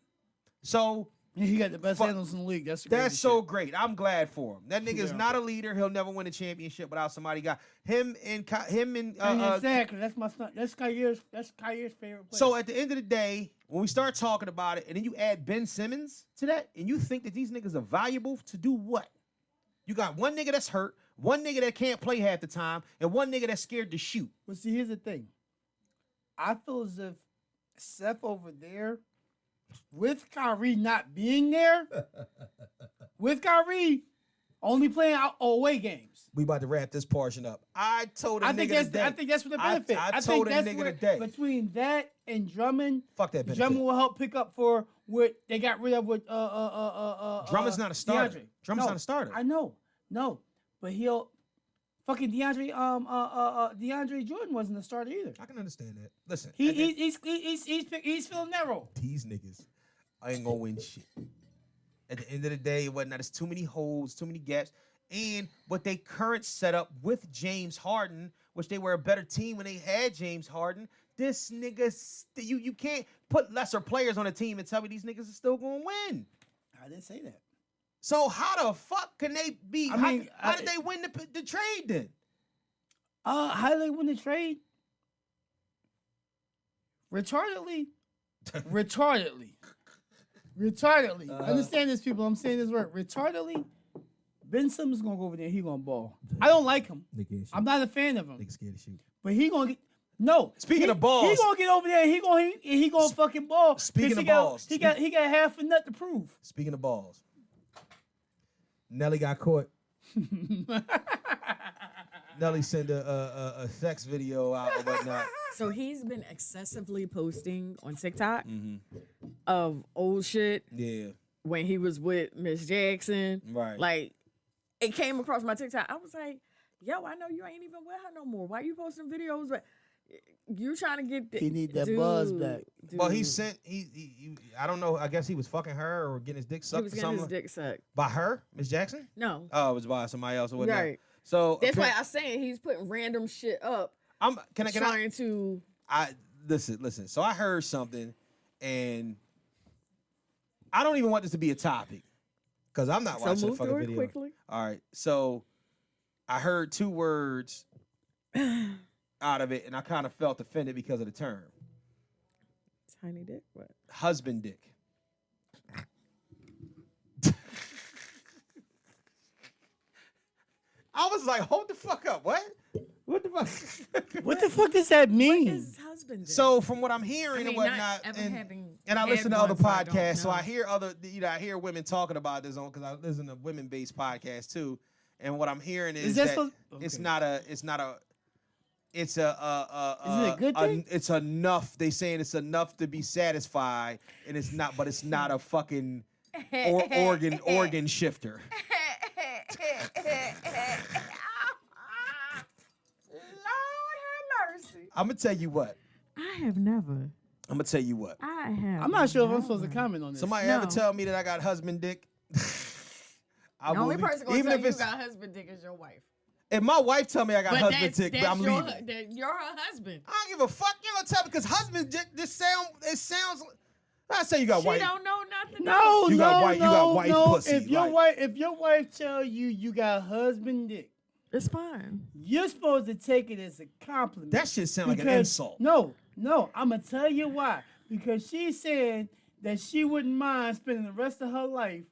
So He got the best handles in the league. That's so great. I'm glad for him. That nigga is not a leader. He'll never win a championship without somebody got him and exactly. That's my son. That's Kyrie's favorite player. So at the end of the day, when we start talking about it, and then you add Ben Simmons to that, and you think that these niggas are valuable to do what? You got one nigga that's hurt, one nigga that can't play half the time, and one nigga that's scared to shoot. But see, here's the thing. I feel as if Seth over there, with Kyrie not being there, with Kyrie only playing out away games. We about to wrap this portion up. I told a I nigga think that's today. I think that's what the benefit. I think told a that's nigga where, today. between that and Drummond. Fuck that benefit. Drummond will help pick up for what they got rid of with Drummond's not a starter. DeAndre. Drummond's not a starter. I know, but he'll fucking DeAndre Jordan wasn't a starter either. I can understand that. Listen, He's filling that role. these niggas ain't gonna win shit. At the end of the day, it wasn't. There's too many holes, too many gaps. And what they current setup with James Harden, which they were a better team when they had James Harden. This nigga, you can't put lesser players on a team and tell me these niggas are still gonna win. I didn't say that. So how the fuck can they be? I mean, how did they win the trade then? How did they win the trade? Retardedly. Understand this, people. I'm saying this word. Retardedly. Ben Simmons gonna go over there. He gonna ball. I don't like him. I'm not a fan of him. Nigga scared to shoot. But he gonna get. No. Speaking of balls, he gonna get over there. And he gonna fucking ball. Speaking of balls, he got half a nut to prove. Speaking of balls, Nelly got caught. Nelly sent a sex video out or whatnot. So he's been excessively posting on TikTok of old shit. Yeah. When he was with Miss Jackson. Right. Like, it came across my TikTok. I was like, yo, I know you ain't even with her no more. Why you posting videos? But you trying to get He need that buzz back. Well, he sent he I don't know. I guess he was fucking her or getting his dick sucked. He was or getting something. his dick sucked. By her, Miss Jackson? No. Oh, it was by somebody else or whatnot. Right. So that's why I'm saying he's putting random shit up. Trying to. Listen. So I heard something, and I don't even want this to be a topic because I'm not watching the fucking video. Quickly. All right. So I heard 2 words out of it, and I kind of felt offended because of the term. Tiny dick? What? Husband dick. I was like, hold the fuck up. What? What the fuck? What the fuck does that mean? What is husband dick? So from what I'm hearing and whatnot, not and I listen to other podcasts, so I know. hear I hear women talking about this on because I listen to women-based podcasts too. And what I'm hearing is that it's a good thing? It's enough. They saying it's enough to be satisfied, and it's not. But it's not a fucking organ shifter. I'm gonna tell you what. I have never. I'm gonna tell you what. I have. I'm not sure if I'm supposed to comment on this. Somebody ever tell me that I got husband dick? The only person gonna tell you got husband dick is your wife. If my wife tell me I got But husband that's, dick, that's I'm your, leaving. You're her husband. I don't give a fuck. You gonna tell me because husband dick. It sounds. I say you got She wife. don't know nothing. No, You got white- you got white pussy, If your like- wife tell you got husband dick, It's fine. you're supposed to take it as a compliment. That shit sound like an Because- insult. No, I'm gonna tell you why. Because she's saying that she wouldn't mind spending the rest of her life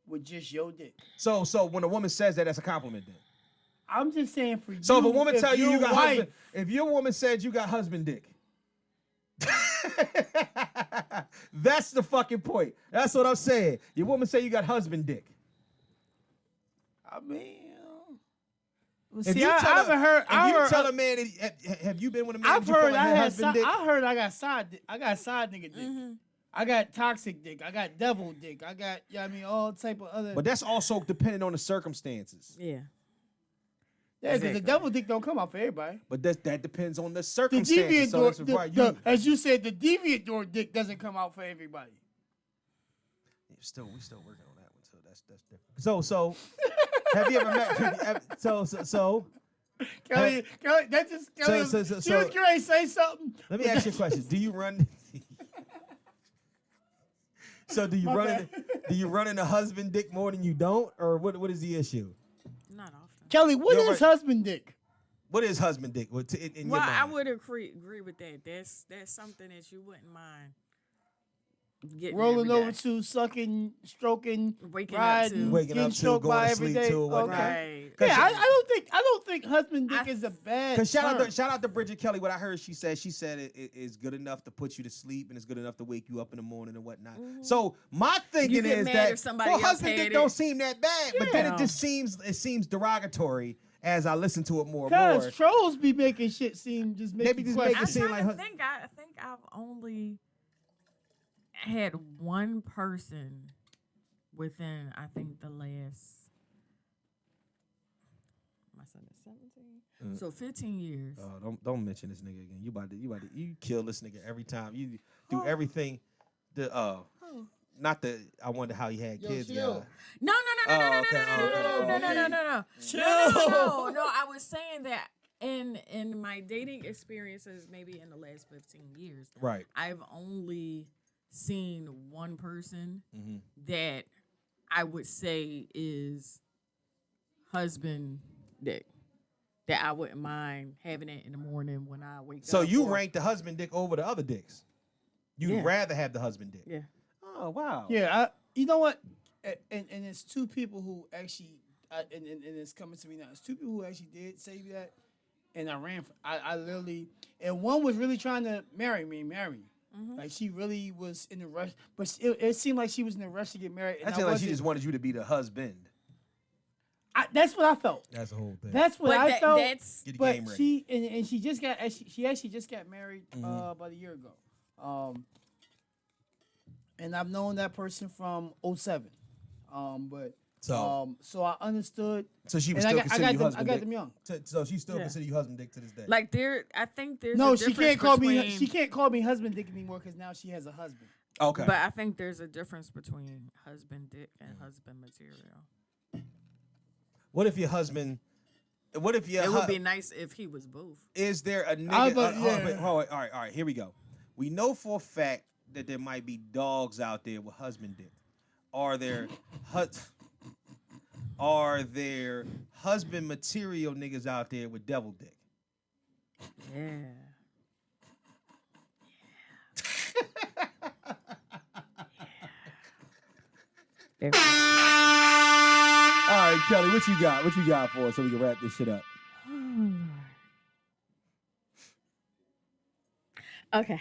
with just your dick. So when a woman says that, that's a compliment then. I'm just saying for you. So if a woman tell you your you got wife, husband, if your woman said you got husband dick, that's the fucking point. That's what I'm saying. Your woman say you got husband dick. I mean, If see, you I tell haven't heard. If you tell a man, have you been with a man? I've that you feel heard like I had had. husband dick? I heard I got side. I got side nigga dick. I got toxic dick. I got devil dick. I got. Yeah, I mean all type of other. But that's also depending on the circumstances. Yeah. yeah, because the devil dick don't come out for everybody. But that depends on the The circumstances. deviant So door, that's right. as you said, the deviant door dick doesn't come out for everybody. We still working on that one, so that's different. So have you ever met? So Kelly, that just Kelly. So- She was going to say something. let me ask you a question. Do you run? So do you My run? bad. Do you run into husband dick more than you don't, or what is the issue? Not often. Kelly, what You're is right. husband dick? What is husband dick? In your Well, I mind? would agree with that. That's something that you wouldn't mind getting Rolling every over day. to, sucking, stroking, Waking up riding, to. Waking getting up to, stroked going by to every sleep day. to, whatnot. Right. Yeah, I don't think husband dick is a bad. Because term. shout out to Bridget Kelly. What I heard she said it is good enough to put you to sleep and it's good enough to wake you up in the morning and whatnot. So my thinking get is mad that if somebody else husband had dick it. don't seem that bad, but then Yeah. it just seems derogatory as I listen to it more and more. Cause trolls be making shit seem just make Maybe you just question. make I'm it seem trying like to think. I think I've only had one person within, I think, the last. My son is 17, so 15 years. Oh, don't mention this nigga again. You kill this nigga every time. You do everything. Not that I wonder how he had kids. chill. No. Oh, okay. No. I was saying that in my dating experiences, maybe in the last 15 years, Right. I've only seen one person Mm-hmm. that I would say is husband dick. That I wouldn't mind having it in the morning when I wake up. So you or- rank the husband dick over the other dicks. You'd Yeah. rather have the husband dick. Yeah. Oh wow. Yeah, you know what? And it's two people who actually, and it's coming to me now. It's two people who actually did say that, and I ran. I literally, and one was really trying to marry me. Like she really was in the rush, but it seemed like she was in a rush to get married. And I feel like she just wanted you to be the husband. That's what I felt. That's the whole thing. That's what But I felt. that's Get the But game ready. she and she just got she actually just got married about a year ago. And I've known that person from 2007. But so I understood. So she was and still I consider got you them. husband I got dick. them young. So she still Yeah. consider you husband dick to this day. like I think there's No, a she difference can't call me. between- She can't call me husband dick anymore because now she has a husband. Okay. But I think there's a difference between husband dick and husband material. What if your husband? What if your It would be nice if he was both. Is there a I nigga? thought- hold on, yeah. wait, all right. Here we go. We know for a fact that there might be dogs out there with husband dick. Are there husband material niggas out there with devil dick? Yeah. All right, Kelly, what you got? What you got for us so we can wrap this shit up? Okay.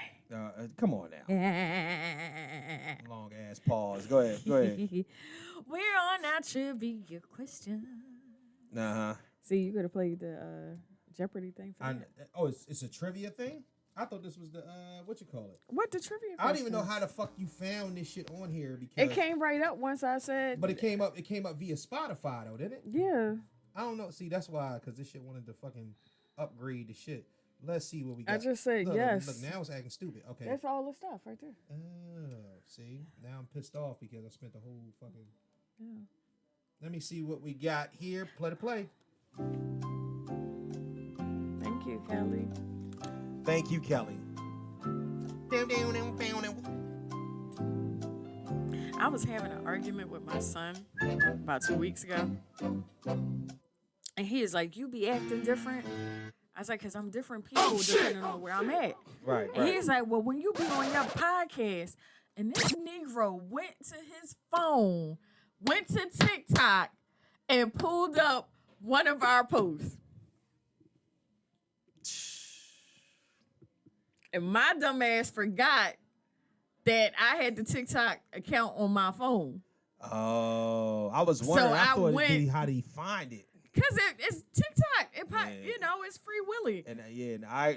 Come on now. Long ass pause. Go ahead. We're on our trivia question. Uh-huh. See, you could have played the Jeopardy thing for that. Oh, it's a trivia thing? I thought this was the what you call it? What the trivia? I don't even know question? how the fuck you found this shit on here because It came right up once I said. But it came up via Spotify though, didn't it? Yeah. I don't know. See, that's why, because this shit wanted to fucking upgrade the shit. Let's see what we got. I just said Look, yes. Look, now it's acting stupid. Okay. That's all the stuff right there. Oh, see? Now I'm pissed off because I spent the whole fucking... Yeah. Let me see what we got here. Play to play. Thank you, Kelly. Thank you, Kelly. I was having an argument with my son about 2 weeks ago. And he is like, you be acting different. I was like, because I'm different people depending on where I'm at. Right, And he's like, well, when you be on your podcast, and this Negro went to his phone, went to TikTok, and pulled up one of our posts. And my dumb ass forgot that I had the TikTok account on my phone. Oh, I was wondering. I thought how did he find it? Because it's TikTok. It's Free Willy. And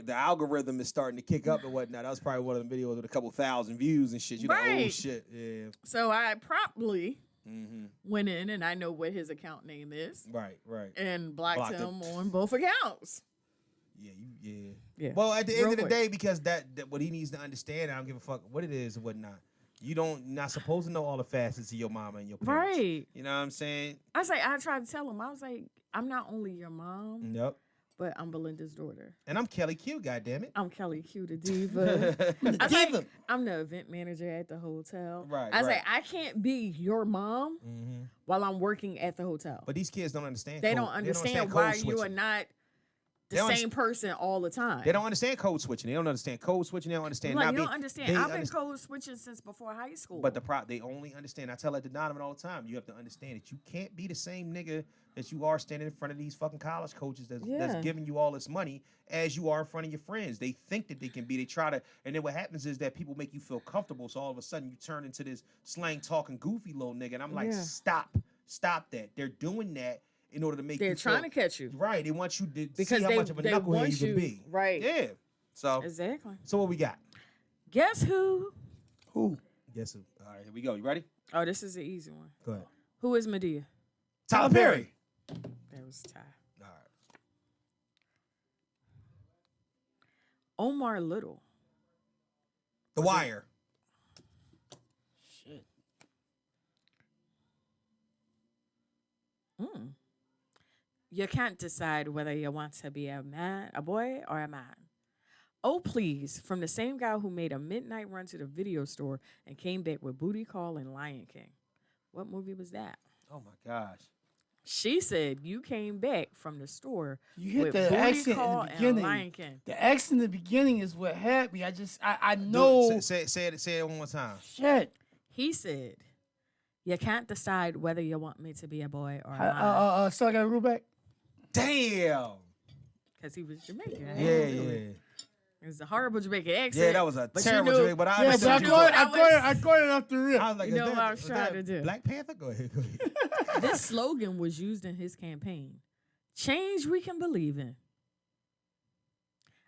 the algorithm is starting to kick up and whatnot. That was probably one of the videos with a couple thousand views and shit. Oh shit, yeah. So I promptly went in, and I know what his account name is. Right. And blocked him on both accounts. Yeah. Well, at the end of the day, because that what he needs to understand, I don't give a fuck what it is and whatnot. You're not supposed to know all the facets of your mama and your parents. Right. You know what I'm saying? I tried to tell him, I was like, I'm not only your mom. Yep. But I'm Belinda's daughter. And I'm Kelly Q, goddammit. I'm Kelly Q, the diva. I'm the event manager at the hotel. Right. I was like, I can't be your mom while I'm working at the hotel. But these kids don't understand. They don't understand why you are not the same person all the time. They don't understand code switching. They don't understand code switching. They don't understand. You don't understand. I've been code switching since before high school. But they only understand. I tell that to Donovan all the time. You have to understand that you can't be the same nigga that you are standing in front of these fucking college coaches that's giving you all this money as you are in front of your friends. They think that they can be. They try to. And then what happens is that people make you feel comfortable. So all of a sudden you turn into this slang talking goofy little nigga. And I'm like, stop that. They're doing that in order to make they're trying to catch you. Right. They want you to because see how much of a knucklehead you can be. Right. Yeah. So exactly. So what we got? Guess who? Who? Guess who? All right, here we go. You ready? Oh, this is the easy one. Go ahead. Who is Medea? Tyler Perry. That was Ty. All right. Omar Little. The Wire. Shit. You can't decide whether you want to be a boy or a man. Oh, please, from the same guy who made a midnight run to the video store and came back with Booty Call and Lion King. What movie was that? Oh, my gosh. She said you came back from the store You hit with the Booty accent Call in the and beginning. Lion King. The accent in the beginning is what had me. I know. Say it one more time. Shit. He said, you can't decide whether you want me to be a boy or a man. So I got to go back. Damn. Because he was Jamaican. Yeah. It was a horrible Jamaican accent. Yeah, that was a terrible Jamaican, but I understood. I caught it off the rip. I was like, you know what I was trying to do? Black Panther? Go ahead. This slogan was used in his campaign. Change we can believe in.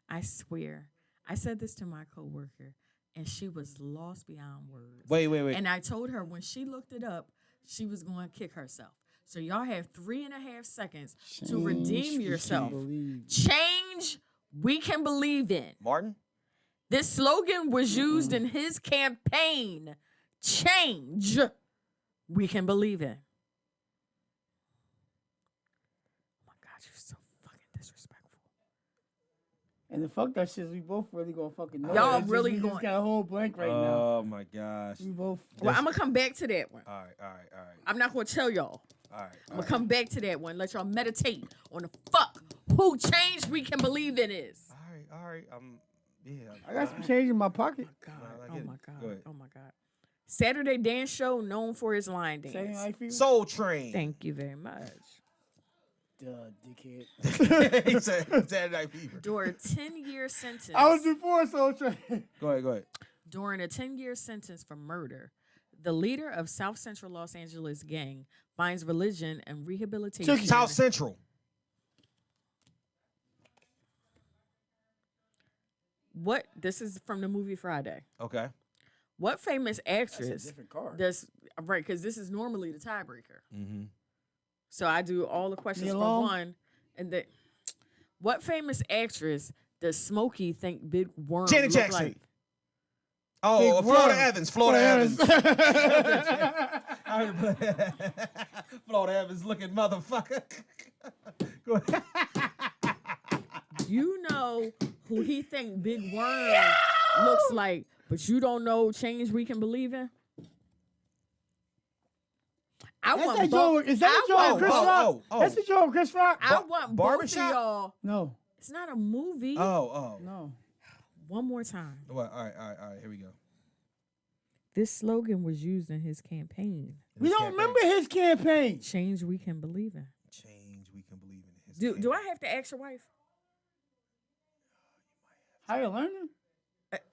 I swear, I said this to my coworker, and she was lost beyond words. Wait. And I told her when she looked it up, she was going to kick herself. So y'all have 3.5 seconds to redeem yourself. Change we can believe in. Martin? This slogan was used in his campaign. Change we can believe in. Oh my God, you're so fucking disrespectful. And the fuck that shit, we both really gonna fucking know. Y'all It's really just, we going. just got a whole blank right now. Oh my gosh. We both. Well, I'm gonna come back to that one. All right. I'm not gonna tell y'all. All right. I'm gonna come back to that one. Let y'all meditate on the fuck who change we can believe in is. All right. Yeah. I got some change in my pocket. Oh my God. Saturday dance show known for his line dance. Soul Train. Thank you very much. Duh, dickhead. He said Saturday Night Fever. During a 10-year sentence. I was before Soul Train. Go ahead. During a 10-year sentence for murder, the leader of South Central Los Angeles gang finds religion and rehabilitation. South Central. What? This is from the movie Friday. Okay. What famous actress? That's a different card. Does right? Because this is normally the tiebreaker. Mm-hmm. So I do all the questions for one, and then what famous actress does Smokey think Big Worm Janet look Jackson. like? Oh, Florida Evans. Florida Evans looking motherfucker. Go ahead. You know who he think Big Worm looks like, but you don't know change we can believe in? That's that Joe. Is that the Joe and Chris Rock? That's the Joe and Chris Rock. I want both of y'all. No. It's not a movie. No. One more time. What? All right. Here we go. This slogan was used in his campaign. We don't remember his campaign. Change we can believe in. Change we can believe in. Do I have to ask your wife? How you learning?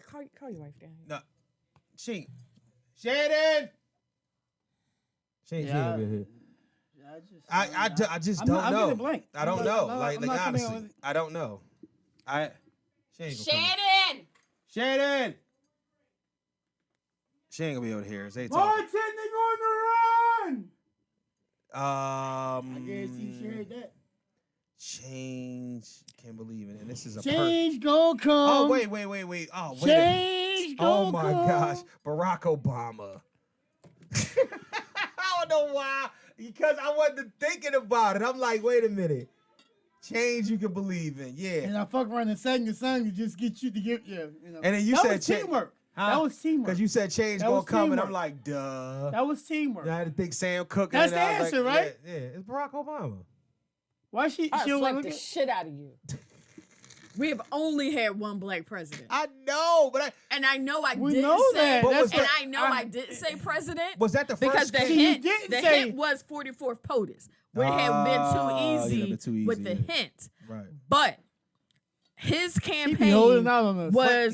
Call your wife down here. No. Shannon. Shane. I just don't know. I don't know. Like honestly, I don't know. Shannon. She ain't gonna be able to hear us. They talking. Bartending on the run. I guess you shared that. Change. Can't believe it. And this is a change gonna come. Oh wait. Oh wait. Change gonna come. Oh my gosh, Barack Obama. I don't know why. Because I wasn't thinking about it. I'm like, wait a minute. Change you can believe in. Yeah. And I fuck around and sang the song to just get you to get you know. And then you that said was teamwork. Huh? That was teamwork. Because you said change that gonna come, teamwork. and I'm like, duh. That was teamwork. I had to think Sam Cooke. That's the answer, right? Yeah, it's Barack Obama. Why she slap the shit out of you. We have only had one black president. I know, but I know I we didn't know say, that. and I know I didn't say president. Was that the first? Because the hint was 44th POTUS. Would have been too easy with the hint. Right. But his campaign was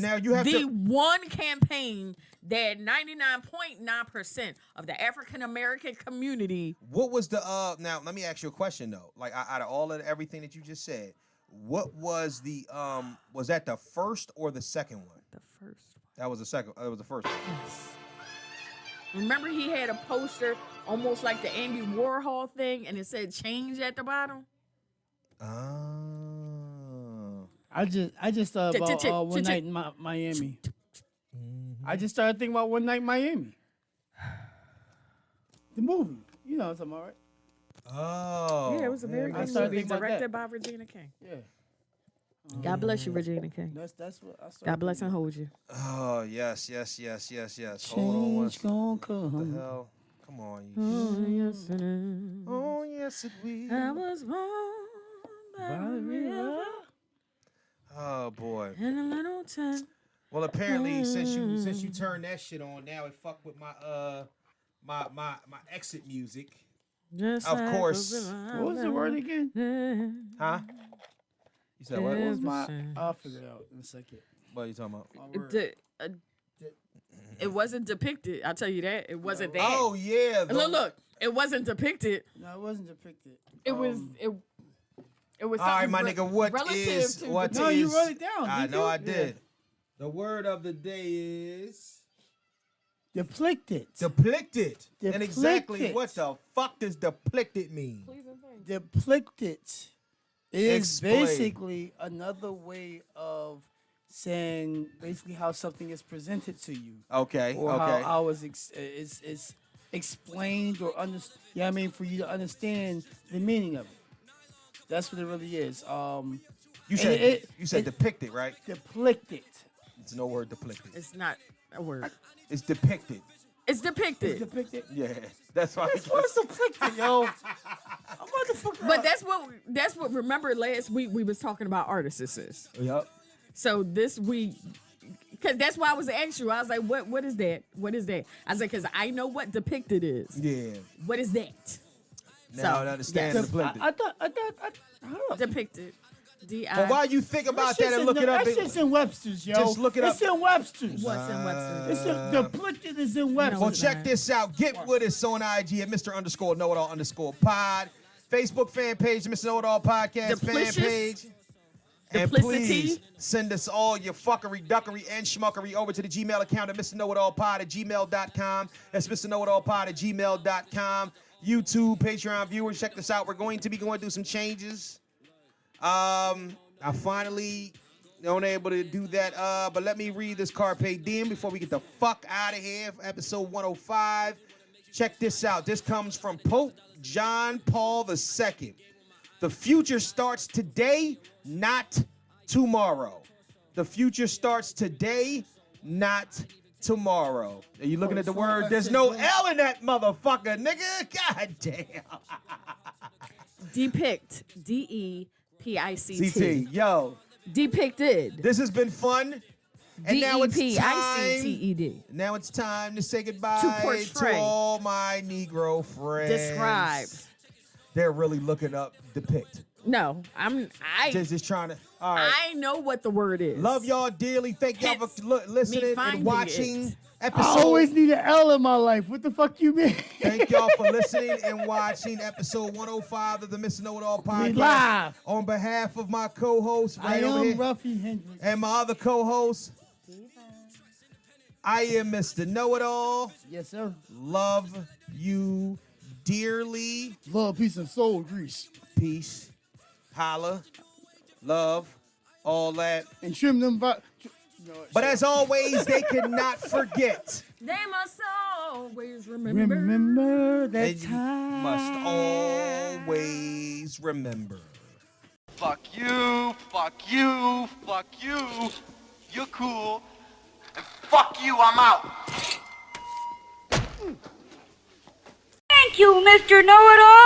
the one campaign that 99.9% of the African American community. What was the now let me ask you a question though. Like out of all of everything that you just said, what was the was that the first or the second one? The first one. That was the second. That was the first one. Yes. Remember he had a poster almost like the Andy Warhol thing and it said change at the bottom? I just thought about One Night in Miami. I just started thinking about One Night in Miami. The movie. You know what I'm talking about, right? Oh. Yeah, it was a very good movie directed by Regina King. Yeah. God bless you, Regina King. That's what I started. God bless and hold you. Oh, yes. Change Hold on. gonna come. What the hell? Come on, you. Oh, yes it is. Oh, yes it will. I was born by the river. Oh boy. In a little time. Well, apparently since you turned that shit on, now it fucked with my my exit music. Just of like course. What was the word again? Huh? You said what? What was my? I'll figure it out in a second. What are you talking about? It wasn't depicted. I'll tell you that. It wasn't that. Oh yeah. Look. It wasn't depicted. No, it wasn't depicted. It was. It was. All right, my nigga. What is? No, you wrote it down. I know I did. Yeah. The word of the day is depicted. Depicted. And exactly what the fuck does depicted mean? Depicted is basically another way of saying basically how something is presented to you. Okay. Or how it's explained or understood. Yeah, I mean, for you to understand the meaning of it. That's what it really is. You said depicted, right? Depicted. It's no word depicted. It's not a word. It's depicted. It's depicted. It's depicted. Yeah, that's why. That's what's depicted, yo. I'm motherfucker. But that's what. Remember last week we was talking about artists. Yep. So this week, because that's why I was asking you. I was like, what is that? What is that? I was like, because I know what depicted is. Yeah. What is that? Now I understand depicted. I thought depicted. But while you think about that and look it up, that shit's in Webster's, yo. Just look it up. It's in Webster's. What's in Webster's? Depicted is in Webster's. Well, check this out. Get with us on IG at Mr_KnowItAll_pod. Facebook fan page, Mr. Know-It-All Podcast fan page. And please send us all your fuckery, duckery, and schmuckery over to the Gmail account at MrKnowItAllPod@gmail.com. That's MrKnowItAllPod@gmail.com. YouTube, Patreon viewers, check this out. We're going to be going through some changes. I finally unable to do that. But let me read this Carpe Diem before we get the fuck out of here for episode 105. Check this out. This comes from Pope John Paul II. The future starts today, not tomorrow. The future starts today, not tomorrow. Are you looking at the word? There's no L in that motherfucker, nigga. God damn. Depict. DEPICT. CT, yo. Depicted. This has been fun. And now it's time. DEPICTED. Now it's time to say goodbye To portray. to all my Negro friends. Describe. They're really looking up depict. No, Just trying to. All right. I know what the word is. Love y'all dearly. Thank y'all for listening and finding watching. it. Episode. I always need an L in my life. What the fuck you mean? Thank y'all for listening and watching episode 105 of the Mr. Know-It-All podcast. live. On behalf of my co-host right over here Ruffy Hendrix. and my other co-host, I am Mr. Know-It-All. Yes, sir. Love you dearly. Love, peace, and soul grease. Peace. Holla. Love. All that. And trim them. But as always, they cannot forget. They must always remember. Remember that And you time. must always remember. Fuck you, fuck you, fuck you. You're cool. And fuck you, I'm out. Thank you, Mr. Know-It-All.